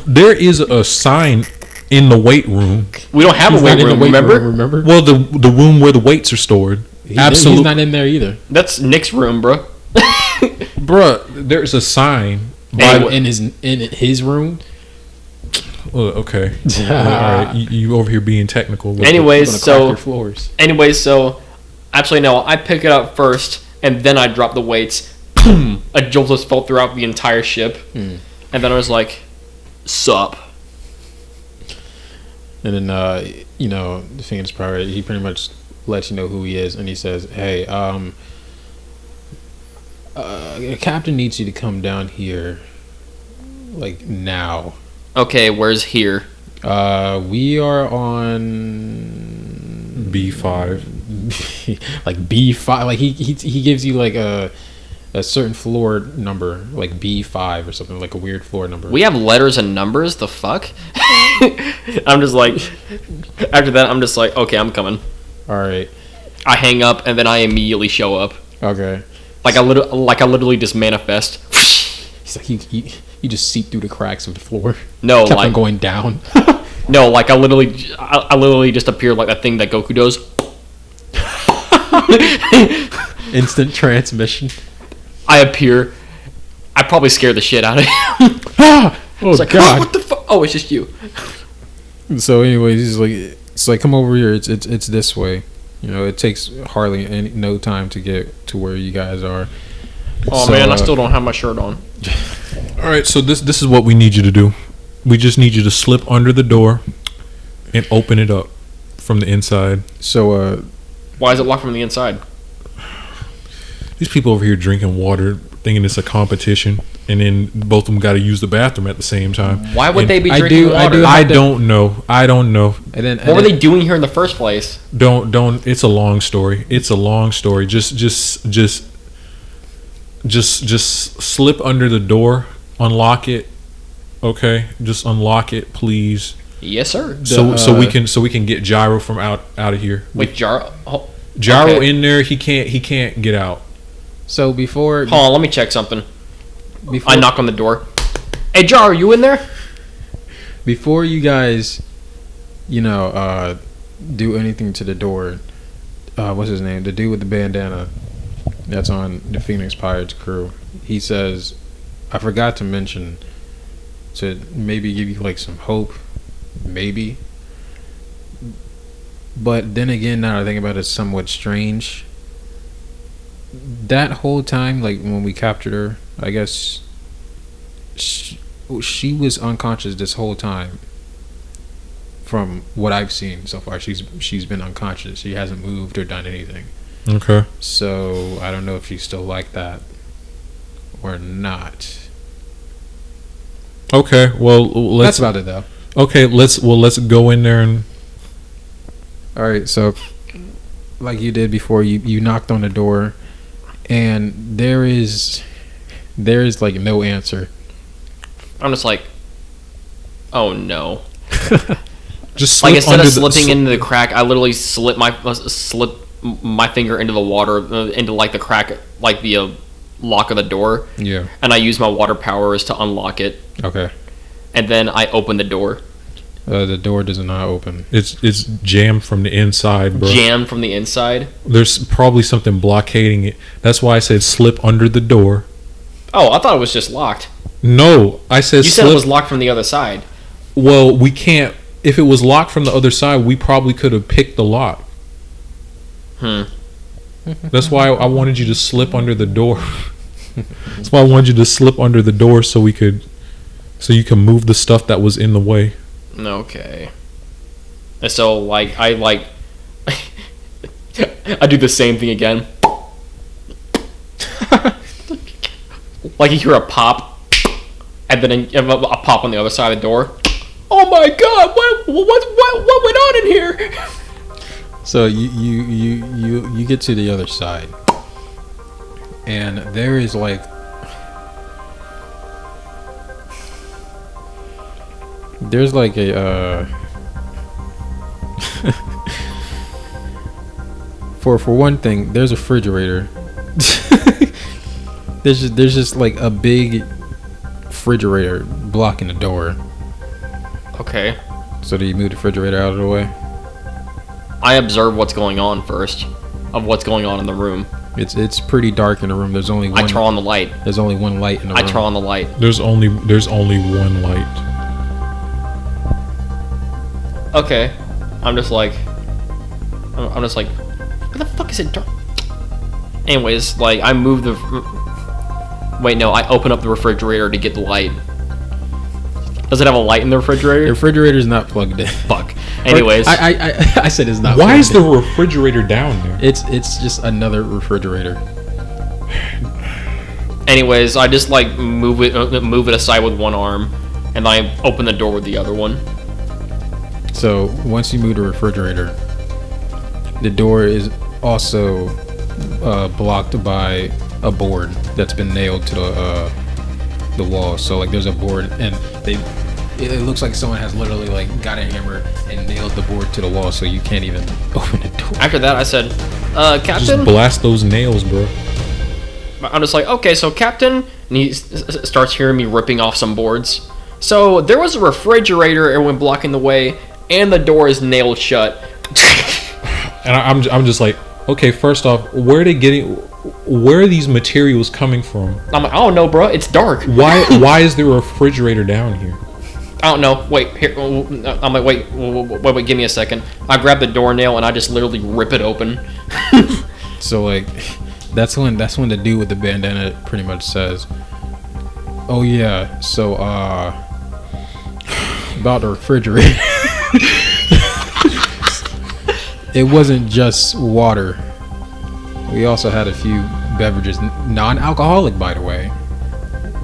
There is a sign in the weight room. We don't have a weight room, remember? Remember? Well, the room where the weights are stored. He's not in there either. That's Nick's room, bro. Bruh, there's a sign. In his room. Okay. All right. You over here being technical. With Anyways, Your floors. so actually no, I pick it up first, and then I drop the weights. Boom! A jolt just felt throughout the entire ship, and then I was like, "Sup?" And then the Phoenix Pirate, he pretty much lets you know who he is, and he says, "Hey, the captain needs you to come down here, like now." Okay, where's here? We are on B5. like B5. Like he gives you like a certain floor number, like B5 or something, like a weird floor number. We have letters and numbers. The fuck? I'm just like, after that, I'm just like, okay, I'm coming. All right. I hang up, and then I immediately show up. Okay. Like I literally just manifest. He's like you just seep through the cracks of the floor. No, Kept like on going down. No, like I literally just appear like that thing that Goku does. Instant transmission. I appear. I probably scare the shit out of him. Oh It's like, God. what the fuck? Oh, it's just you. So anyways, it's like come over here. It's this way. You know, it takes hardly no time to get to where you guys are. Oh So, man, I still don't have my shirt on. All right, so this is what we need you to do. We just need you to slip under the door and open it up from the inside. So Why is it locked from the inside? These people over here drinking water, thinking it's a competition, and then both of them got to use the bathroom at the same time. Why would And they be I drinking do- I water? do- I don't know. and then What were they doing here in the first place? Don't. It's a long story. It's a long story. Just slip under the door, unlock it. Okay, just unlock it, please. Yes, sir. So we can get Jiro from out of here. Wait, Jiro. Jiro okay. in there. He can't get out. So before Hold on, let me check something. before I knock on the door. Hey, Jiro, are you in there? before you guys, do anything to the door, what's his name? The dude with the bandana that's on the Phoenix Pirates crew. He says, I forgot to mention to maybe give you like some hope, maybe. But then again, now that I think about it, it's somewhat strange. That whole time, like when we captured her, I guess she was unconscious this whole time. From what I've seen so far, she's been unconscious. She hasn't moved or done anything. Okay. So I don't know if she's still like that or not. Okay. Well, let's. That's about it, though. Okay. Let's go in there and. All right. So, like you did before, you knocked on the door, and there is like no answer. I'm just like, oh no. Just Like slip instead under of slipping into the crack, I literally slip my finger into the water, into like the crack, like the lock of the door, Yeah. and I use my water powers to unlock it, Okay. and then I open the door. The door does not open. It's jammed from the inside, bro. Jammed from the inside. There's probably something blockading it. That's why I said slip under the door. Oh, I thought it was just locked. No, I said You slip. said it was locked from the other side. Well, we can't. If it was locked from the other side, we probably could have picked the lock. That's why I wanted you to slip under the door. That's why I wanted you to slip under the door so you can move the stuff that was in the way. Okay. And so, like, I do the same thing again. Like, you hear a pop, and then a pop on the other side of the door. Oh my god, what went on in here? So you get to the other side, and there is like a for one thing, there's a refrigerator. there's just like a big refrigerator blocking the door. Okay. So do you move the refrigerator out of the way? I observe what's going on first, of what's going on in the room. It's pretty dark in the room. There's only one. I turn on the light. There's only one light in the room. I turn on the light. There's only one light. Okay. I'm just like, where the fuck is it dark? Anyways, like, I move the... Wait, no, I open up the refrigerator to get the light. Does it have a light in the refrigerator? The refrigerator's not plugged in. Fuck. Anyways. I said it's not. Why is the plugged refrigerator down there? in. It's just another refrigerator. Anyways, I just, like, move it aside with one arm, and I open the door with the other one. So once you move the refrigerator, the door is also blocked by a board that's been nailed to the wall. So like there's a board, and it looks like someone has literally like got a hammer and nailed the board to the wall, so you can't even open the door. After that, I said, Just Captain? blast those nails, bro. I'm just like, okay, so Captain, and he starts hearing me ripping off some boards. So there was a refrigerator and went blocking the way, and the door is nailed shut. And I'm just like, okay, first off, where are these materials coming from? I'm like, I don't know, bro. It's dark. Why is there a refrigerator down here? I don't know. Wait, here. I'm like, wait. Give me a second. I grab the doornail and I just literally rip it open. So like that's when the dude with the bandana pretty much says, "Oh yeah, so about the refrigerator." It wasn't just water. We also had a few beverages, non-alcoholic, by the way.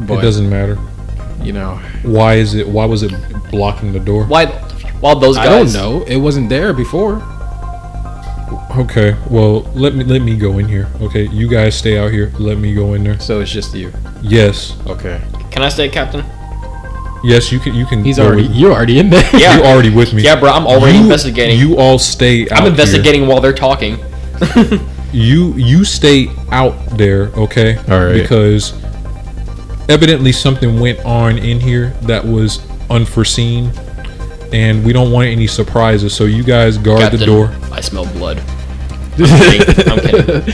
But It doesn't matter. you know, Why was it blocking the door? Why? While those I don't guys. know. It wasn't there before. Okay, well, let me go in here. Okay, you guys stay out here. Let me go in there. So it's just you. Yes. Okay. Can I stay, Captain? Yes, you can. He's go already. with- You're already in there. Yeah. You're already with me. Yeah, bro. I'm already investigating. You all stay out I'm investigating while they're talking. here. You stay out there, okay? All right. Because evidently something went on in here that was unforeseen, and we don't want any surprises. So you guys guard Captain, the door. I smell blood. I'm kidding.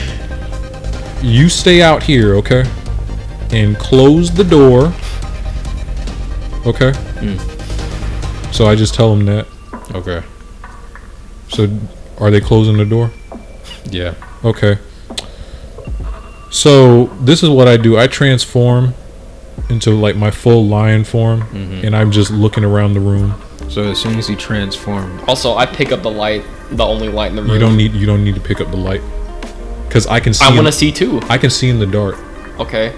You stay out here, okay? And close the door. Okay? So I just tell them that. Okay. So are they closing the door? Yeah. Okay. So this is what I do. I transform into like my full lion form, and I'm just looking around the room. So as soon as you transform, Also, I pick up the light, the only light in the room. You don't need to pick up the light, because I can see. I want to see too. I can see in the dark. Okay.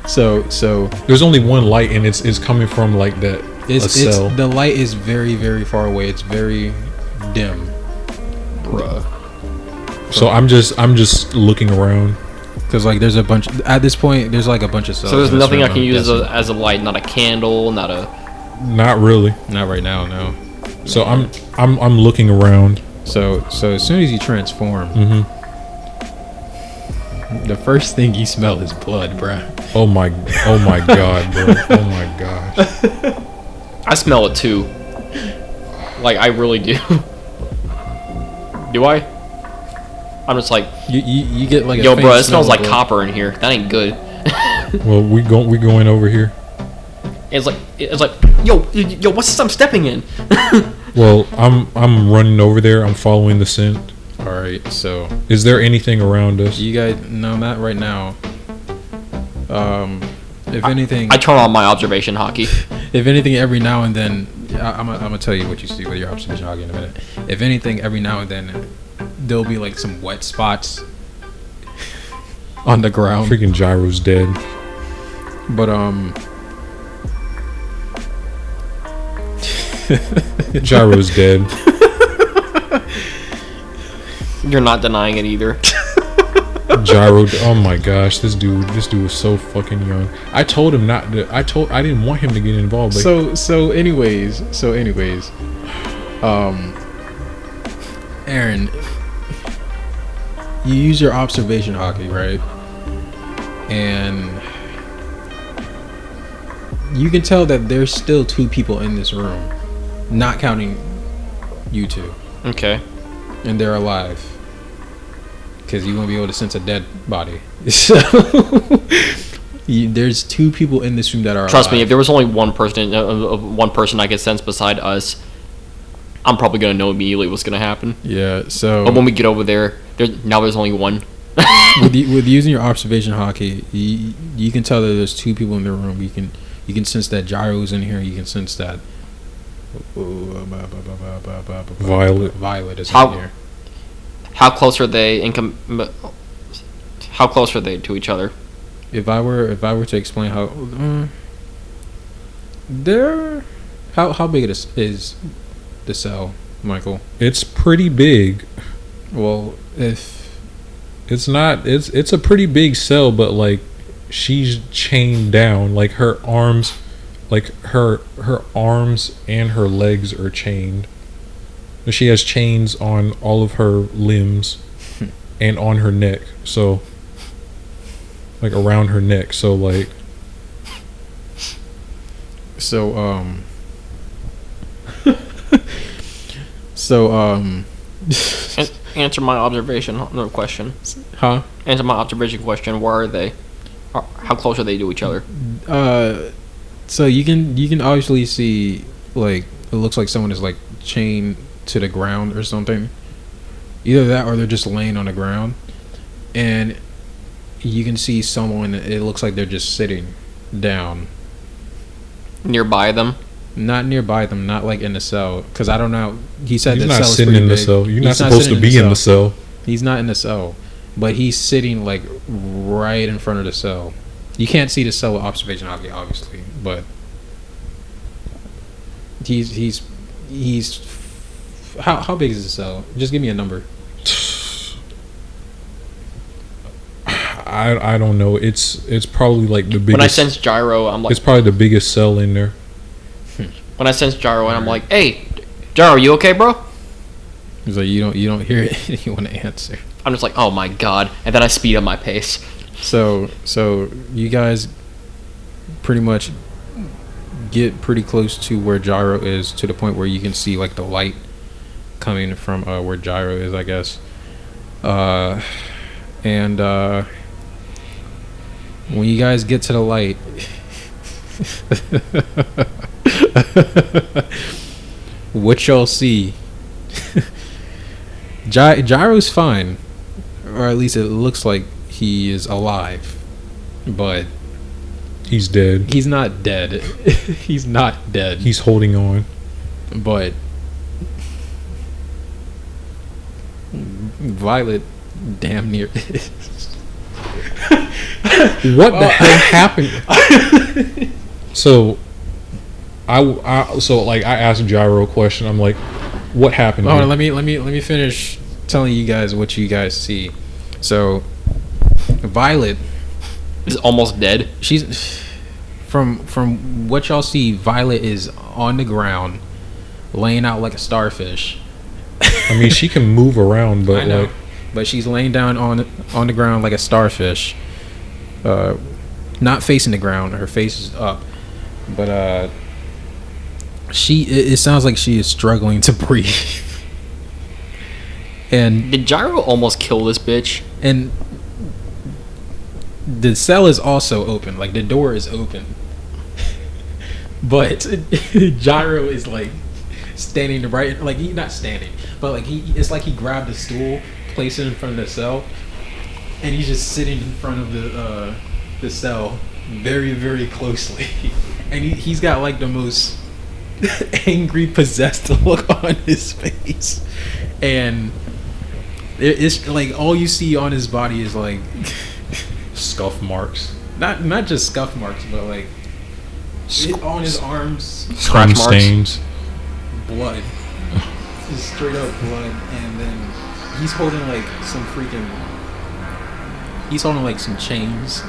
so There's only one light, and it's coming from like that a cell. the light is very, very far away. It's very dim. Bruh. So I'm just looking around. Because like there's a bunch at this point. There's like a bunch of cells. So there's in this nothing I room, can I'm use guessing. as a light, not a candle, not a. Not really. Not right now, no. So I'm looking around. So as soon as you transform, the first thing you smell is blood, bruh. Oh my god, bro. Oh my gosh. I smell it too. Like, I really do. Do I? I'm just like, You get like a yo, faint bro, it smell smells like of, copper in here. That ain't good. Well, we going over here. It's like, yo, what's this I'm stepping in? Well, I'm running over there. I'm following the scent. All right, so Is there anything around us? you guys, no, not right now. If anything, I turn on my observation hockey. if anything, every now and then, I'm gonna tell you what you see with your observation hockey in a minute. If anything, every now and then, there'll be like some wet spots on the ground. Freaking Gyro's dead. But Gyro's dead. You're not denying it either. Jiro. Oh my gosh, this dude was so fucking young. I told him not to. I didn't want him to get involved. But so anyways, Aaron, you use your observation hockey, right? And you can tell that there's still 2 people in this room, not counting you 2, Okay. and they're alive. Because you won't be able to sense a dead body. So there's 2 people in this room that are Trust me, alive. if there was only one person I could sense beside us, I'm probably gonna know immediately what's gonna happen. Yeah. So But when we get over there, there's only one. with using your observation hockey, you can tell that there's 2 people in the room. You can sense that Gyro's in here. You can sense that Violet is in here. How close are they how close are they to each other? If I were to explain how they're how big is the cell, Michael? it's pretty big. Well, if It's not. It's a pretty big cell, but like she's chained down. Like her arms, her arms and her legs are chained. She has chains on all of her limbs and on her neck. So like around her neck. So like Answer my observation question. huh? Answer my observation question. Where are they? How close are they to each other? So you can obviously see, like, it looks like someone is like chained to the ground or something. Either that or they're just laying on the ground, and you can see someone, it looks like they're just sitting down Nearby them? not nearby them, not like in the cell, because I don't know, he said he's the not cell is sitting pretty in the big. cell. You're not He's supposed sitting to be in the cell. He's not in the cell, but he's sitting like right in front of the cell. You can't see the cell with observation obviously, but he's how big is the cell? Just give me a number. I don't know. It's probably like the biggest. When I sense Gyro, I'm like, it's probably the biggest cell in there. when I sense Gyro, and I'm like, hey, Gyro, you okay, bro? He's like, you don't hear it. You want to answer. I'm just like, oh my god, and then I speed up my pace. So you guys pretty much get pretty close to where Gyro is, to the point where you can see like the light coming from where Gyro is, I guess. And when you guys get to the light, what y'all see, Gyro's fine, or at least it looks like he is alive, but He's dead. he's not dead. He's not dead. He's holding on. But Violet damn near is. What the hell happened? So, I asked Gyro a question. I'm like, what happened? Hold here? on, let me finish telling you guys what you guys see. So, Violet, Is almost dead. she's from what y'all see. Violet is on the ground, laying out like a starfish. I mean, she can move around, but I know, like, but she's laying down on the ground like a starfish, not facing the ground. Her face is up, but It sounds like she is struggling to breathe. And Did Jiro almost kill this bitch? And the cell is also open. Like, the door is open. But Jiro is, like, standing right... Like, he's not standing. But, like, it's like he grabbed a stool, placed it in front of the cell, and he's just sitting in front of the cell very, very closely. And he's got, like, the most angry, possessed look on his face. And... It's like all you see on his body is like Scuff marks. not just scuff marks, but like on his arms, Crime marks. stains. blood, just straight up blood, and then he's holding like some chains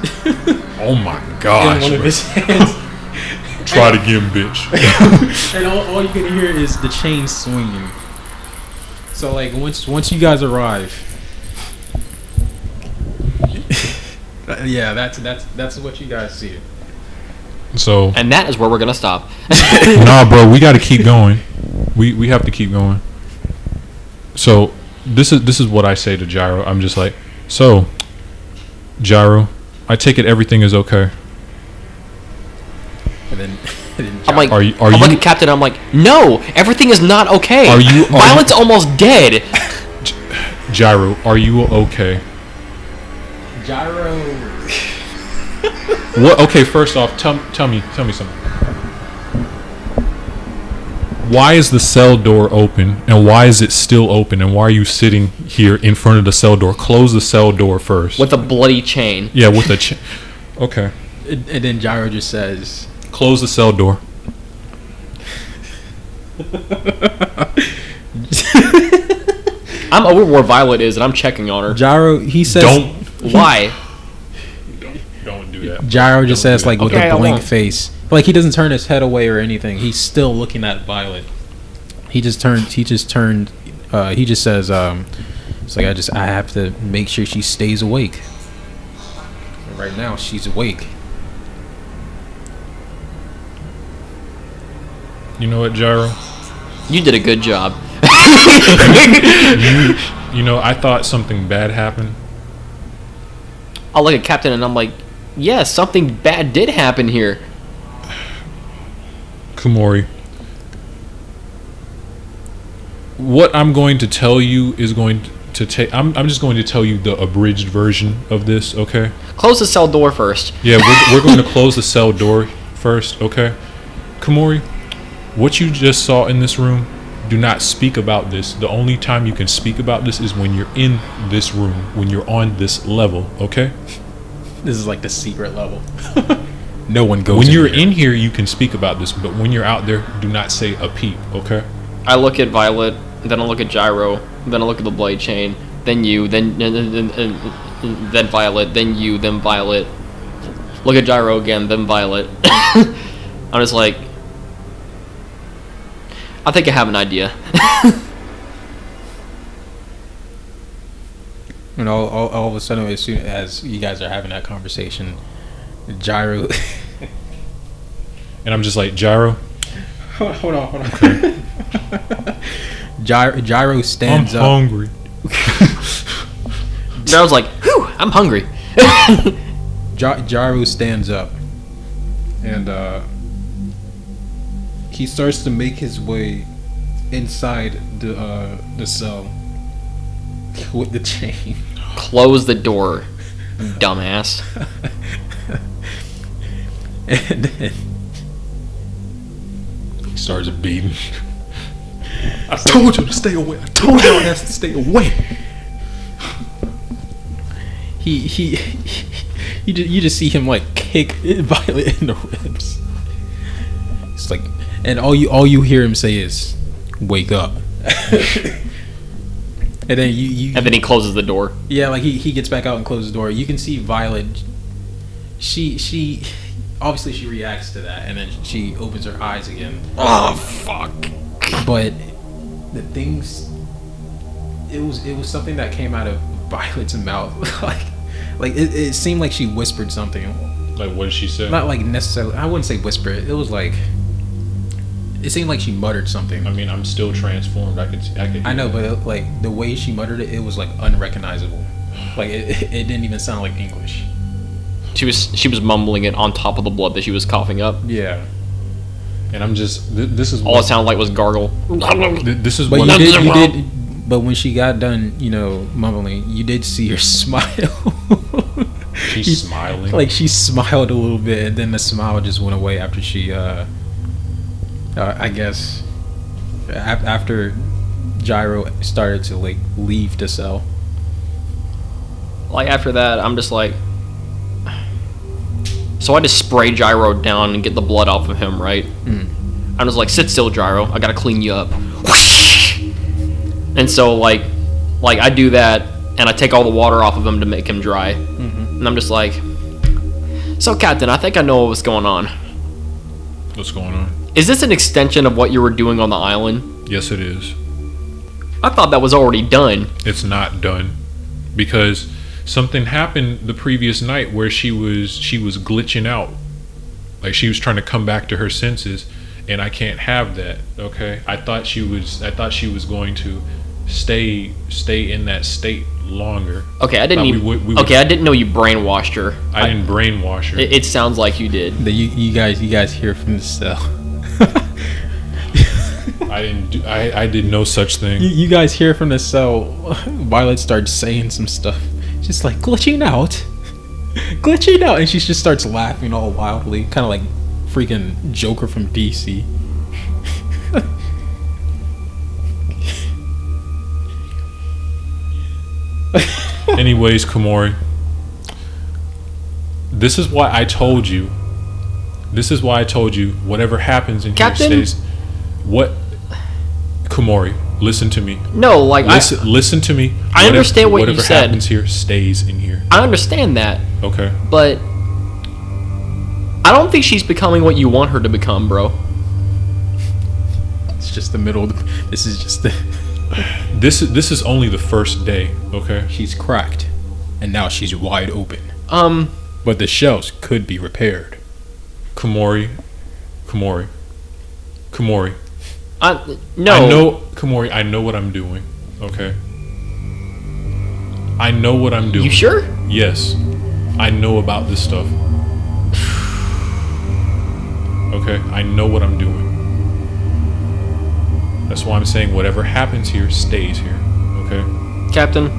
Oh my in gosh. one of bro. his hands. Try it again, bitch. And all you can hear is the chain swinging. So like once you guys arrive, yeah, that's what you guys see. So And that is where we're gonna stop. nah, bro, we got to keep going. We have to keep going. So this is what I say to Jiro. I'm just like, so Jiro, I take it everything is okay. And then I'm like, Are you- I'm like a captain. I'm like, no, everything is not okay. Are you- Violet's almost dead. Jiro, are you okay? Jiro. What? Okay, first off, tell me something. Why is the cell door open, and why is it still open, and why are you sitting here in front of the cell door? Close the cell door first. With a bloody chain. Yeah, with a okay. And then Jiro just says, Close the cell door. I'm over where Violet is, and I'm checking on her. Jiro, he says, Don't Why? do that. Jiro just Don't do says, that. like, with Okay, a I blank won't. face. Like, he doesn't turn his head away or anything. He's still looking at Violet. He just says, it's like, I have to make sure she stays awake. And right now, she's awake. You know what, Jiro? You did a good job. You know, I thought something bad happened. I look at Captain, and I'm like, yes, something bad did happen here. Kamori. What I'm going to tell you is going to take. I'm just going to tell you the abridged version of this, okay? Close the cell door first. Yeah, we're going to close the cell door first, okay? Kamori, what you just saw in this room, do not speak about this. The only time you can speak about this is when you're in this room, when you're on this level, okay? This is like the secret level. No one goes When in you're here. in here, you can speak about this, but when you're out there, do not say a peep, okay? I look at Violet, then I look at Jiro, then I look at the blade chain, then you, then Violet, then you, then Violet. Look at Jiro again, then Violet. I'm just like, I think I have an idea. And all of a sudden, as soon as you guys are having that conversation, Jiro... And I'm just like, Jiro, hold on. Jiro I'm stands up. hungry. Jiro's like, whew, I'm hungry. Jiro stands up, and he starts to make his way inside the cell with the chain. Close the door, dumbass. And then He starts beating. I told you to stay away. I told y'all to stay away. You just see him like kick Violet in the ribs. It's like, and all you hear him say is, "Wake up." And then you And then he closes the door. yeah, like he gets back out and closes the door. You can see Violet. She obviously she reacts to that, and then she opens her eyes again. Oh, fuck. But the things, it was something that came out of Violet's mouth. like it seemed like she whispered something. Like, what did she say? Not like necessarily, I wouldn't say whisper. It was like it seemed like she muttered something. I mean, I'm still transformed. I could. I know, but like the way she muttered it, it was like unrecognizable. Like it didn't even sound like English. She was mumbling it on top of the blood that she was coughing up. Yeah. And I'm just. This is All it sounded like was gargle. This is But what you did. But when she got done, mumbling, you did see her smile. she's smiling. Like she smiled a little bit, and then the smile just went away after she, I guess, after Jiro started to like leave the cell. Like after that, I'm just like. So I just spray Jiro down and get the blood off of him, right? I'm just like, sit still, Jiro. I gotta clean you up. And so like I do that, and I take all the water off of him to make him dry. And I'm just like, so Captain, I think I know what's going on. What's going on? Is this an extension of what you were doing on the island? Yes, it is. I thought that was already done. It's not done because something happened the previous night where she was glitching out, like she was trying to come back to her senses, and I can't have that. Okay, I thought she was going to stay in that state longer. Okay, I didn't. I didn't know you brainwashed her. I didn't brainwash her. It sounds like you did. You guys hear from the cell. I did no such thing. You guys hear from the cell. Violet starts saying some stuff. Just like glitching out, and she just starts laughing all wildly, kind of like freaking Joker from DC. Anyways, Kamori, this is why I told you. Whatever happens in Captain? here stays. What, Kamori? Listen to me. No, like listen to me. I understand what you whatever said. happens here stays in here. I understand that, Okay. but I don't think she's becoming what you want her to become, bro. It's just the middle. This is just the. This is only the first day. Okay. She's cracked, and now she's wide open. But the shells could be repaired. Kamori. No. I know, Kamori. I know what I'm doing. Okay. I know what I'm doing. You sure? Yes. I know about this stuff. Okay. I know what I'm doing. That's why I'm saying whatever happens here stays here. Okay. Captain,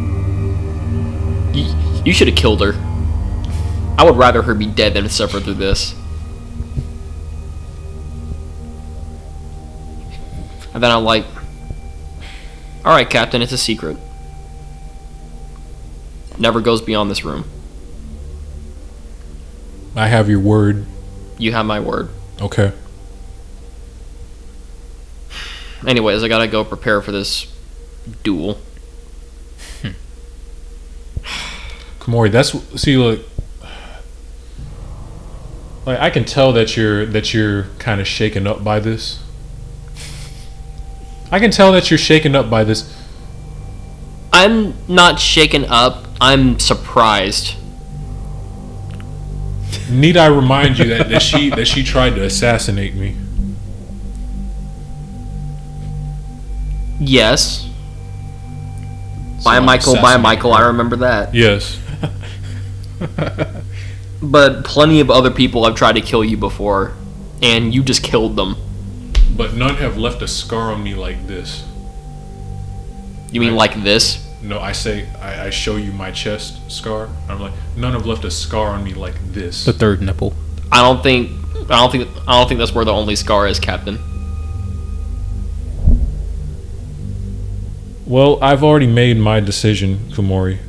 you should have killed her. I would rather her be dead than suffer through this. And then I'm like, alright, Captain, it's a secret. Never goes beyond this room. I have your word. You have my word. Okay. Anyways, I gotta go prepare for this duel. Kamori, look. Like I can tell that you're kind of shaken up by this. I can tell that you're shaken up by this. I'm not shaken up. I'm surprised. Need I remind you that she tried to assassinate me? Yes. So By I'm Michael, assassinating I her. remember that. Yes. But plenty of other people have tried to kill you before, and you just killed them. But none have left a scar on me like this. You mean like this? No, I show you my chest scar. I'm like, none have left a scar on me like this. The third nipple. I don't think that's where the only scar is, Captain. Well, I've already made my decision, Kamori.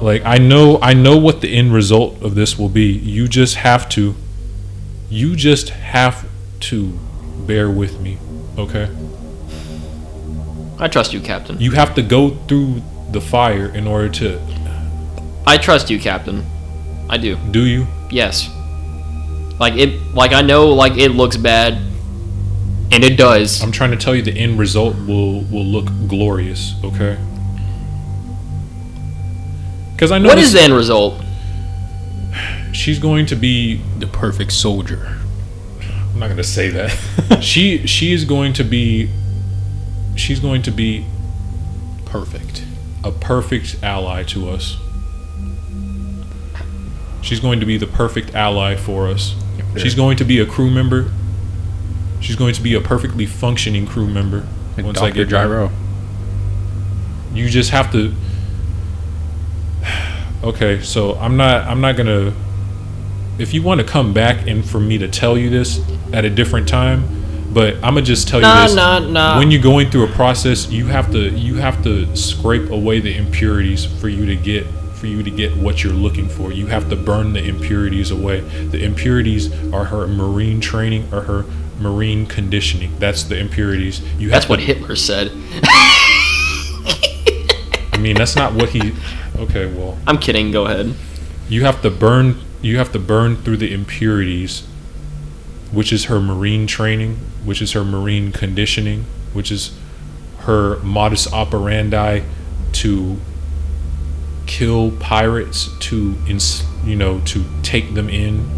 Like I know what the end result of this will be. You just have to bear with me, okay? I trust you, Captain. You have to go through the fire in order to. I trust you, Captain. I do. Do you? Yes. Like I know like it looks bad, and it does. I'm trying to tell you the end result will look glorious, okay? Because I know What is the end result? she's going to be The perfect soldier. I'm not gonna say that. She is going to be. She's going to be Perfect. a perfect ally to us. She's going to be the perfect ally for us. She's going to be a crew member. She's going to be a perfectly functioning crew member. Once I get Jiro. You just have to. Okay, so I'm not gonna. If you want to come back and for me to tell you this at a different time, but I'm gonna just tell you this. Nah. When you're going through a process, you have to scrape away the impurities for you to get what you're looking for. You have to burn the impurities away. The impurities are her marine training or her marine conditioning. That's the impurities. That's what Hitler said. I mean, that's not what he. Okay, well. I'm kidding. Go ahead. You have to burn. You have to burn through the impurities, which is her marine training, which is her marine conditioning, which is her modus operandi to kill pirates, to take them in.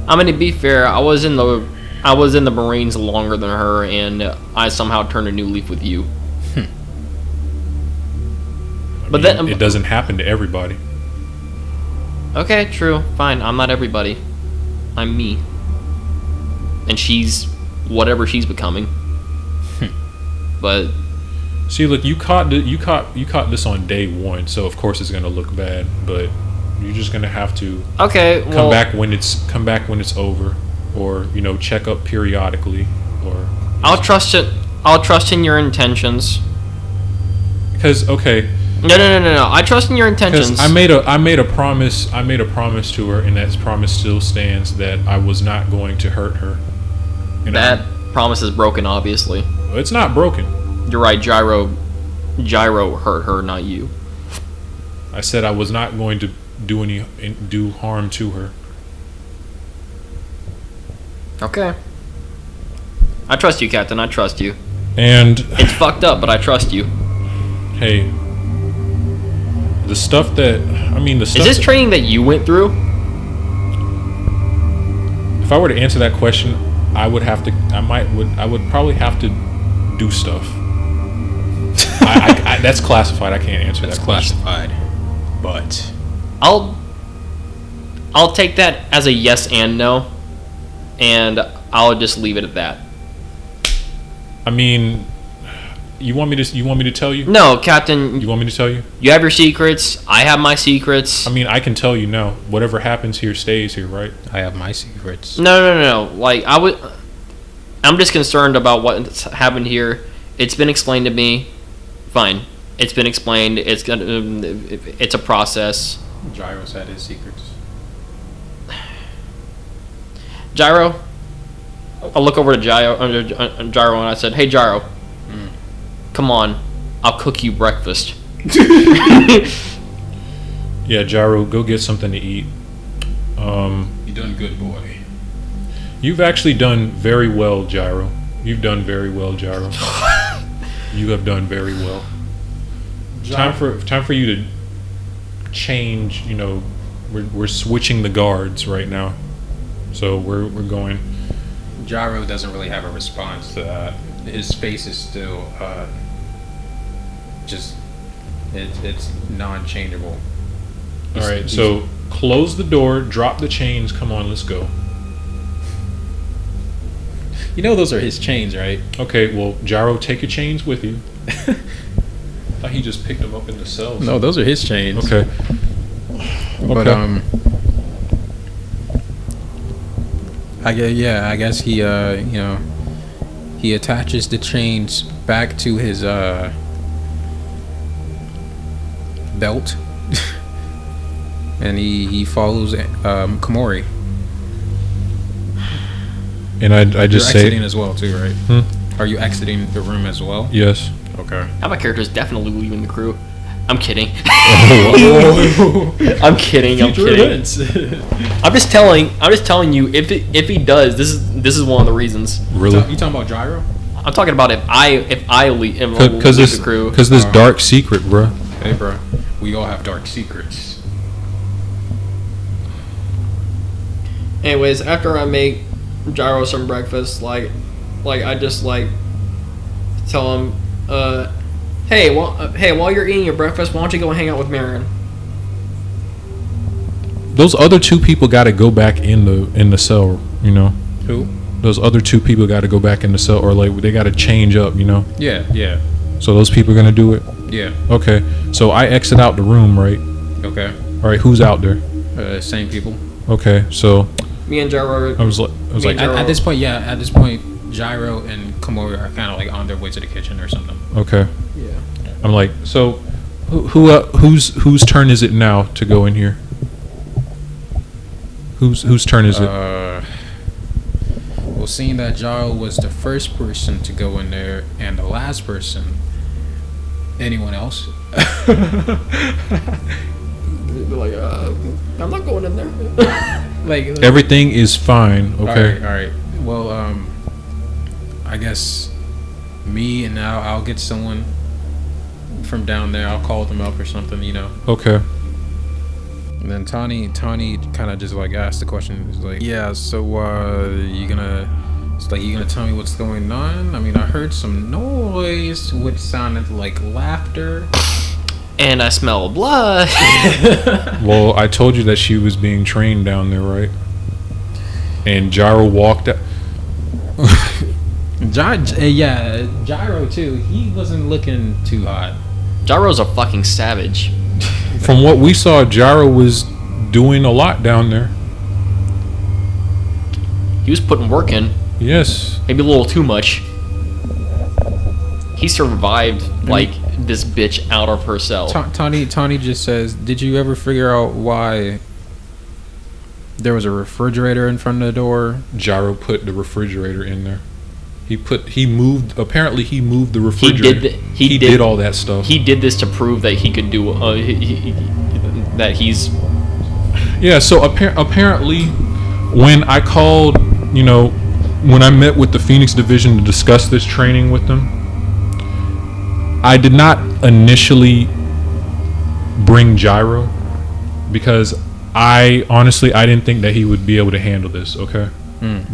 I mean, to be fair, I was in the Marines longer than her, and I somehow turned a new leaf with you. But then it doesn't happen to everybody. Okay, true, fine. I'm not everybody. I'm me, and she's whatever she's becoming. But see, look, you caught this on day one, so of course it's gonna look bad, but you're just gonna have to come back when it's over, or check up periodically, or I'll trust it. I'll trust in your intentions. Because No. I trust in your intentions. I made a promise to her, and that promise still stands, that I was not going to hurt her. That promise is broken, obviously. It's not broken. You're right, Jiro hurt her, not you. I said I was not going to do harm to her. Okay. I trust you, Captain. I trust you. And it's fucked up, but I trust you. Hey, the stuff that is this training that you went through? If I were to answer that question, I would probably have to do stuff. I that's classified. I can't answer that question. Classified. But I'll take that as a yes and no, and I'll just leave it at that. I mean, you want me to tell you? No, Captain. You want me to tell you? You have your secrets. I have my secrets. I mean, I can tell you now. Whatever happens here stays here, right? I have my secrets. No. Like I'm just concerned about what's happened here. It's been explained to me. Fine. It's been explained. It's a process. Gyro's had his secrets. Jiro. I'll look over to Jiro and I said, "Hey, Jiro, come on, I'll cook you breakfast." Yeah, Jiro, go get something to eat. You done good, boy. You've actually done very well, Jiro. You've done very well, Jiro. You have done very well. Time for you to change. We're switching the guards right now, so we're going. Jiro doesn't really have a response to that. His face is still it's non-changeable. All right, so close the door, drop the chains. Come on, let's go. You know those are his chains, right? Okay, well, Jiro, take your chains with you. I thought he just picked them up in the cells. No, those are his chains. Okay. But I guess he he attaches the chains back to his belt, and he follows Kamori. And I just say, you're exiting as well too, right? Are you exiting the room as well? Yes. Okay. Now my character's definitely leaving the crew. I'm kidding. I'm kidding. I'm just telling you, if he does, this is one of the reasons. Really? You talking about Jiro? I'm talking about if I leave the crew. Because this dark secret, bro. Hey, bro. We all have dark secrets. Anyways, after I make Jiro some breakfast, like I just like tell him, hey, while you're eating your breakfast, why don't you go hang out with Marin? Those other two people got to go back in the cell. You know. Who? Those other two people got to go back in the cell, or like they got to change up. You know. Yeah. So those people are gonna do it. Yeah. Okay. So I exit out the room, right? Okay. All right. Who's out there? Same people. Okay. So Me and Jiro. I was like, At this point, Jiro and Kamori are kind of like on their way to the kitchen or something. okay. Yeah. I'm like, so whose turn is it now to go in here? Whose turn is it? Well, seeing that Jiro was the first person to go in there and the last person, anyone else? They'd be like, I'm not going in there. Like Everything is fine. Okay. All right. Well, I guess me and I'll get someone from down there. I'll call them up or something, you know. Okay. And then Tawny kind of just like asked the question. It's like, yeah, so you gonna tell me what's going on? I mean, I heard some noise which sounded like laughter. And I smell blood. Well, I told you that she was being trained down there, right? And Jiro walked out. Jiro too. He wasn't looking too hot. Jiro's a fucking savage. From what we saw, Jiro was doing a lot down there. He was putting work in. Yes. Maybe a little too much. He survived like this bitch out of her cell. Tawny just says, "Did you ever figure out why there was a refrigerator in front of the door?" Jiro put the refrigerator in there. He moved the refrigerator. He did all that stuff. He did this to prove that he could do that he's. Yeah, so apparently when I called, when I met with the Phoenix Division to discuss this training with them, I did not initially bring Jiro because I didn't think that he would be able to handle this, okay?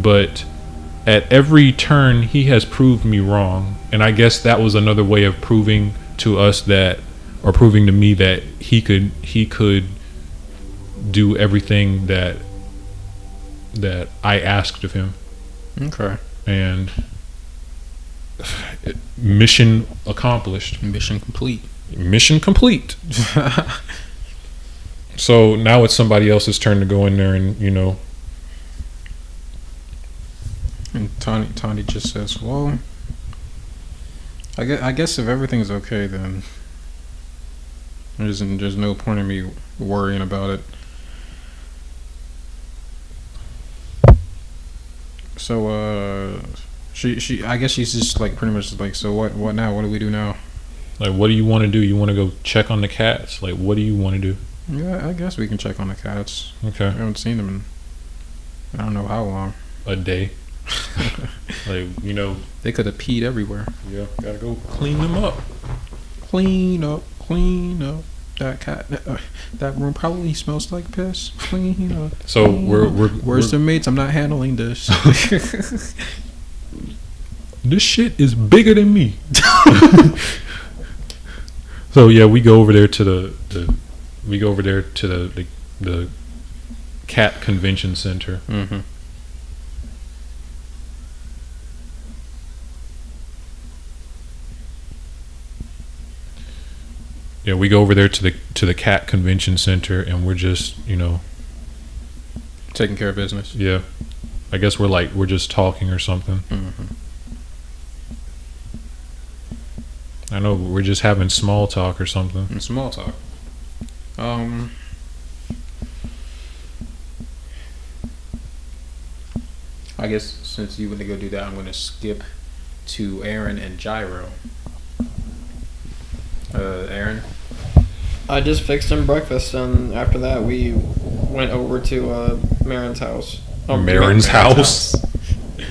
But at every turn he has proved me wrong, and I guess that was another way of proving to us proving to me that he could do everything that I asked of him. Okay. And mission accomplished. Mission complete. Mission complete. So now it's somebody else's turn to go in there and And Tawny just says, "Well, I guess if everything's okay, then there's no point in me worrying about it." So she I guess she's just like pretty much like, so what now? What do we do now? Like, what do you want to do? You want to go check on the cats? Like, what do you want to do? Yeah, I guess we can check on the cats. Okay. I haven't seen them in I don't know how long. A day. Like, They could have peed everywhere. Yeah, gotta go clean them up. Clean up. That cat, that room probably smells like piss. Clean up. So Where's the mates? I'm not handling this. This shit is bigger than me. So yeah, we go over there to the cat convention center. Mm-hmm. Yeah, we go over there to the cat convention center, and we're just Taking care of business. yeah. I guess we're just talking or something. Mm-hmm. I know we're just having small talk or something. And small talk. I guess since you want to go do that, I'm going to skip to Aaron and Jiro. Aaron? I just fixed him breakfast, and after that we went over to Marin's house. Marin's house?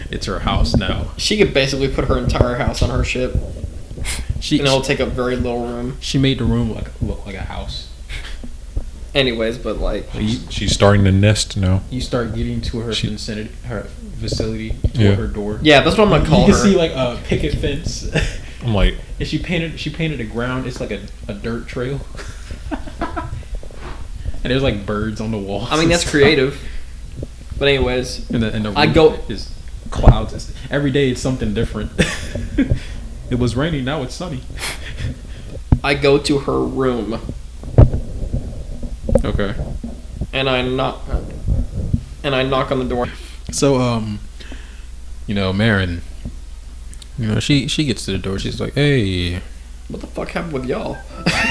It's her house now. She could basically put her entire house on her ship, and it'll take up very little room. She made the room look like a house. Anyways, but like, She's starting to nest now. You start getting to her She- facility, to Yeah. her door. yeah, that's what I'm gonna call You her. can see like a picket fence. I'm like, And she painted the ground. It's like a dirt trail. And there's like birds on the walls. I mean, that's creative. But anyways, And the I roof go- is clouds. Every day it's something different. It was raining. Now it's sunny. I go to her room Okay. and I knock on the door. So you know, Marin. You know, she gets to the door. She's like, "Hey, What the fuck happened with y'all?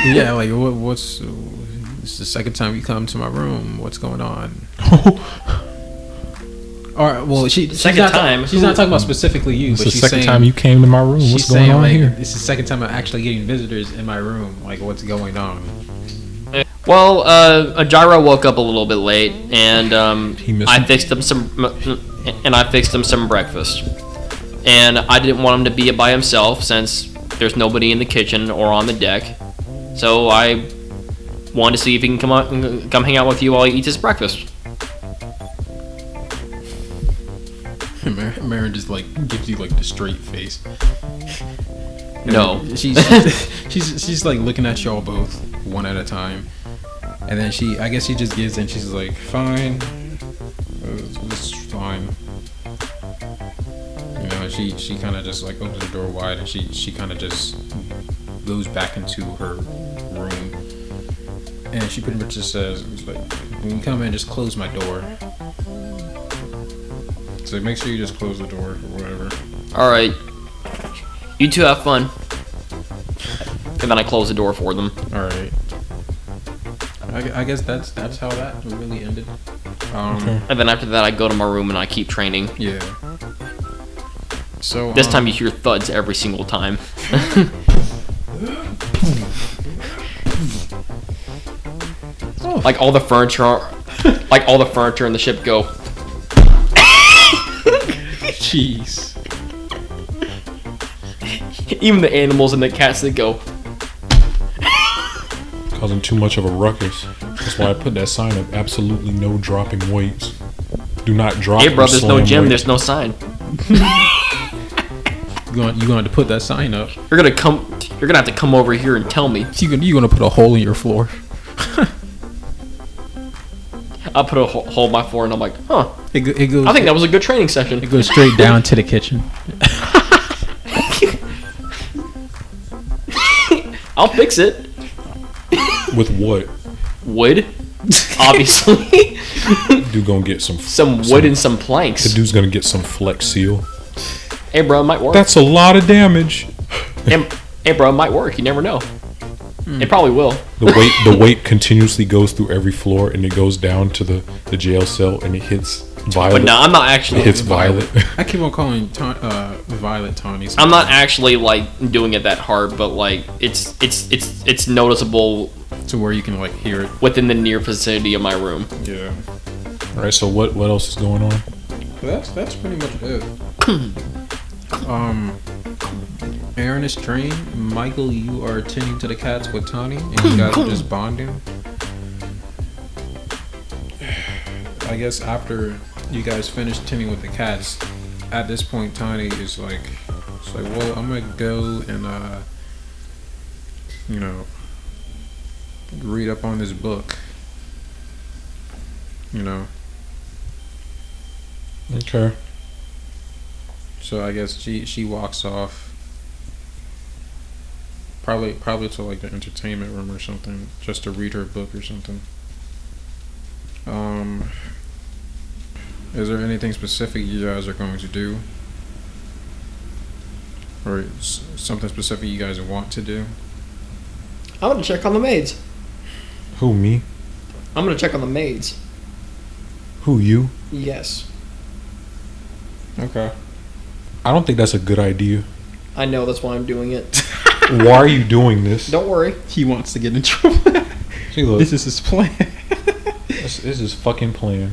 yeah, like what's? This is the second time you come to my room. What's going on?" Or well, she's Second not time? She's not talking about specifically you, it's but the she's second saying, time you came to my room. she's What's going saying on like here? this is the second time I'm actually getting visitors in my room. Like, what's going on? Well, Jiro woke up a little bit late, and He missed I him. fixed him some breakfast. And I didn't want him to be by himself since there's nobody in the kitchen or on the deck. So I wanted to see if he can come hang out with you while he eats his breakfast. Marin just like gives you like the straight face. No. She's like looking at y'all both one at a time, and then I guess she just gives in. She's like, "Fine, this is fine." You know, she kind of just like opens the door wide, and she kind of just goes back into her room, and she pretty much just says, it's like, "When you come in, just close my door." So make sure you just close the door or whatever. All right. You two have fun. And then I close the door for them. All right. I guess that's how that really ended. Okay. And then after that, I go to my room and I keep training. Yeah. So This time you hear thuds every single time. Like all the furniture in the ship go. jeez. Even the animals and the cats that go. Causing too much of a ruckus. That's why I put that sign up. Absolutely no dropping weights. Do not drop. Hey, bro, or there's no slam gym. weights. There's no sign. You going to put that sign up? You're gonna have to come over here and tell me. You gonna put a hole in your floor? I'll put a hole in my floor and I'm like, huh. It goes. I think that was a good training session. it goes straight down to the kitchen. I'll fix it. With what? Wood, obviously. Dude gonna get some Wood and some The planks. dude's gonna get some Flex Seal. Hey, bro, it might work. That's a lot of damage. Hey, bro, it might work. You never know. It probably will. The weight continuously goes through every floor and it goes down to the jail cell and it hits Violet. But no, I'm not actually. It hits Violet. I keep on calling Violet Tawny. I'm not actually like doing it that hard, but like it's noticeable to where you can like hear it. within the near vicinity of my room. Yeah. Alright, so what else is going on? That's pretty much it. Aaron is trained. Michael, you are tending to the cats with Tawny, and you guys are just bonding. I guess after you guys finish tending with the cats, at this point, Tawny is like, it's like, well, I'm gonna go and you know, read up on this book. You know. Okay. So I guess she walks off. Probably to like the entertainment room or something, just to read her book or something. Is there anything specific you guys are going to do, or something specific you guys want to do? I'm gonna check on the maids. Who, me? I'm gonna check on the maids. Who, you? Yes, Okay. I don't think that's a good idea. I know. That's why I'm doing it. Why are you doing this? Don't worry. He wants to get in trouble. See, look, This is his plan. this is his fucking plan.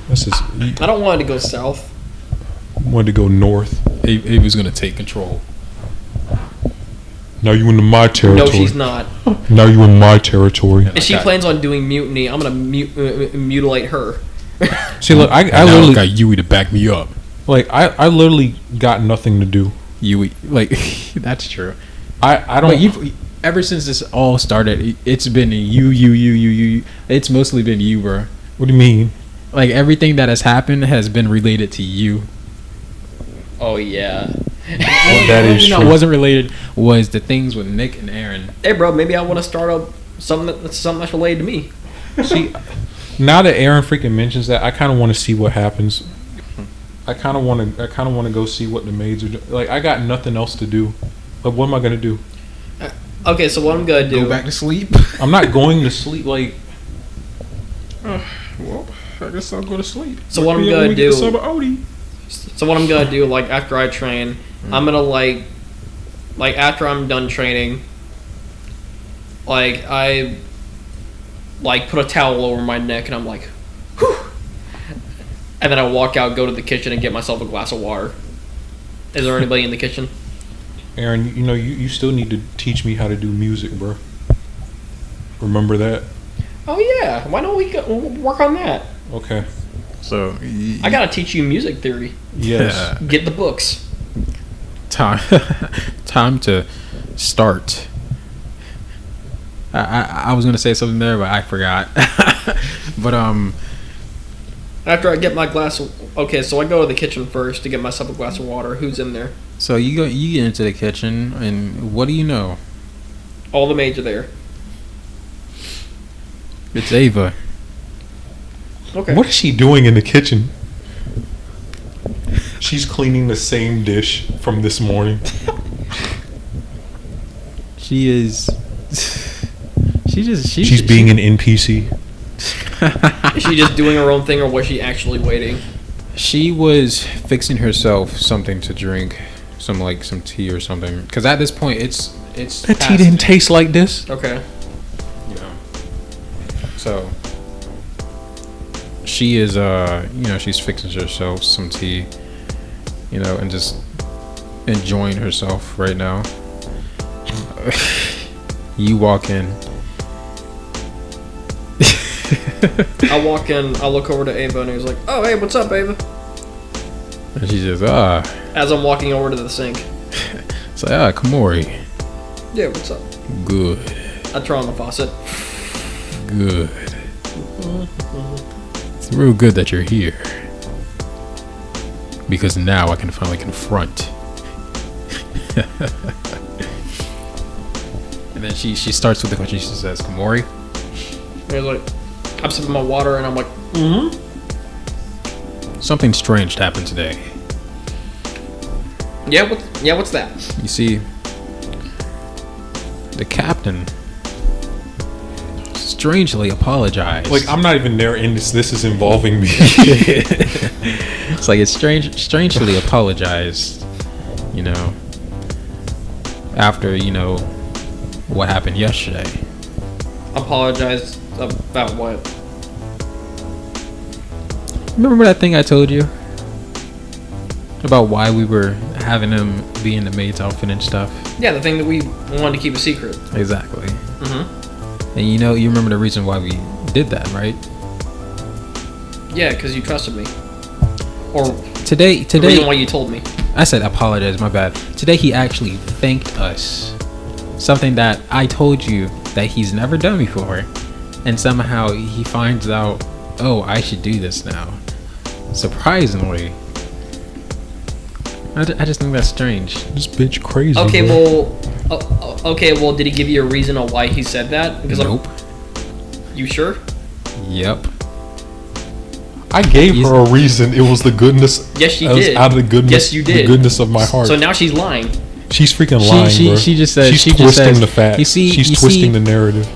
This is. He I don't want it to go south. wanted to go north. Ava's gonna take control. Now you into my territory. No, she's not. Now you in my territory. If she plans on doing mutiny, I'm gonna mutilate her. See, look, I now literally got Yui to back me up. like I literally got nothing to do. Yui, like that's true. I don't. But you've ever since this all started, it's been you. It's mostly been you, bro. What do you mean? Like everything that has happened has been related to you. Oh yeah. That is That true. wasn't related was the things with Nick and Aaron. Hey, bro, maybe I want to start up something that's related to me. See, now that Aaron freaking mentions that, I kind of want to see what happens. I kind of want to go see what the maids are doing. Like, I got nothing else to do. Like, what am I gonna do? Okay, so what I'm gonna do? Go back to sleep. I'm not going to sleep. Like, Well, I guess I'll go to sleep. So what I'm gonna do? Odie. So what I'm gonna do? Like after I train, I'm gonna like after I'm done training, like I like put a towel over my neck and I'm like, whew. And then I walk out, go to the kitchen, and get myself a glass of water. Is there anybody in the kitchen? Aaron, you know, you still need to teach me how to do music, bro. Remember that? Oh yeah, why don't we work on that? Okay. So I gotta teach you music theory. Yes. Get the books. time to start. I was gonna say something there, but I forgot. But After I get my glass okay, so I go to the kitchen first to get myself a glass of water. Who's in there? so you get into the kitchen, and what do you know? All the maids are there. It's Ava. Okay. What is she doing in the kitchen? She's cleaning the same dish from this morning. She is. She's being an NPC. Is she just doing her own thing, or was she actually waiting? She was fixing herself something to drink, some tea or something. Because at this point, it's That tea past- didn't taste like this. Okay. you know. So she is she's fixing herself some tea, and just enjoying herself right now. You walk in. I walk in, I look over to Ava, and he's like, "Oh, hey, what's up, Ava?" And she says, As I'm walking over to the sink. it's like, Kamori. Yeah, what's up? Good. I turn on the faucet. Good. It's real good that you're here. Because now I can finally confront. And then she starts with the question. She says, Kamori? And he's like, I'm sipping my water, and I'm like, Something strange happened today. yeah, what's that? You see, the captain strangely apologized. Like, I'm not even there in this. This is involving me. It's like it's strangely apologized, after, what happened yesterday. Apologize about what? Remember that thing I told you? About why we were having him be in the maid's outfit and stuff? Yeah, the thing that we wanted to keep a secret. Exactly. Mm-hmm. And you remember the reason why we did that, right? Yeah, because you trusted me. Or Today, the reason why you told me. I said apologize, my bad. Today he actually thanked us. Something that I told you that he's never done before. And somehow he finds out, oh, I should do this now. Surprisingly. I just think that's strange. This bitch crazy. Okay, bro. well, did he give you a reason on why he said that? Because Nope. You sure? Yep. I gave her a reason. It was the goodness. Yes, you it was did. Out of the goodness. Yes, you did. The goodness of my heart. So now she's lying. She's freaking lying, bro. She just said she's she just twisting says, the facts. She's twisting the narrative.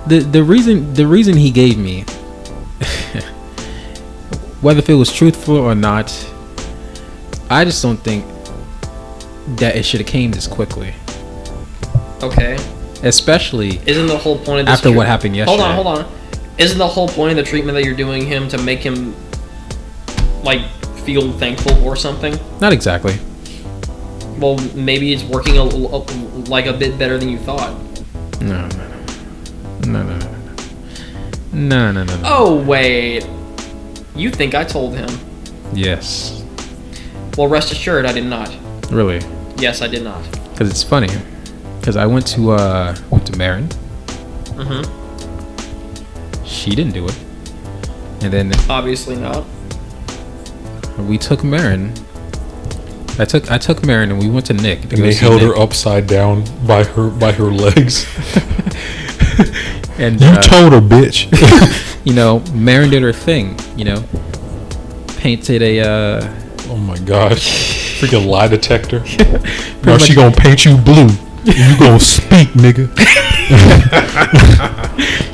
The reason he gave me, whether if it was truthful or not, I just don't think that it should have came this quickly. Okay. Especially Isn't the whole point of this after what happened yesterday. Hold on. Isn't the whole point of the treatment that you're doing him to make him like feel thankful or something? Not exactly. Well, maybe it's working like a bit better than you thought. No. No. Oh wait, you think I told him? Yes. Well, rest assured, I did not. Really? Yes, I did not. Because it's funny. Because I went to Marin. Mm-hmm. She didn't do it. And then Obviously not. we took Marin. I took Marin and we went to Nick. And they held her upside down by her legs. And You told her, bitch. you know, Marin did her thing. You know, painted a. Oh my gosh. Freaking lie detector. Now she gonna paint you blue. And you gonna speak, nigga.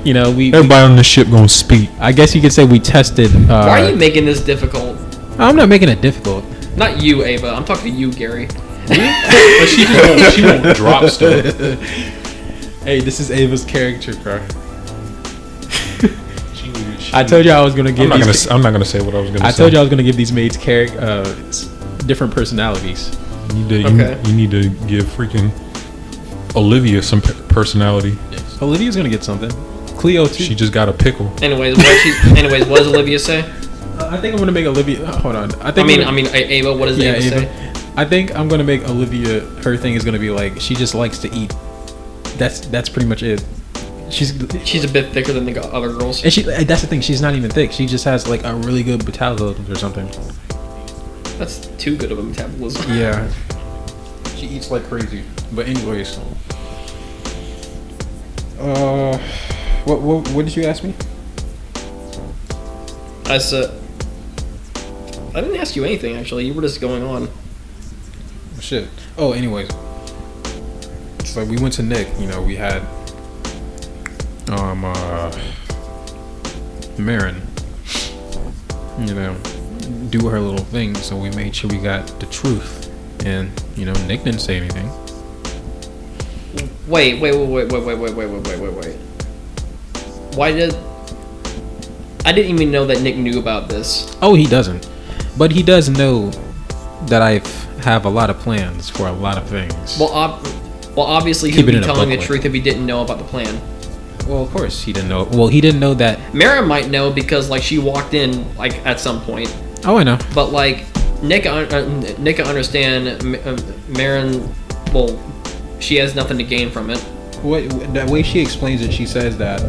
You know, Everybody on the ship gonna speak. I guess you could say we tested. Why are you making this difficult? I'm not making it difficult. Not you, Ava. I'm talking to you, Gary. But she won't drop stuff. Hey, this is Ava's character, bro. I told you I was gonna give. I'm not gonna say what I was gonna say. I told you I was gonna give these maids different personalities. You Okay. need to give freaking Olivia some personality. Olivia's gonna get something. Cleo too. She just got a pickle. Anyways, what does Olivia say? I think I'm gonna make Olivia. Hold on. I mean, Ava. What does Ava say? I think I'm gonna make Olivia. Her thing is gonna be like she just likes to eat. That's pretty much it. She's a bit thicker than the other girls. and that's the thing. She's not even thick. She just has like a really good metabolism or something. That's too good of a metabolism. Yeah. She eats like crazy. But anyways. What did you ask me? I said, I didn't ask you anything actually. You were just going on. Shit. Oh, anyways. So we went to Nick. You know, we had Marin. You know, do her little thing. So we made sure we got the truth. And you know, Nick didn't say anything. Wait. Why did... I didn't even know that Nick knew about this. Oh, he doesn't. But he does know that I have a lot of plans for a lot of things. Well, obviously he Keep would it be in a telling the booklet. truth if he didn't know about the plan. Well, of course he didn't know. Well, he didn't know that. Mara might know because like she walked in like at some point. Oh, I know. But like Nick can understand Marin. Well, she has nothing to gain from it. The way she explains it, she says that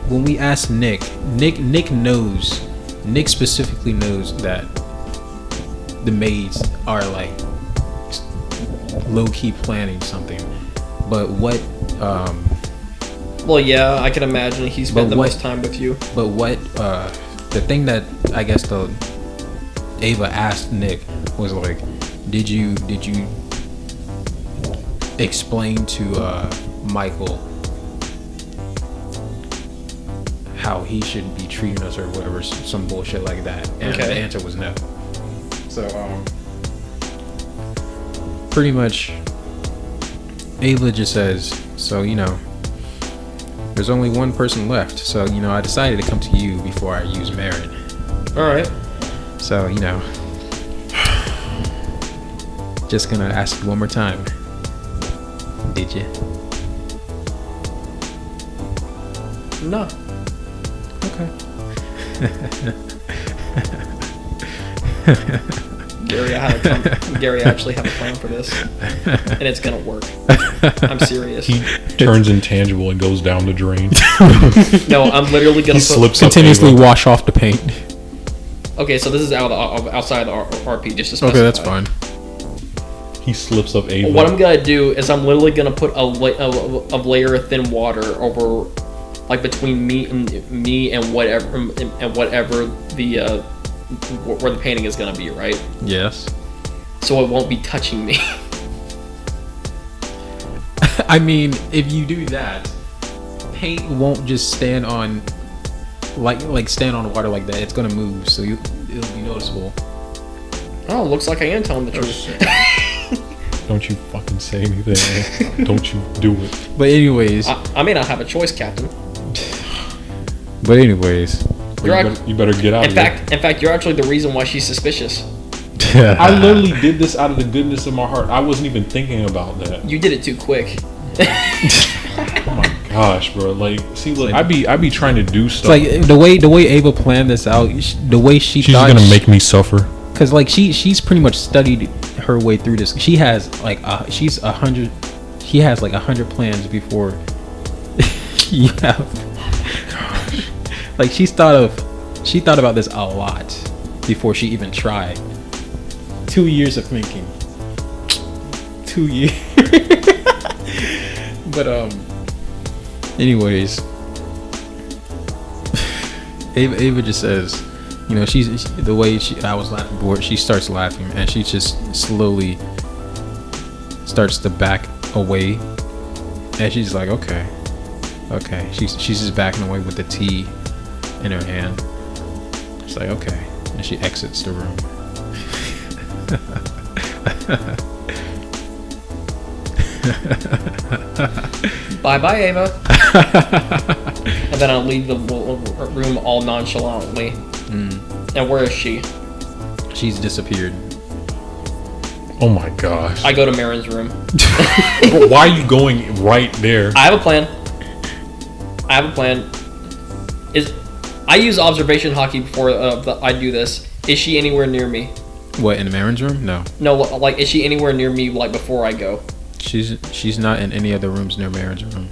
when we asked Nick knows. Nick specifically knows that the maids are like low key planning something. But what? Well, yeah, I can imagine he spent the most time with you. But what? The thing that I guess Ava asked Nick was like, did you explain to Michael how he should be treating us or whatever, some bullshit like that? And Okay. the answer was no. So pretty much Ava just says, so you know, there's only one person left, so you know, I decided to come to you before I use Marin. All right. So you know, just gonna ask you one more time. Did you? No. Okay. Gary, I actually have a plan for this, and it's gonna work. I'm serious. He turns intangible and goes down the drain. No, I'm literally gonna He slips up Continuously Ava. wash off the paint. Okay, so this is outside the RP, just to specify. Okay, that's fine. He slips up Ava. What I'm gonna do is I'm literally gonna put a layer of thin water over, like between me and whatever the where the painting is gonna be, right? Yes. So it won't be touching me. I mean, if you do that, paint won't just stand on stand on water like that. It's gonna move, so it'll be noticeable. Oh, looks like I am telling the truth. Don't you fucking say anything. Don't you do it. But anyways, I may not have a choice, Captain. You better get out In of here. fact, you're actually the reason why she's suspicious. I literally did this out of the goodness of my heart. I wasn't even thinking about that. You did it too quick. Oh my gosh, bro! Like, see, look, I be trying to do It's stuff. like the way Ava planned this out, the way She's gonna make me suffer. because like she's pretty much studied her way through this. She has like she's 100. He has like 100 plans before you have. Like she thought about this a lot before she even tried. 2 years of thinking. 2 years. But anyways, Ava just says, you know, she's the way I was laughing before. She starts laughing and she just slowly starts to back away, and she's like, okay. She's just backing away with the tea in her hand. She's like, okay, and she exits the room. Bye bye, Ava. And then I'll leave the room all nonchalantly. And where is she? She's disappeared. Oh my gosh! I go to Marin's room. But why are you going right there? I have a plan. I use observation hockey before I do this. Is she anywhere near me? What, in the Marin's room? No, No, like, is she anywhere near me, like, before I go? she's not in any other rooms near Marin's room.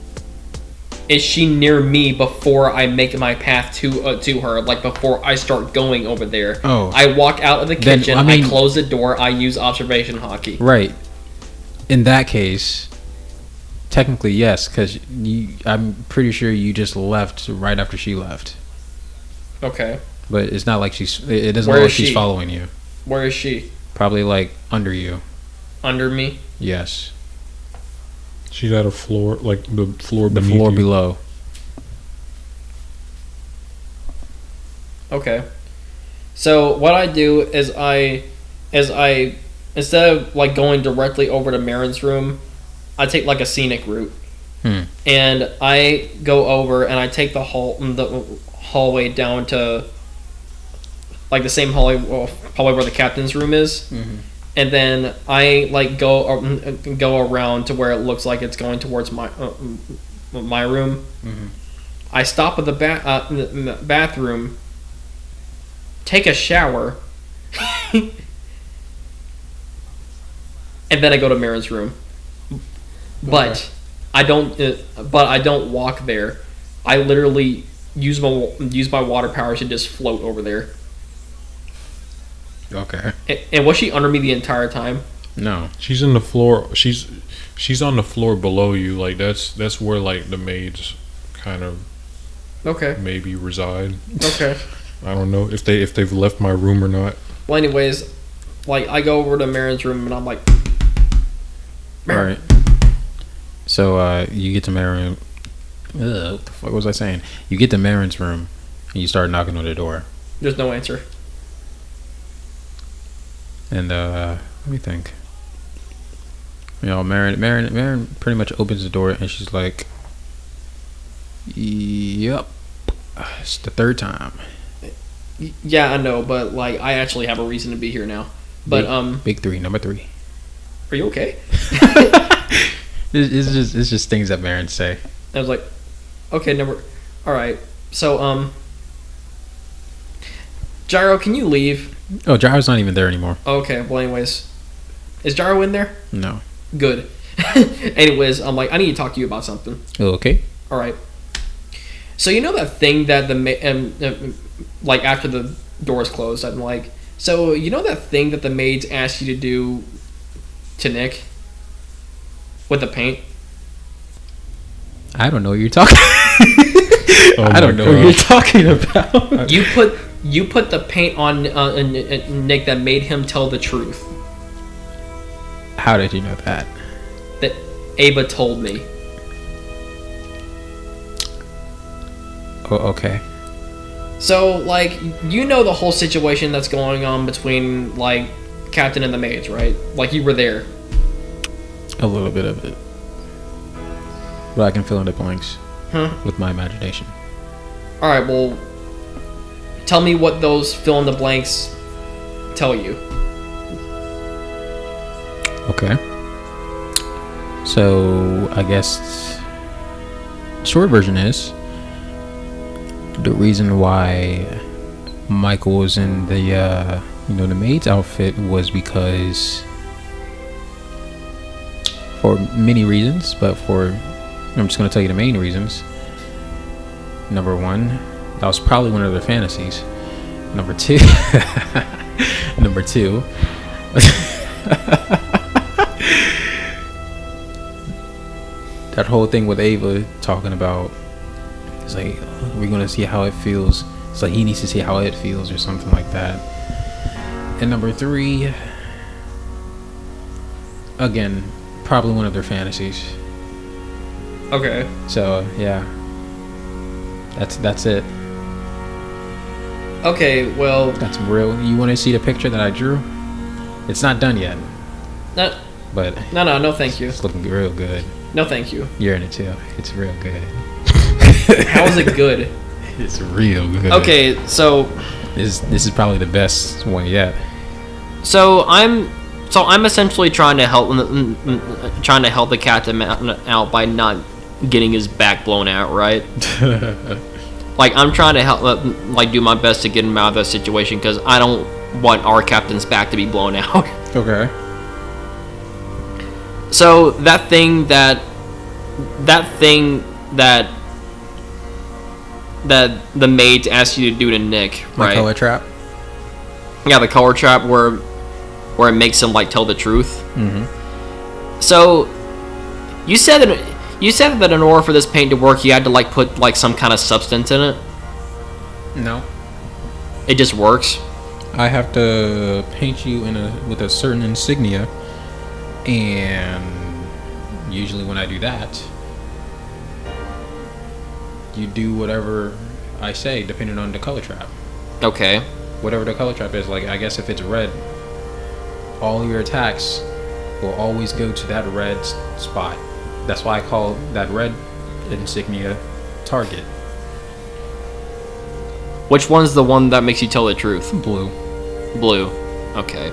Is she near me before I make my path to her? Like, before I start going over there? Oh. I walk out of the Then, kitchen, I mean- I close the door, I use observation hockey. Right. In that case, technically yes, because I'm pretty sure you just left right after she left. Okay. But it's not like it doesn't Where look like is she's she? following you. Where is she? Probably like under you. Under me? Yes. She's at a floor, like the floor The beneath floor you. below. Okay. So what I do is I instead of like going directly over to Marin's room, I take like a scenic route. And I go over and I take the hallway down to like the same hallway where the captain's room is. And then I like go around to where it looks like it's going towards my room. I stop at the bathroom, take a shower, and then I go to Marin's room. But I don't. But I don't walk there. I literally use my water powers to just float over there. Okay. And was she under me the entire time? No. She's in the floor. She's on the floor below you. Like that's where like the maids kind of Okay. maybe reside. Okay. I don't know if they've left my room or not. Well, anyways, like I go over to Marin's room and I'm like, All right. So you get to Marin. What the fuck was I saying? You get to Marin's room and you start knocking on the door. there's no answer. And let me think. You know, Marin pretty much opens the door and she's like, "Yep, it's the third time." Yeah, I know, but like I actually have a reason to be here now. But big three, number 3. are you okay? It's just things that Marin say. I was like, okay, all right. So Jiro, can you leave? Oh, Jiro's not even there anymore. Okay, well, anyways, is Jiro in there? No. Good. Anyways, I'm like, I need to talk to you about something. Oh, okay. All right. So you know that thing that like after the doors closed, I'm like, so you know that thing that the maids asked you to do to Nick with the paint? I don't know what you're talking. Oh I don't my know what you're gosh. talking about. You put the paint on Nick that made him tell the truth. How did you know that? That Ava told me. Oh, okay. So, like, you know the whole situation that's going on between, like, Captain and the maids, right? Like, you were there. A little bit of it. But I can fill in the blanks Huh? with my imagination. Alright, well, tell me what those fill in the blanks tell you. Okay. So I guess short version is the reason why Michael was in the the maid's outfit was because for many reasons, but I'm just gonna tell you the main reasons. Number one, that was probably one of their fantasies. Number two, that whole thing with Ava talking about, it's like, we're gonna see how it feels. It's like he needs to see how it feels or something like that. And number three, again, probably one of their fantasies. Okay. So yeah, that's it. Okay, well, That's real. You want to see the picture that I drew? It's not done yet, no, but no, thank you. it's looking real good. No, thank you. You're in it too. It's real good. How is it good? It's real good. Okay, so This is probably the best one yet. I'm essentially trying to help the captain out by not getting his back blown out, right? Like, I'm trying to help, do my best to get him out of that situation because I don't want our captain's back to be blown out. Okay. So that thing that the maids asked you to do to Nick, My right? color trap. Yeah, the color trap where it makes him tell the truth. Mm-hmm. So you said that in order for this paint to work, you had to put some kind of substance in it. No. It just works. I have to paint you with a certain insignia, and usually when I do that, you do whatever I say depending on the color trap. Okay. Whatever the color trap is, I guess if it's red, all your attacks will always go to that red spot. That's why I call that red insignia target. Which one's the one that makes you tell the truth? Blue. Blue. Okay.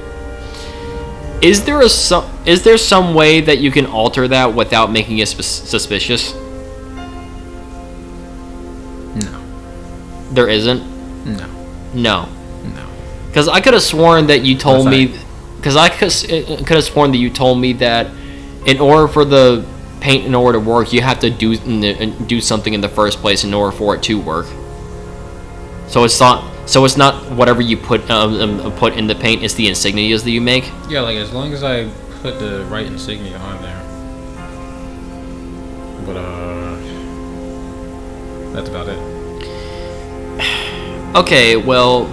Is there some way that you can alter that without making it suspicious? No. There isn't? No. No. No. Because I could have sworn that you told What's me. that? Because I could have sworn that you told me that in order for the paint in order to work, you have to do something in the first place in order for it to work. So it's not whatever you put in the paint. It's the insignias that you make. Yeah, as long as I put the right insignia on there. But that's about it. Okay, well,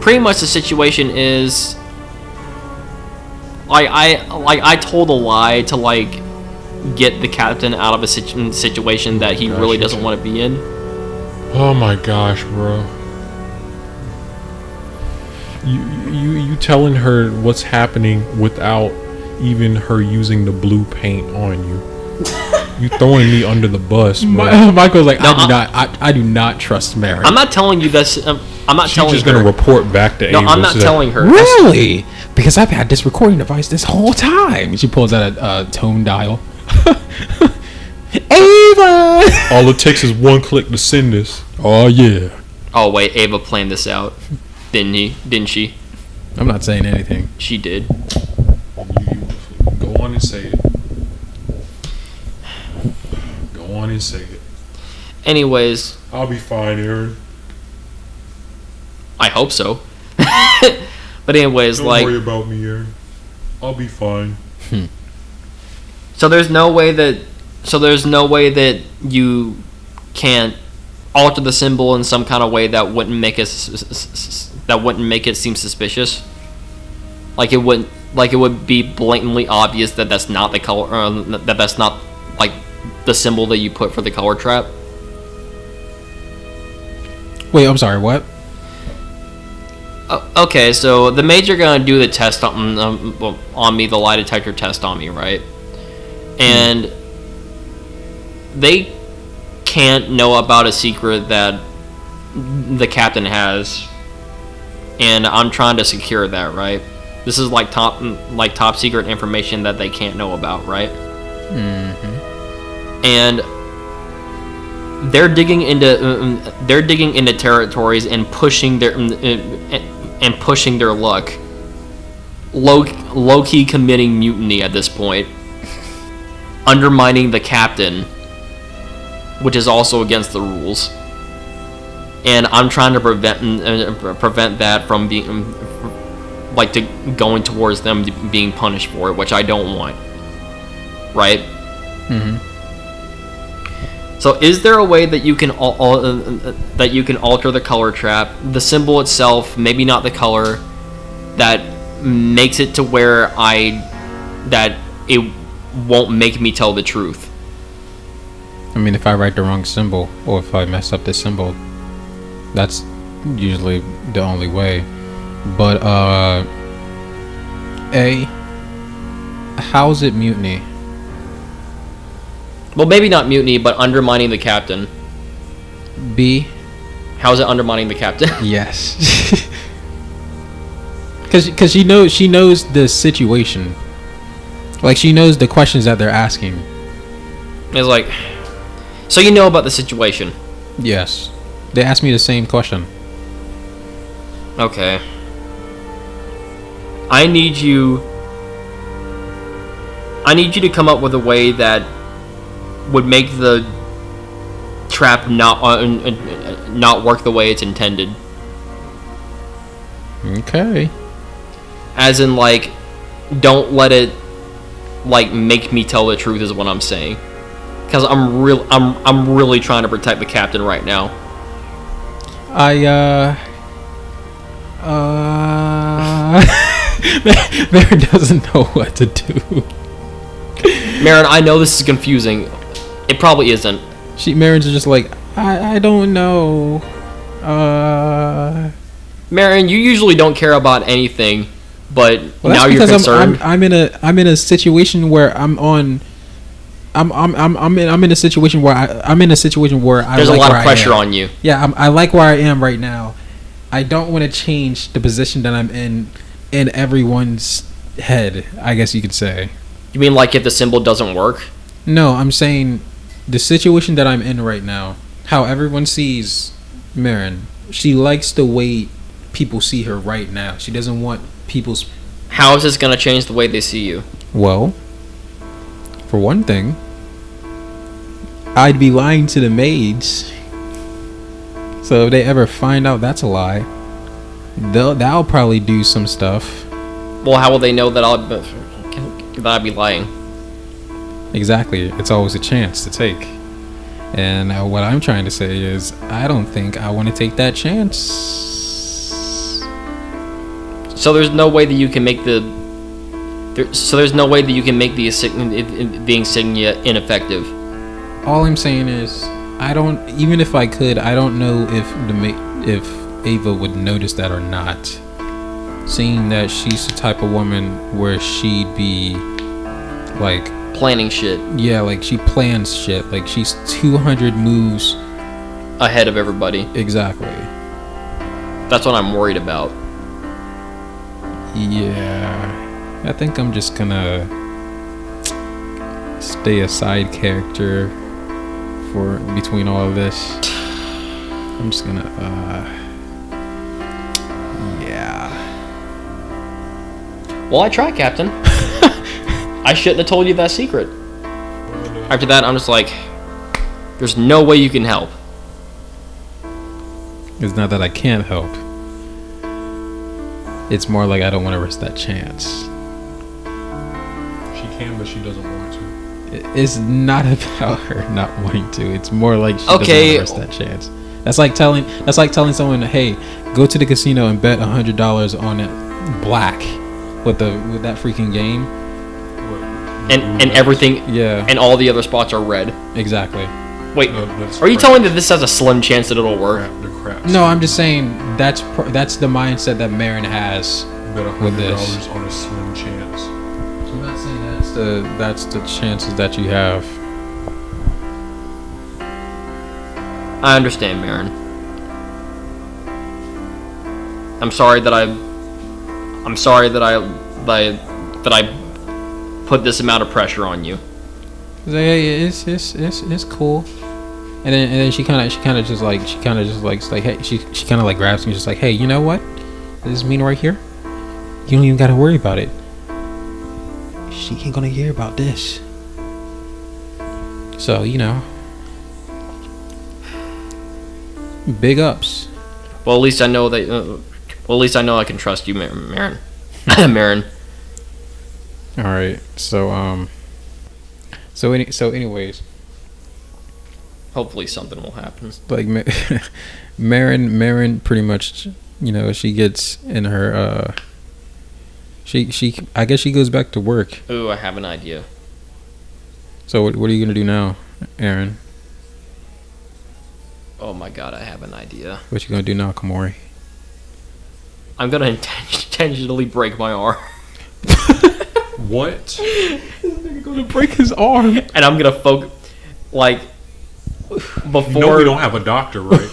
pretty much the situation is, I told a lie to get the captain out of a situation that he really doesn't want to be in. Oh my gosh, bro. You telling her what's happening without even her using the blue paint on you. You throwing me under the bus, bro. Michael's like, No, I do not trust Mary. I'm not telling you this. I'm not She's telling just her. gonna report back to No, Ava. I'm not so that- telling her. Really? Because I've had this recording device this whole time. She pulls out a tone dial. Ava! All it takes is one click to send this. Oh yeah. Oh wait, Ava planned this out, didn't she? I'm not saying anything. She did. You go on and say it. Go on and say it. Anyways, I'll be fine, Aaron. I hope so. But anyways, Don't worry about me, Aaron. I'll be fine. so there's no way that you can't alter the symbol in some kind of way that wouldn't make it seem suspicious. It would be blatantly obvious that that's not the color, that's not the symbol that you put for the color trap. Wait, I'm sorry, what? Okay, so the maids are gonna do the test on me, the lie detector test on me, right? And they can't know about a secret that the captain has, and I'm trying to secure that, right? This is like top secret information that they can't know about, right? And they're digging into territories and pushing their luck. Low key committing mutiny at this point, undermining the captain, which is also against the rules. And I'm trying to prevent that from being going towards them being punished for it, which I don't want. Right? So, is there a way that you can alter the color trap, the symbol itself, maybe not the color, that makes it to where that it won't make me tell the truth? I mean, if I write the wrong symbol or if I mess up the symbol, that's usually the only way. But how's it mutiny? Well, maybe not mutiny, but undermining the captain. B, how's it undermining the captain? yes. Because she knows the situation. Like, she knows the questions that they're asking. It's like, so you know about the situation? Yes. They asked me the same question. Okay. I need you to come up with a way that would make the trap not work the way it's intended. Okay. As in, like, don't let it make me tell the truth is what I'm saying. Because I'm really trying to protect the captain right now. Maren doesn't know what to do. Maren, I know this is confusing. It probably isn't. Maren's just like, I don't know. Maren, you usually don't care about anything, but now you're concerned. I'm in a situation where I'm in a situation where there's a lot of pressure on you. Yeah, I like where I am right now. I don't want to change the position that I'm in everyone's head, I guess you could say. You mean like if the symbol doesn't work? No, I'm saying the situation that I'm in right now, how everyone sees Maren. She likes the way people see her right now. She doesn't want people's... How is this going to change the way they see you? Well, for one thing, I'd be lying to the maids. So if they ever find out that's a lie, that'll probably do some stuff. Well, how will they know that I'd be lying? Exactly. It's always a chance to take. And what I'm trying to say is, I don't think I want to take that chance. So there's no way that you can make the insignia ineffective. All I'm saying is, even if I could, I don't know if Ava would notice that or not. Seeing that she's the type of woman where she'd be like planning shit. Yeah, like she plans shit. Like she's 200 moves ahead of everybody. Exactly. That's what I'm worried about. Yeah, I think I'm just gonna stay a side character for between all of this. I'm just gonna yeah. Well, I tried, Captain. I shouldn't have told you that secret. After that, I'm just like, there's no way you can help. It's not that I can't help. It's more like I don't want to risk that chance. She can, but she doesn't want to. It's not about her not wanting to. It's more like she doesn't want to risk that chance. That's like telling someone, hey, go to the casino and bet $100 on it black with that freaking game. And everything, yeah, and all the other spots are red. Exactly. Wait, are you telling me that this has a slim chance that it'll work? No, I'm just saying that's the mindset that Maren has with this. On a slim chance. I'm not saying that's the chances that you have. I understand, Maren. I'm sorry that I'm sorry that I put this amount of pressure on you. He's like, hey, it's cool. And then she kind of just like hey, she kind of like grabs me, just like, hey, you know what? This mean right here. You don't even gotta worry about it. She ain't gonna hear about this. So big ups. Well, at least I know that. Well, at least I know I can trust you, Marin. Marin. All right. So anyways, hopefully something will happen. Like Marin pretty much, she gets in her she I guess she goes back to work. Ooh, I have an idea. So what are you gonna do now, Aaron? Oh my god, I have an idea. What you gonna do now, Kamori? I'm gonna intentionally break my arm. What? He's gonna break his arm. And I'm gonna focus, like, before. You know we don't have a doctor, right?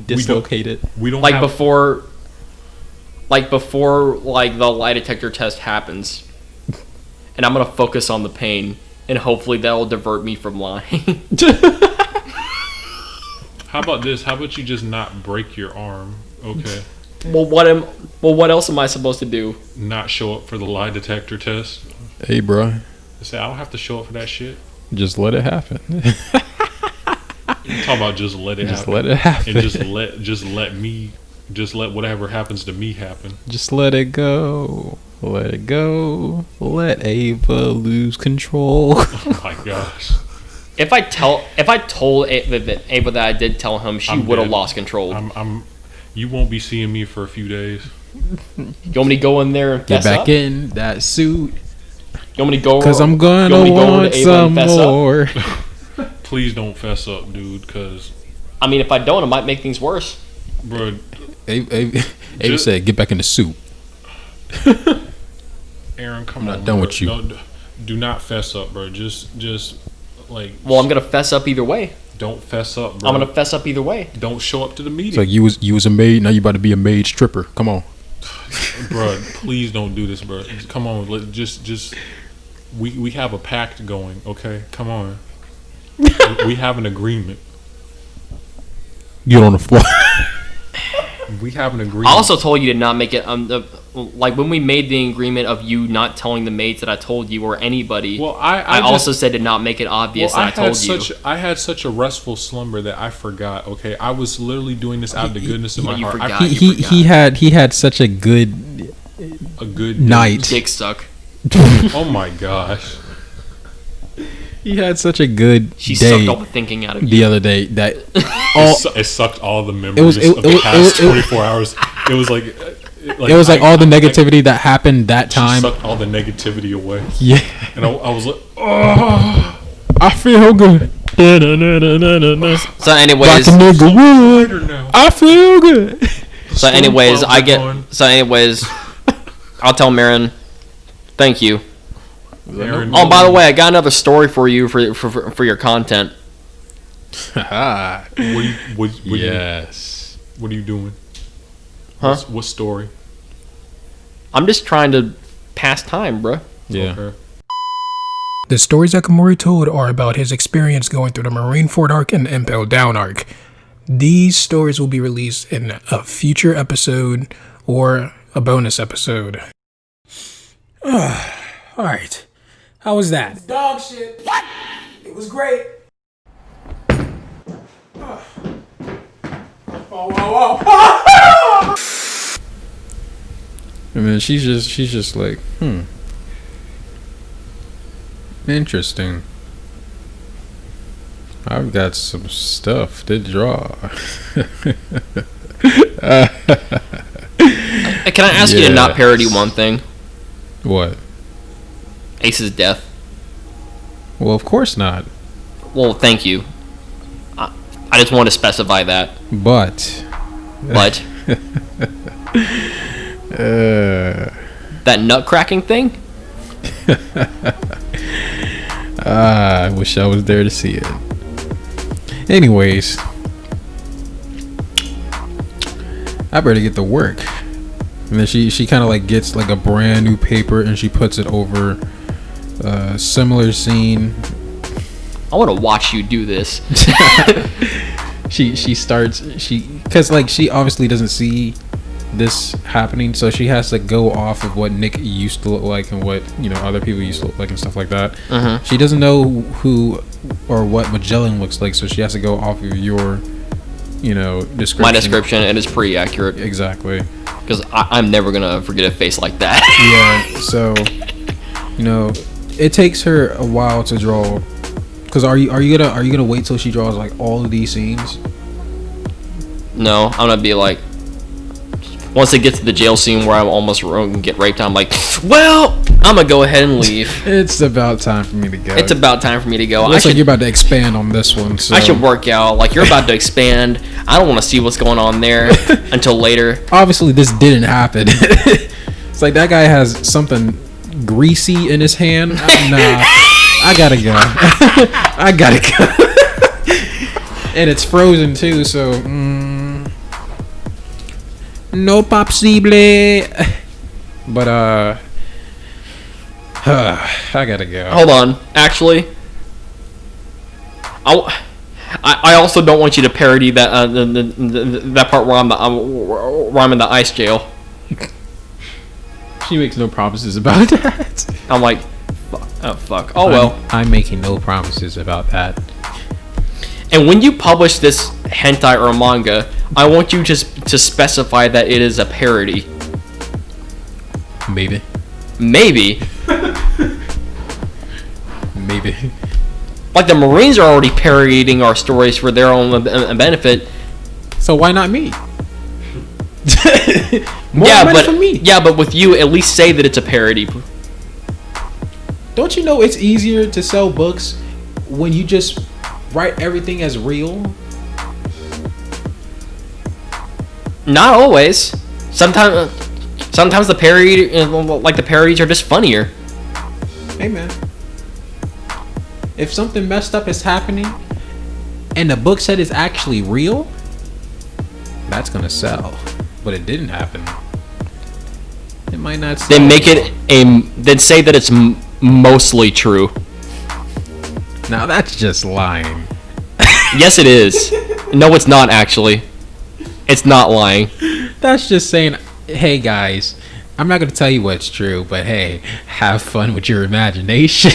Dislocated. We don't like have... before the lie detector test happens, and I'm gonna focus on the pain, and hopefully that will divert me from lying. How about this? How about you just not break your arm? Okay. Well, what else am I supposed to do? Not show up for the lie detector test. Hey, bro. Say I don't have to show up for that shit. Just let it happen. Talk about just let it happen. Just let it happen. And just let whatever happens to me happen. Just let it go. Let it go. Let Ava lose control. Oh my gosh. If I told Ava that I did tell him, she would have lost control. You won't be seeing me for a few days. You want me to go in there and get fess back up? in that suit? You want me to go? Because I'm gonna want some more. Please don't fess up, dude. Because I mean, if I don't, it might make things worse. Bro, Ava said, "Get back in the suit." Aaron, come I'm on. not done with you. Do not fess up, bro. Just like. Well, I'm gonna fess up either way. Don't fess up, bro. I'm gonna fess up either way. Don't show up to the meeting. It's like you was a maid. Now you about to be a maid stripper. Come on, bro. Please don't do this, bro. Come on. We have a pact going. Okay, come on. We have an agreement. Get on the floor. We have an agreement. I also told you to not make it. Like when we made the agreement of you not telling the maids that I told you or anybody. Well, I also said to not make it obvious that I told you. I had such a restful slumber that I forgot. Okay, I was literally doing this out of the goodness of my heart. He had such a good night. Dick suck. Oh my gosh. He had such a good She day sucked all the thinking out of you. The other day that it sucked all the memories of the past 24 hours. It was like it was like all the negativity that happened that time. Sucked all the negativity away. Yeah. And I was like, oh, I feel good. So anyways, I feel good. So anyways, I'll tell Marin, thank you. Aaron, oh, by the way, I got another story for you for your content. Yes. What are you doing? Huh? What story? I'm just trying to pass time, bro. Yeah. Okay. The stories that Kamori told are about his experience going through the Marineford arc and the Impel Down arc. These stories will be released in a future episode or a bonus episode. Alright. How was that? Dog shit. What? It was great. I mean, she's just like, interesting. I've got some stuff to draw. Can I ask you to not parody one thing? What? Ace's death. Well, of course not. Well, thank you. I just want to specify that. But. That nut cracking thing? I wish I was there to see it. Anyways, I better get to work. And then she kind of like gets like a brand new paper and she puts it over a similar scene. I want to watch you do this. She starts because like she obviously doesn't see this happening, so she has to go off of what Nick used to look like and what other people used to look like and stuff like that. She doesn't know who or what Magellan looks like, so she has to go off of your description. My description, and it's pretty accurate. Exactly. Because I'm never gonna forget a face like that. Yeah. So it takes her a while to draw. Because are you gonna wait till she draws like all of these scenes? No, I'm gonna be like, once it gets to the jail scene where I'm almost gonna get raped, I'm like, well, I'm gonna go ahead and leave. It's about time for me to go. It's about time for me to go. Looks like you're about to expand on this one. So. I should work out. Like, you're about to expand. I don't want to see what's going on there until later. Obviously, this didn't happen. It's like that guy has something greasy in his hand. Nah, I gotta go. I gotta go. And it's frozen too, so no possible. But I gotta go. Hold on. Actually, I also don't want you to parody that that part where I'm in the ice jail. She makes no promises about that. I'm like, oh fuck. Oh well. I'm making no promises about that. And when you publish this hentai or manga, I want you to specify that it is a parody. Maybe. Maybe. Maybe. Like the Marines are already parodying our stories for their own benefit. So why not me? For me. Yeah, but with you, at least say that it's a parody. Don't you know it's easier to sell books when you just write everything as real? Not always. Sometimes the parodies are just funnier. Hey man, if something messed up is happening and the book said it's actually real, that's gonna sell. But it didn't happen. It might not sell. Then make it then say that it's mostly true. Now that's just lying. Yes, it is. No, it's not actually. It's not lying. That's just saying, hey guys, I'm not gonna tell you what's true, but hey, have fun with your imagination.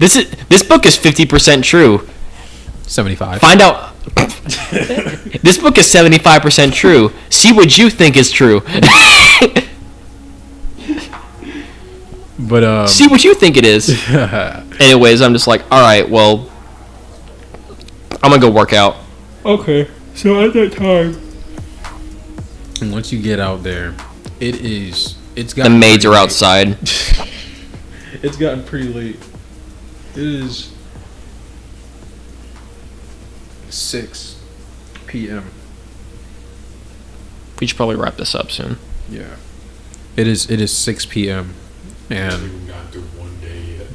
This book is 50% true. 75. Find out. This book is 75% true. See what you think is true. But see what you think it is. Anyways, I'm just like, all right, well, I'm gonna go work out. Okay. So at that time, and once you get out there, it's got the maids are outside. It's gotten pretty late. It is 6 p.m. We should probably wrap this up soon. Yeah. It is 6 p.m. and We haven't gotten through one day yet.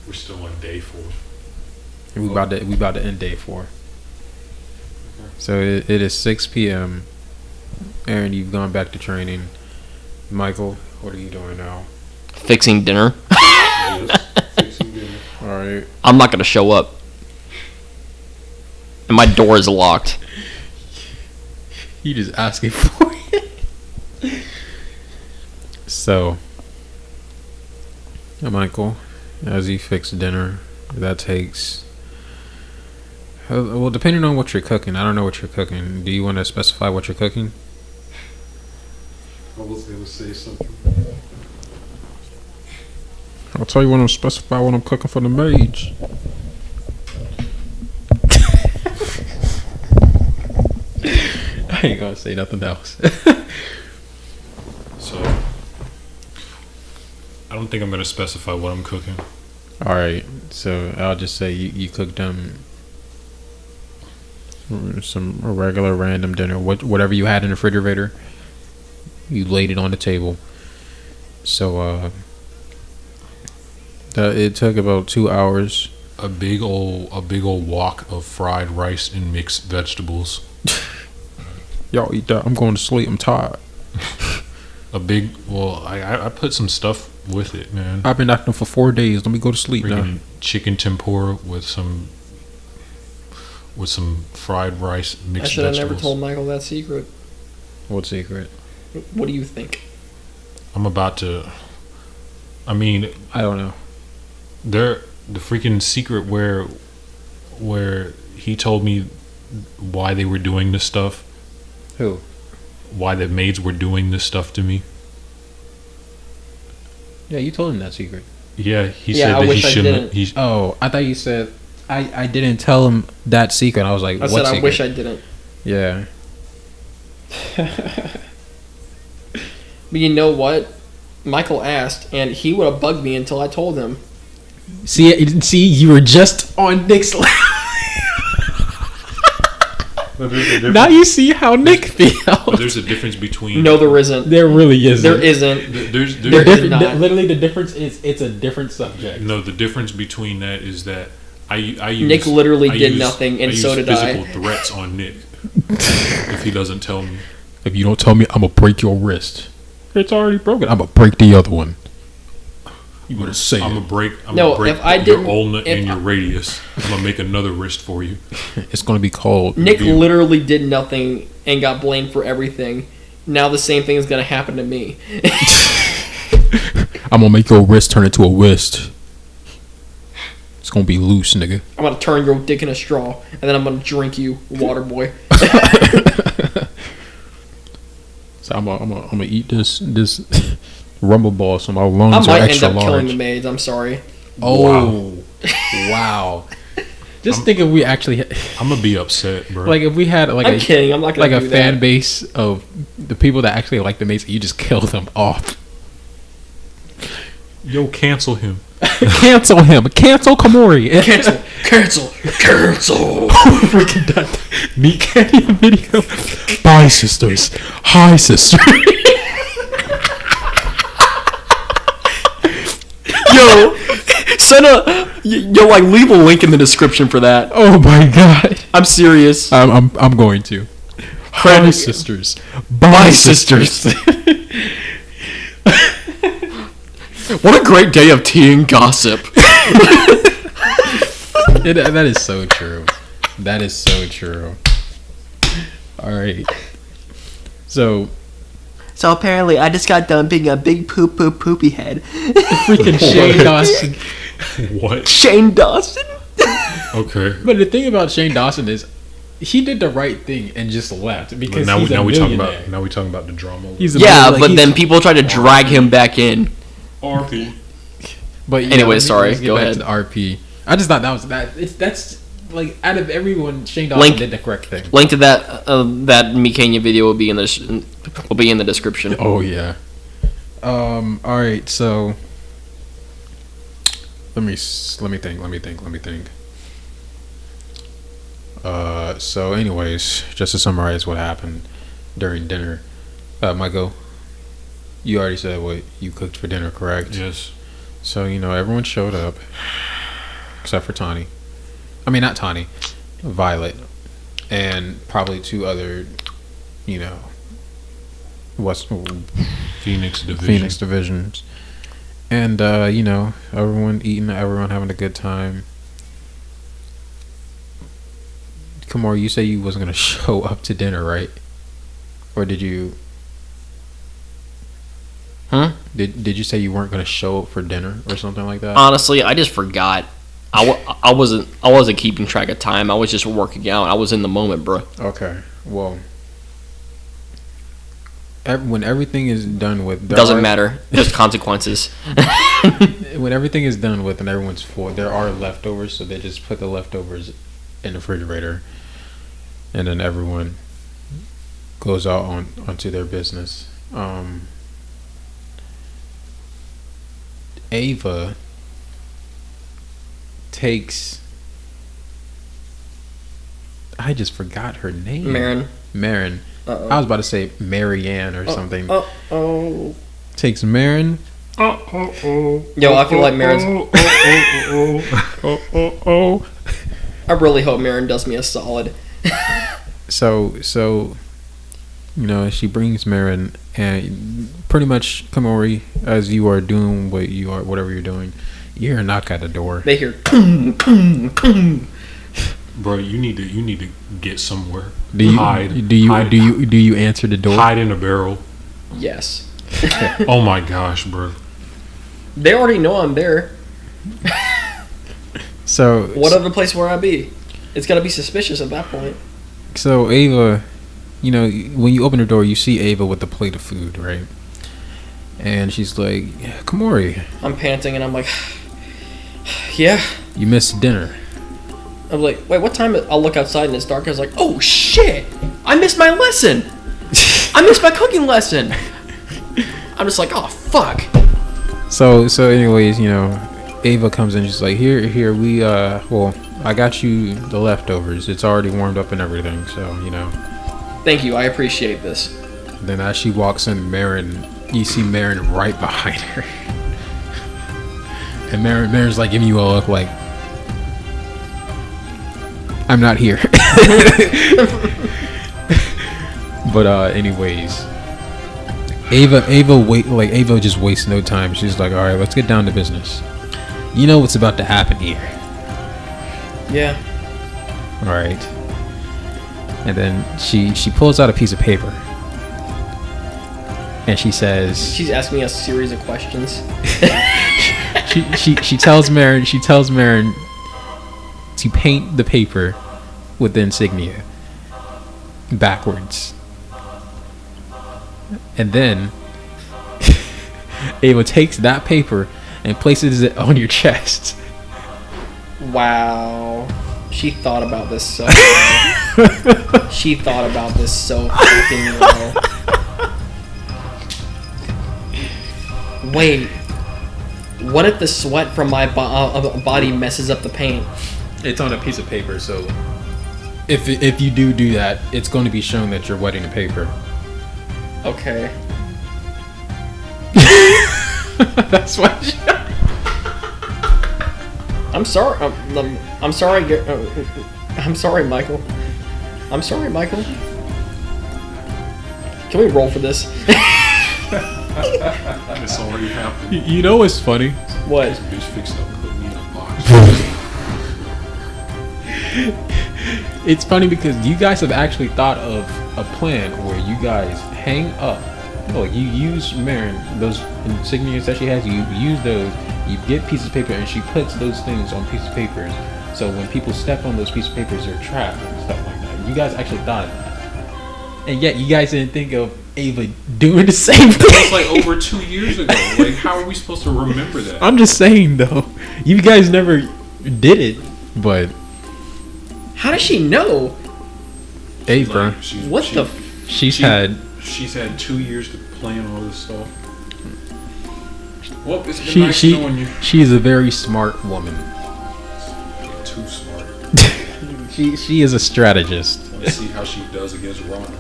We're still on day 4. we about to end day 4. So it is 6 p.m. Aaron, you've gone back to training. Michael, what are you doing now? Fixing dinner. Fixing dinner. All right. I'm not gonna show up. And my door is locked. You just asking for it. So, Michael, as you fix dinner, that takes. Well, depending on what you're cooking, I don't know what you're cooking. Do you want to specify what you're cooking? I was gonna say something. I'll tell you when I'm specify what I'm cooking for the maids. I ain't gonna say nothing else. So, I don't think I'm gonna specify what I'm cooking. All right, so I'll just say you cooked some regular random dinner, whatever you had in the refrigerator. You laid it on the table. So it took about 2 hours. A big old wok of fried rice and mixed vegetables. Y'all eat that. I'm going to sleep. I'm tired. I put some stuff with it, man. I've been acting for 4 days. Let me go to sleep now. Freaking chicken tempura with some fried rice, I mixed should have vegetables. never told Michael that secret. What secret? What do you think? I'm about to. I mean, I don't know. the freaking secret where he told me why they were doing this stuff. Who? Why the maids were doing this stuff to me. Yeah, you told him that secret. Yeah, he Yeah, said I that he wish I shouldn't. didn't. Oh, I thought you said I didn't tell him that secret. I was like, I what said secret? I wish I didn't. Yeah. But you know what? Michael asked, and he would have bugged me until I told him. See, you were just on Nick's level. Now you see how Nick But feels. there's a difference between. No, there isn't. There really isn't. There isn't. There's There is not. Literally, the difference is it's a different subject. no. The difference between that is that I use Nick literally I did use- nothing, and I so use did I. physical threats on Nick if he doesn't tell me. If you don't tell me, I'm gonna break your wrist. It's already broken. I'm gonna break the other one. You better say I'm it. gonna break. I'm No, gonna break if I your didn't- ulna if and your I- radius. I'm gonna make another wrist for you. It's gonna be called. Nick literally did nothing and got blamed for everything. Now the same thing is going to happen to me. I'm gonna make your wrist turn into a wrist. It's gonna be loose, nigga. I'm going to turn your dick in a straw, and then I'm going to drink you, water boy. So I'm gonna eat this rumble ball so my I lungs are might end extra up killing the large. maids. I'm sorry. Oh, wow. Just think if we actually I'm gonna be upset, bro. like if we had like I'm kidding. I'm not going like to a do fan that. base of the people that actually like the mates, you just kill them off. Yo, cancel him. Cancel him. Cancel Kamori. Cancel. Freaking that meat candy video. Bye, sisters. Hi, sister. Yo, like leave a link in the description for that. Oh my god. I'm serious. I'm going to. Hi, sisters. Bye, sisters. What a great day of tea and gossip. That is so true. That is so true. All right. So So apparently, I just got done being a big poopy head. freaking Shane Dawson. What? Shane Dawson. Okay. But the thing about Shane Dawson is, he did the right thing and just left because Now he's a we talking millionaire. about the drama. He's a Yeah, millionaire, but he's- then people try to drag him back in. RP. But yeah, Anyway, let's sorry, get go back ahead. to the RP. I just thought that's like out of everyone, Shane Dawson Link- did the correct thing. Link to that Mikenya video will be in the description. Oh yeah. All right. So let me think. So anyways, just to summarize what happened during dinner, Michael, you already said what you cooked for dinner, correct? Yes. So everyone showed up except for Tawny. I mean, not Tawny, Violet, and probably two other, West Phoenix Division. Phoenix divisions, and everyone eating, everyone having a good time. Kamori, you say you wasn't gonna show up to dinner, right? Or did you? Huh? Did you say you weren't gonna show up for dinner or something like that? Honestly, I just forgot. I wasn't keeping track of time. I was just working out. I was in the moment, bro. Okay. Well, when everything is done with, Doesn't matter. There's consequences. When everything is done with and everyone's full, there are leftovers, so they just put the leftovers in the refrigerator, and then everyone goes out onto their business. Ava takes. I just forgot her name. Marin. Uh-oh. I was about to say Marianne or something. Oh. Takes Marin. Yo, I feel like Marin's. I really hope Marin does me a solid. So she brings Marin, and pretty much Kamori, as you are doing whatever you're doing, you hear a knock at the door. They hear "Kum, kum, kum." Bro, you need to get somewhere. Do you answer the door? Hide in a barrel. Yes. Oh my gosh, bro. They already know I'm there. So What other place where I be? It's gotta be suspicious at that point. So Ava, when you open the door, you see Ava with a plate of food, right? And she's like, Kamori, I'm panting and I'm like, yeah. you missed dinner. I'm like, wait, what time? I'll look outside and it's dark. I was like, oh shit! I missed my lesson. I missed my cooking lesson. I'm just like, oh fuck. So anyways, Ava comes in. She's like, here, we I got you the leftovers. It's already warmed up and everything. So Thank you. I appreciate this. Then as she walks in, you see Marin right behind her, and Marin's like giving you a look like, I'm not here. But anyways, Ava just wastes no time. She's like, all right, let's get down to business. You know what's about to happen here. Yeah. All right. And then she pulls out a piece of paper, and she says, She's asking me a series of questions. she tells Marin to paint the paper with the insignia backwards. And then Ava takes that paper and places it on your chest. Wow. She thought about this so well. She thought about this so fucking well. Wait. What if the sweat from my body messes up the paint? It's on a piece of paper, so if you do that, it's going to be shown that you're wetting the paper. Okay. That's why. I'm sorry. I'm sorry. I'm sorry, Michael. I'm sorry, Michael. Can we roll for this? It's already happened. You know what's funny? What? This bitch fixed up put me in a box. It's funny because you guys have actually thought of a plan where you guys hang up. Like you use Marin, those insignias that she has, you use those, you get pieces of paper and she puts those things on pieces of papers. So when people step on those pieces of papers, they're trapped and stuff like that. You guys actually thought of that. And yet you guys didn't think of Ava doing the same thing. That was like over 2 years ago. Like, how are we supposed to remember that? I'm just saying though, you guys never did it, but How does she know? Ava, Like, she's had 2 years to plan all this stuff. Well, it's been nice knowing you. she is a very smart woman. You're too smart. She is a strategist. Let's see how she does against Ron.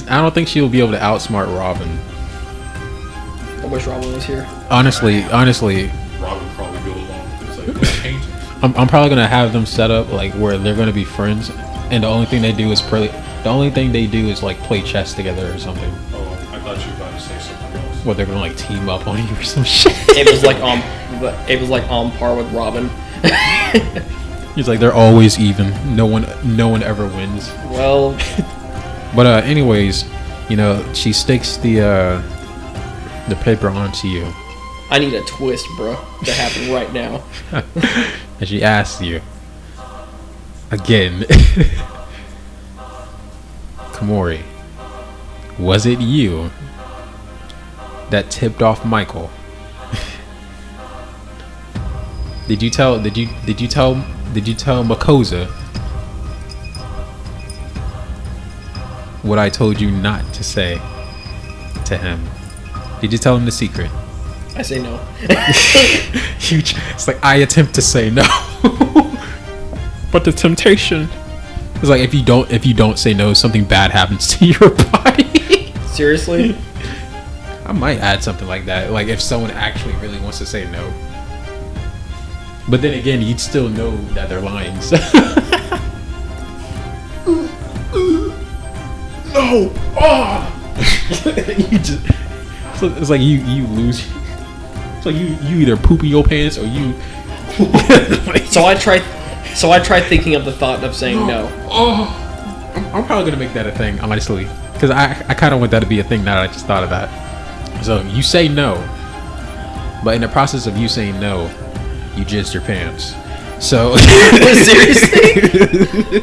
I don't think she'll be able to outsmart Robin. I wish Robin was here. Honestly, Robin probably go along. It's like, let's paint it. I'm probably gonna have them set up like where they're gonna be friends, and the only thing they do is like play chess together or something. Oh, I thought you were about to say something else. What, they're gonna like team up on you or some shit. It was like on par with Robin. He's like, they're always even. No one ever wins. Well, But anyways, she sticks the paper onto you, I need a twist, bro, to happen right now. and she asks you again, Kamori, was it you that tipped off Michael? Did you tell Makosa what I told you not to say to him? Did you tell him the secret? I say no. It's like, I attempt to say no, but the temptation. It's like if you don't say no, something bad happens to your body. Seriously? I might add something like that. Like if someone actually really wants to say no. But then again, you'd still know that they're lying. So. No. Oh. You just. It's like you lose. It's like you either poop in your pants or you. So I tried thinking of the thought of saying no. Oh. I'm probably gonna make that a thing, honestly, because I kind of want that to be a thing now that I just thought of that. So you say no, but in the process of you saying no, you jizzed your pants. So Seriously?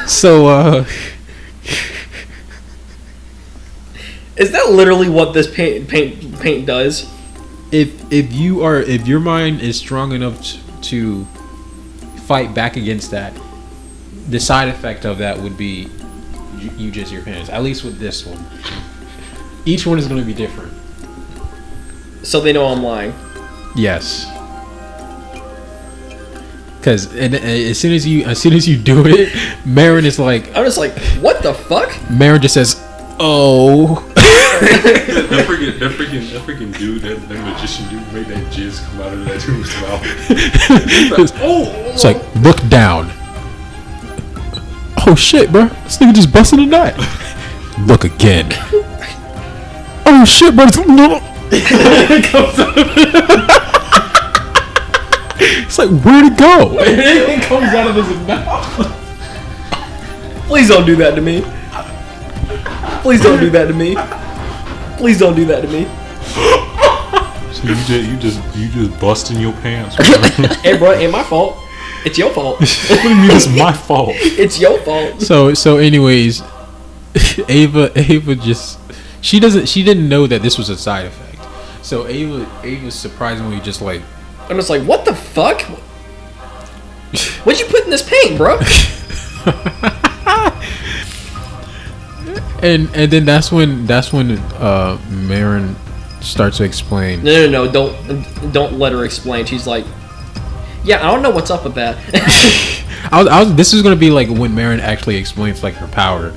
So is that literally what this paint does? if your mind is strong enough to fight back against that, the side effect of that would be you jizz your pants. At least with this one, each one is going to be different. So they know I'm lying. Yes. Because as soon as you do it, Marin is like, I'm just like, what the fuck? Marin just says, "Oh." that freaking dude, that magician dude, made that jizz come out of that dude's mouth. It's like, look down. Oh shit, bro! This nigga just busted a nut. Look again. Oh shit, bro! It's like, where'd it go? It comes out of his mouth. Please don't do that to me. Please don't do that to me. Please don't do that to me. So you just busting your pants. Hey, bro, ain't my fault. It's your fault. What do you mean it's my fault? It's your fault. So anyways, Ava just she didn't know that this was a side effect. So Ava's surprisingly just like, I'm just like, what the fuck? What'd you put in this paint, bro? and then that's when Marin starts to explain. No, don't let her explain. She's like, yeah, I don't know what's up with that. This is gonna be like when Marin actually explains like her power.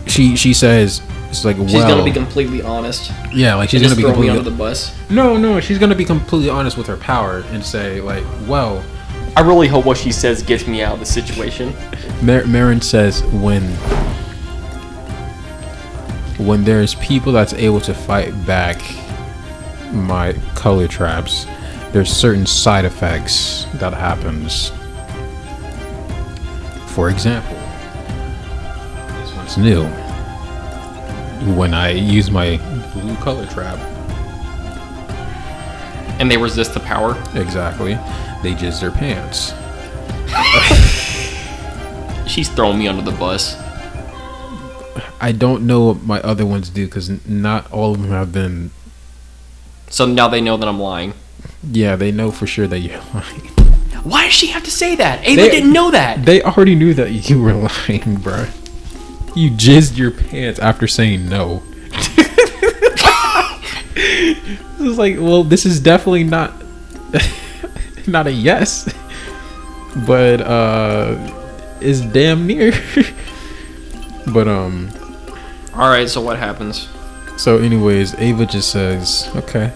She says, it's like, she's gonna be completely honest. Yeah, like she's just gonna be throw me completely under the bus. No, she's gonna be completely honest with her power and say like, well, I really hope what she says gets me out of the situation. Marin says when there's people that's able to fight back my color traps, there's certain side effects that happens. For example, this one's new. When I use my blue color trap, And they resist the power. exactly, they jizz their pants. She's throwing me under the bus. I don't know what my other ones do because not all of them have been. So now they know that I'm lying. Yeah, they know for sure that you're lying. Why does she have to say that? Ava didn't know that. They already knew that you were lying, bro. You jizzed your pants after saying no. This is like, well, this is definitely not not a yes, but it's damn near. But All right, so what happens? so anyways, Ava just says, okay.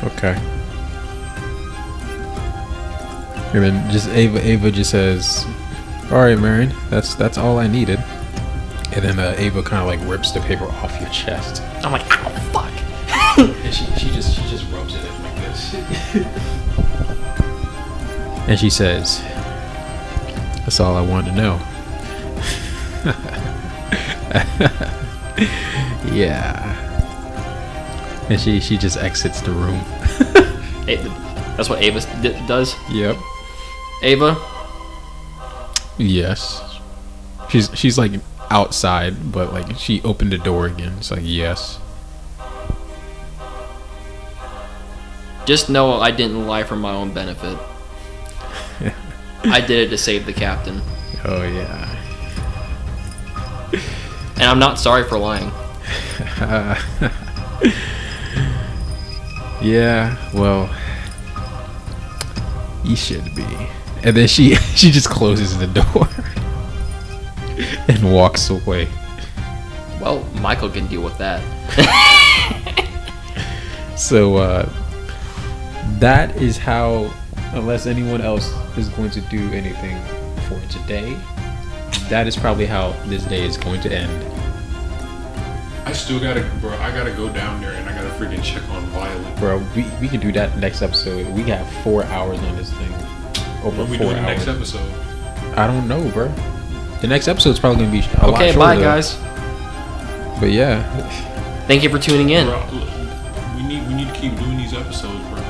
Okay. And then just Ava just says, all right, Marin, that's all I needed. And then Ava kind of like rips the paper off your chest. I'm like, ow, fuck. And she just rubs it in like this. And she says, that's all I wanted to know. Yeah. And she just exits the room. That's what Ava does? Yep. Ava? Yes. She's like outside, but like she opened the door again. It's like, yes. Just know I didn't lie for my own benefit. I did it to save the captain. Oh yeah. And I'm not sorry for lying. Yeah, well, you should be. And then she just closes the door and walks away. Well, Michael can deal with that. So that is how, unless anyone else is going to do anything for today, that is probably how this day is going to end. I still gotta, bro. I gotta go down there and I gotta freaking check on Violet. Bro, we can do that next episode. We got 4 hours on this thing. Over When we 4 do the hours. next episode. I don't know, bro. The next episode's probably gonna be a lot Okay, shorter, bye though. guys. But yeah, Thank you for tuning in. Bro, we need to keep doing these episodes, bro.